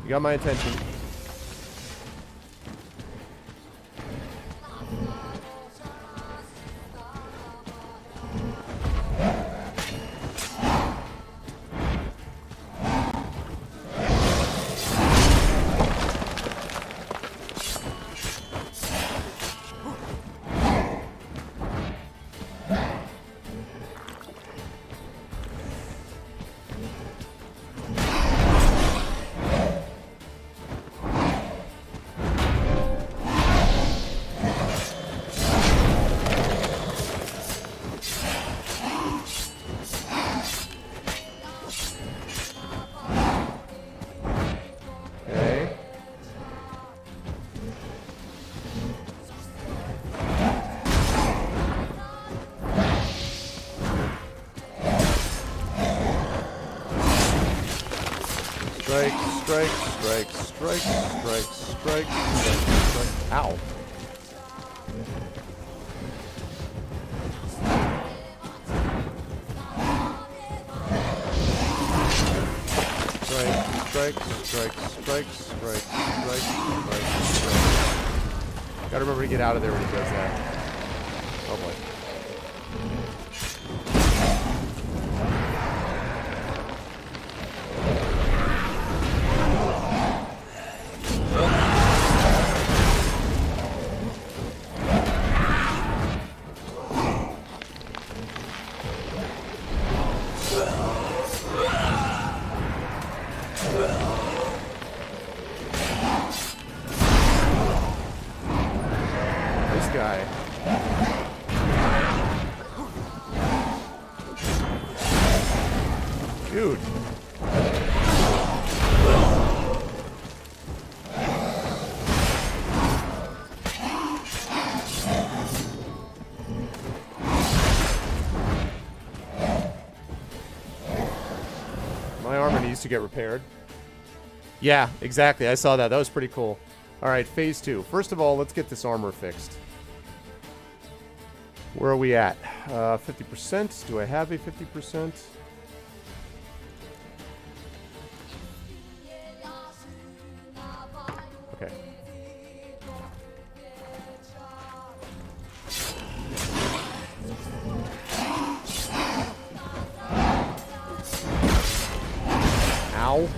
You got my attention. Strike. Ow. Strike. Gotta remember to get out of there when he does that. Oh boy. This guy. Dude. My armor needs to get repaired. Yeah, exactly. I saw that. That was pretty cool. Alright, phase 2. First of all, let's get this armor fixed. Where are we at? 50%. Do I have a 50%? Okay. Ow.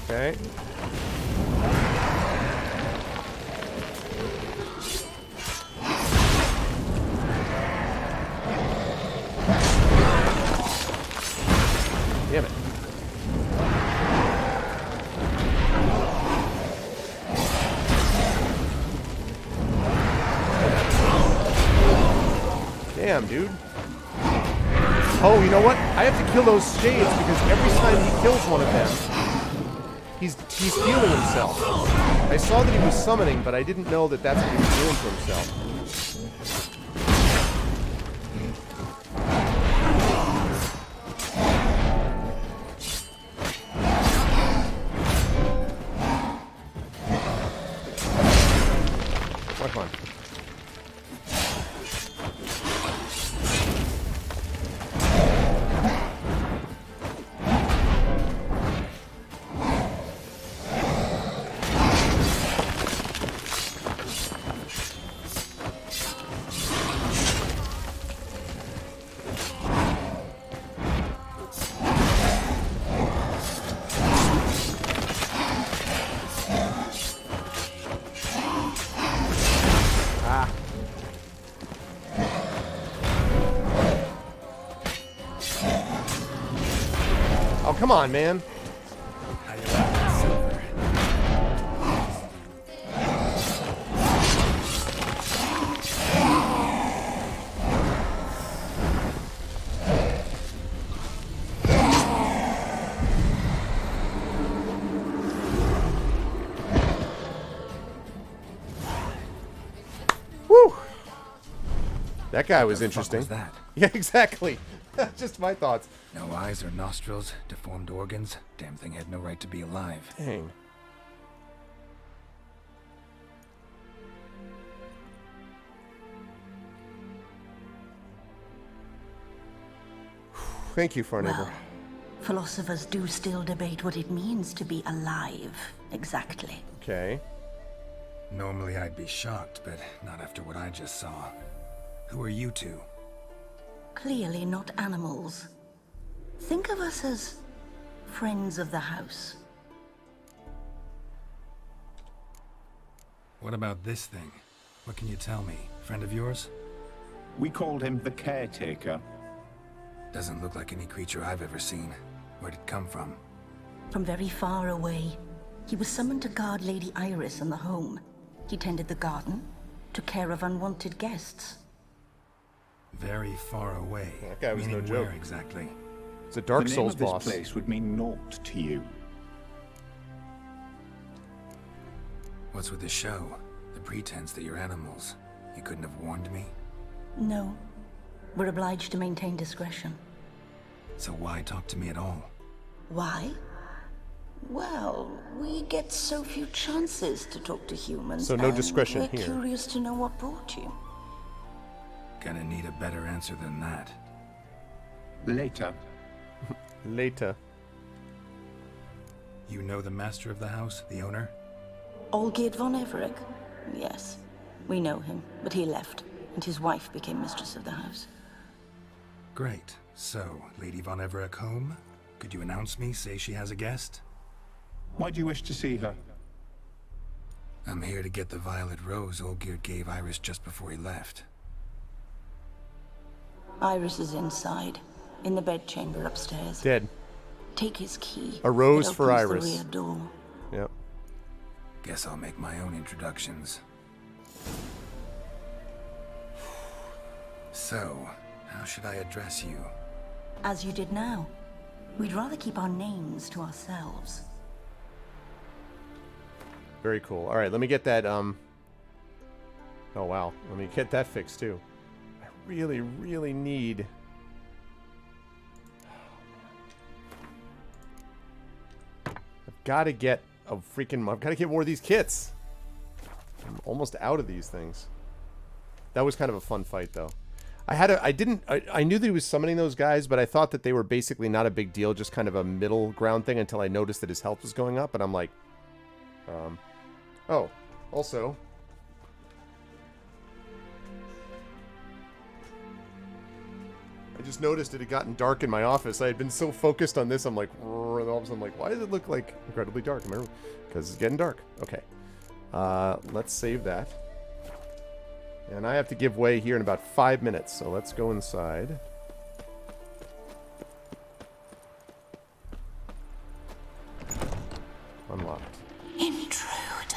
Okay. Damn it. Damn, dude. Oh, you know what? I have to kill those shades because every time he kills one of them, he's healing himself. I saw that he was summoning, but I didn't know that that's what he was doing to himself. Come on. Oh, come on, man. Woo! That guy was interesting. What the fuck was that? Yeah, exactly. Just my thoughts. No eyes or nostrils, deformed organs. Damn thing had no right to be alive. Dang. Thank you, Far Neighbor. Well, philosophers do still debate what it means to be alive, exactly. Okay. Normally I'd be shocked, but not after what I just saw. Who are you two? Clearly not animals. Think of us as friends of the house. What about this thing? What can you tell me? Friend of yours? We called him the Caretaker. Doesn't look like any creature I've ever seen. Where'd it come from? From very far away. He was summoned to guard Lady Iris and the home. He tended the garden, took care of unwanted guests. Very far away. That guy was no Meaning joke. where exactly? It's a Dark The name Souls of this boss. place would mean naught to you. What's with the show? The pretense that you're animals. You couldn't have warned me? No. We're obliged to maintain discretion. So why talk to me at all? Why? Well, we get so few chances to talk to humans. So no and discretion we're here. Curious to know what brought you. Gonna need a better answer than that. Later. Later. You know the master of the house, the owner? Olgierd von Everec? Yes, we know him, but he left, and his wife became mistress of the house. Great. So, Lady von Everec home? Could you announce me, say she has a guest? Why do you wish to see her? I'm here to get the violet rose Olgierd gave Iris just before he left. Iris is inside, in the bedchamber upstairs. Dead. Take his key. A rose It for opens Iris. The rear door. Yep. Guess I'll make my own introductions. So, how should I address you? As you did now. We'd rather keep our names to ourselves. Very cool. All right, let me get that, Oh, wow. Let me get that fixed, too. I really, really need... I've got to get a freaking... I've got to get more of these kits. I'm almost out of these things. That was kind of a fun fight, though. I knew that he was summoning those guys, but I thought that they were basically not a big deal, just kind of a middle ground thing until I noticed that his health was going up, and I'm like... Oh, also... I just noticed it had gotten dark in my office. I had been so focused on this, I'm like... And all of a sudden I'm like, why does it look like incredibly dark? Because it's getting dark. Okay. Let's save that. And I have to give way here in about 5 minutes, so let's go inside. Unlocked. Intruder.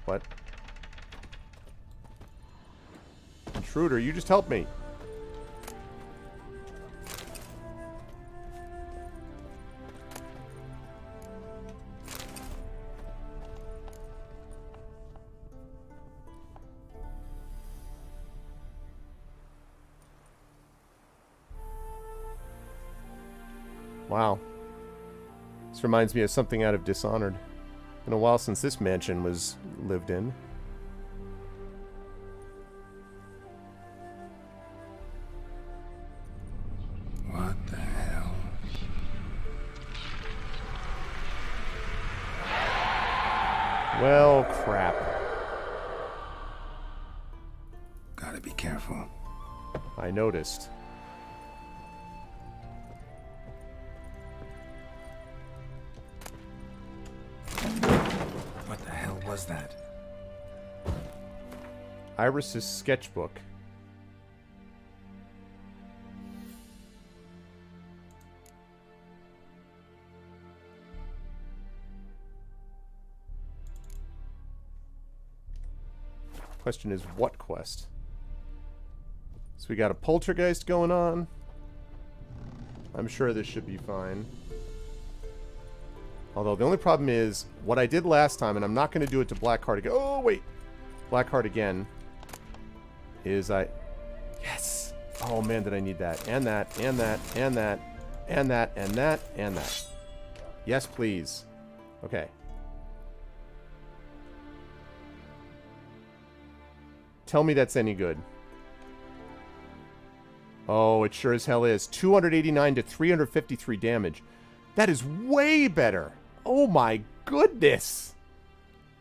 What? Intruder, you just helped me. Wow. This reminds me of something out of Dishonored. Been a while since this mansion was lived in. What the hell? Well, crap. Gotta be careful. I noticed. What the hell was that? Iris's sketchbook. Question is, what quest? So we got a poltergeist going on. I'm sure this should be fine. Although the only problem is, what I did last time, and I'm not going to do it to Blackheart again. Oh, wait. Blackheart again. Is Yes! Oh, man, did I need that. And that, and that, and that, and that, and that, and that. Yes, please. Okay. Tell me that's any good. Oh, it sure as hell is. 289 to 353 damage. That is way better. Oh my goodness.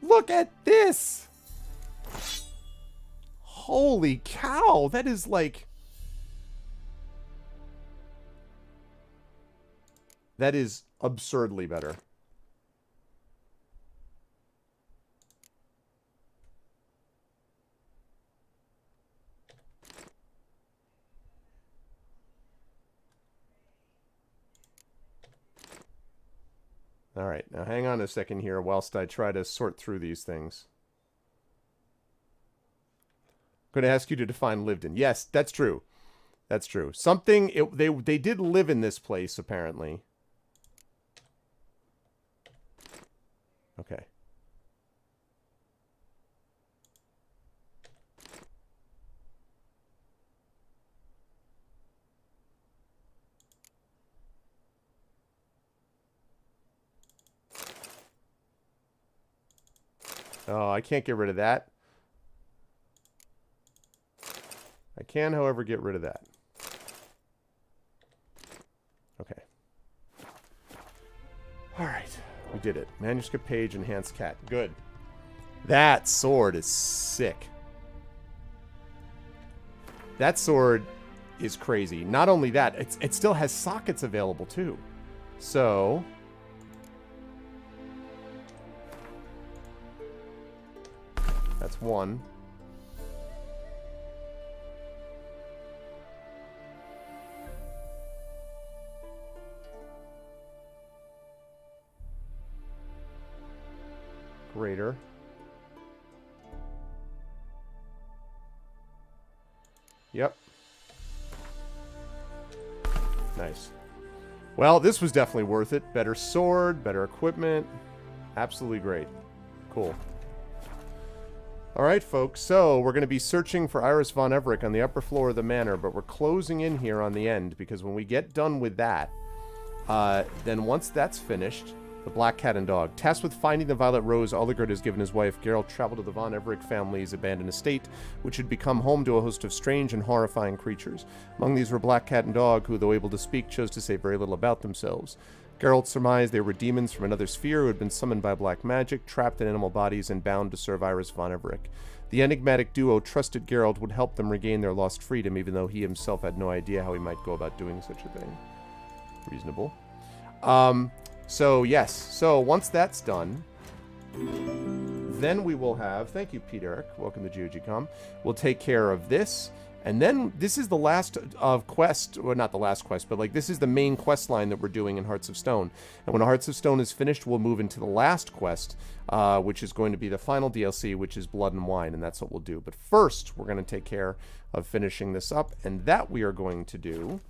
Look at this. Holy cow. That is like... That is absurdly better. Alright, now hang on a second here whilst I try to sort through these things. I'm going to ask you to define lived in. Yes, that's true. That's true. Something... They did live in this place, apparently. Okay. Oh, I can't get rid of that. I can, however, get rid of that. Okay. All right. We did it. Manuscript page, enhanced cat. Good. That sword is sick. That sword is crazy. Not only that, it still has sockets available too. So... that's one. Greater. Yep. Nice. Well, this was definitely worth it. Better sword, better equipment. Absolutely great. Cool. All right, folks. So we're going to be searching for Iris von Everec on the upper floor of the manor, but we're closing in here on the end because when we get done with that, then once that's finished, the Black Cat and Dog. Tasked with finding the Violet Rose Oligard has given his wife, Geralt traveled to the von Everec family's abandoned estate, which had become home to a host of strange and horrifying creatures. Among these were Black Cat and Dog, who, though able to speak, chose to say very little about themselves. Geralt surmised they were demons from another sphere who had been summoned by black magic, trapped in animal bodies, and bound to serve Iris von Everec. The enigmatic duo trusted Geralt would help them regain their lost freedom, even though he himself had no idea how he might go about doing such a thing. Reasonable. So, yes. So, once that's done, then we will have... thank you, Pete Eric. Welcome to GOG.com. We'll take care of this. And then this is the last of quest, well, not the last quest, but like this is the main quest line that we're doing in Hearts of Stone. And when Hearts of Stone is finished, we'll move into the last quest, which is going to be the final DLC, which is Blood and Wine, and that's what we'll do. But first, we're going to take care of finishing this up, and that we are going to do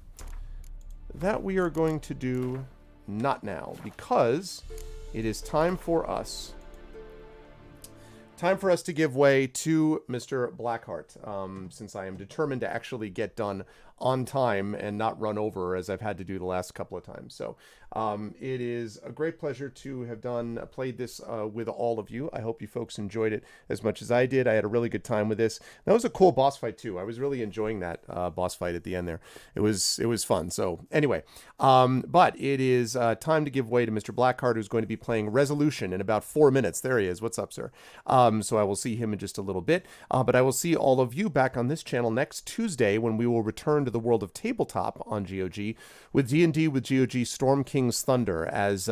not now, because it is time for us to give way to Mr. Blackheart, since I am determined to actually get done on time and not run over as I've had to do the last couple of times. So it is a great pleasure to have played this with all of you. I hope you folks enjoyed it as much as I did. I had a really good time with this. That was a cool boss fight too. I was really enjoying that boss fight at the end there. It was fun. So anyway, but it is time to give way to Mr. Blackheart, who's going to be playing Resolution in about 4 minutes. There he is. What's up, sir? So I will see him in just a little bit, but I will see all of you back on this channel next Tuesday when we will return to the world of tabletop on GOG with D&D with GOG Storm King's Thunder, as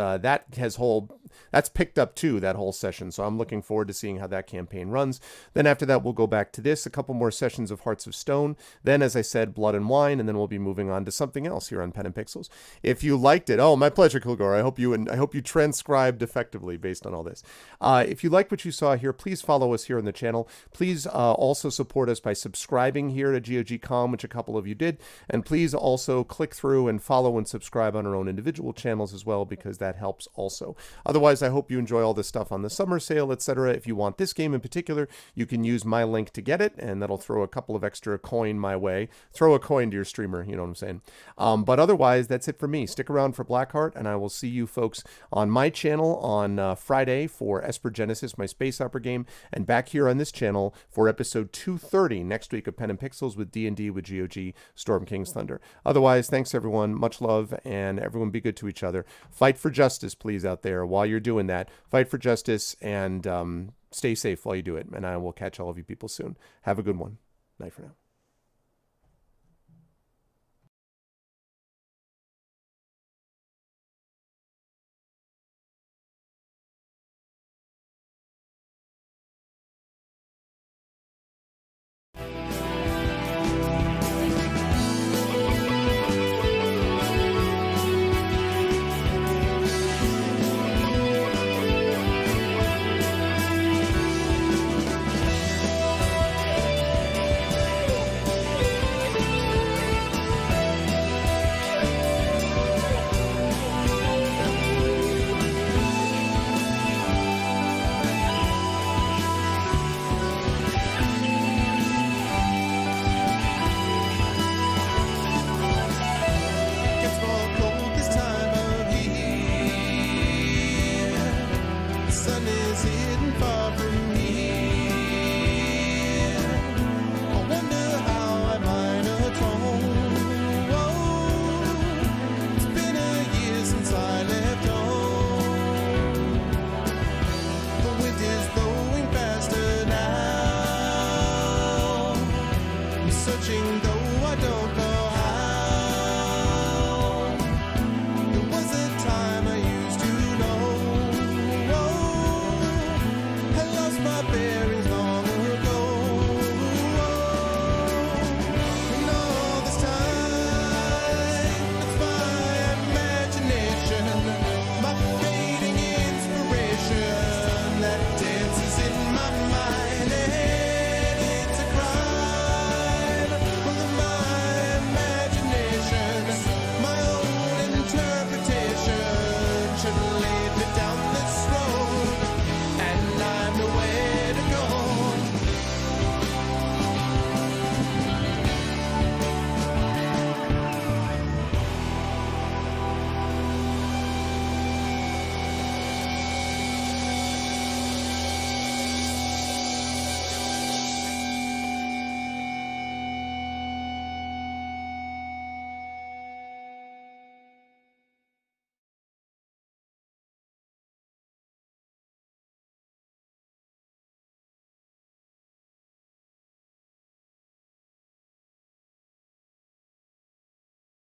that's picked up too, that whole session. So I'm looking forward to seeing how that campaign runs. Then after that, we'll go back to this, a couple more sessions of Hearts of Stone. Then, as I said, Blood and Wine, and then we'll be moving on to something else here on Pen and Pixels. If you liked it, oh, my pleasure, Kilgore. I hope you transcribed effectively based on all this. If you like what you saw here, please follow us here on the channel. Please also support us by subscribing here to GOG.com, which a couple of you did. And please also click through and follow and subscribe on our own individual channels as well, because that helps also. Otherwise, I hope you enjoy all this stuff on the summer sale, etc. If you want this game in particular, you can use my link to get it, and that'll throw a couple of extra coin my way. Throw a coin to your streamer, you know what I'm saying? But otherwise, that's it for me. Stick around for Blackheart, and I will see you folks on my channel on Friday for Esper Genesis, my space opera game, and back here on this channel for episode 230 next week of Pen and Pixels with D&D with GOG Storm King's Thunder. Otherwise, thanks everyone, much love, and everyone be good to each other. Fight for justice, please, out there. While you're doing that, fight for justice, and stay safe while you do it. And I will catch all of you people soon. Have a good one. Night for now.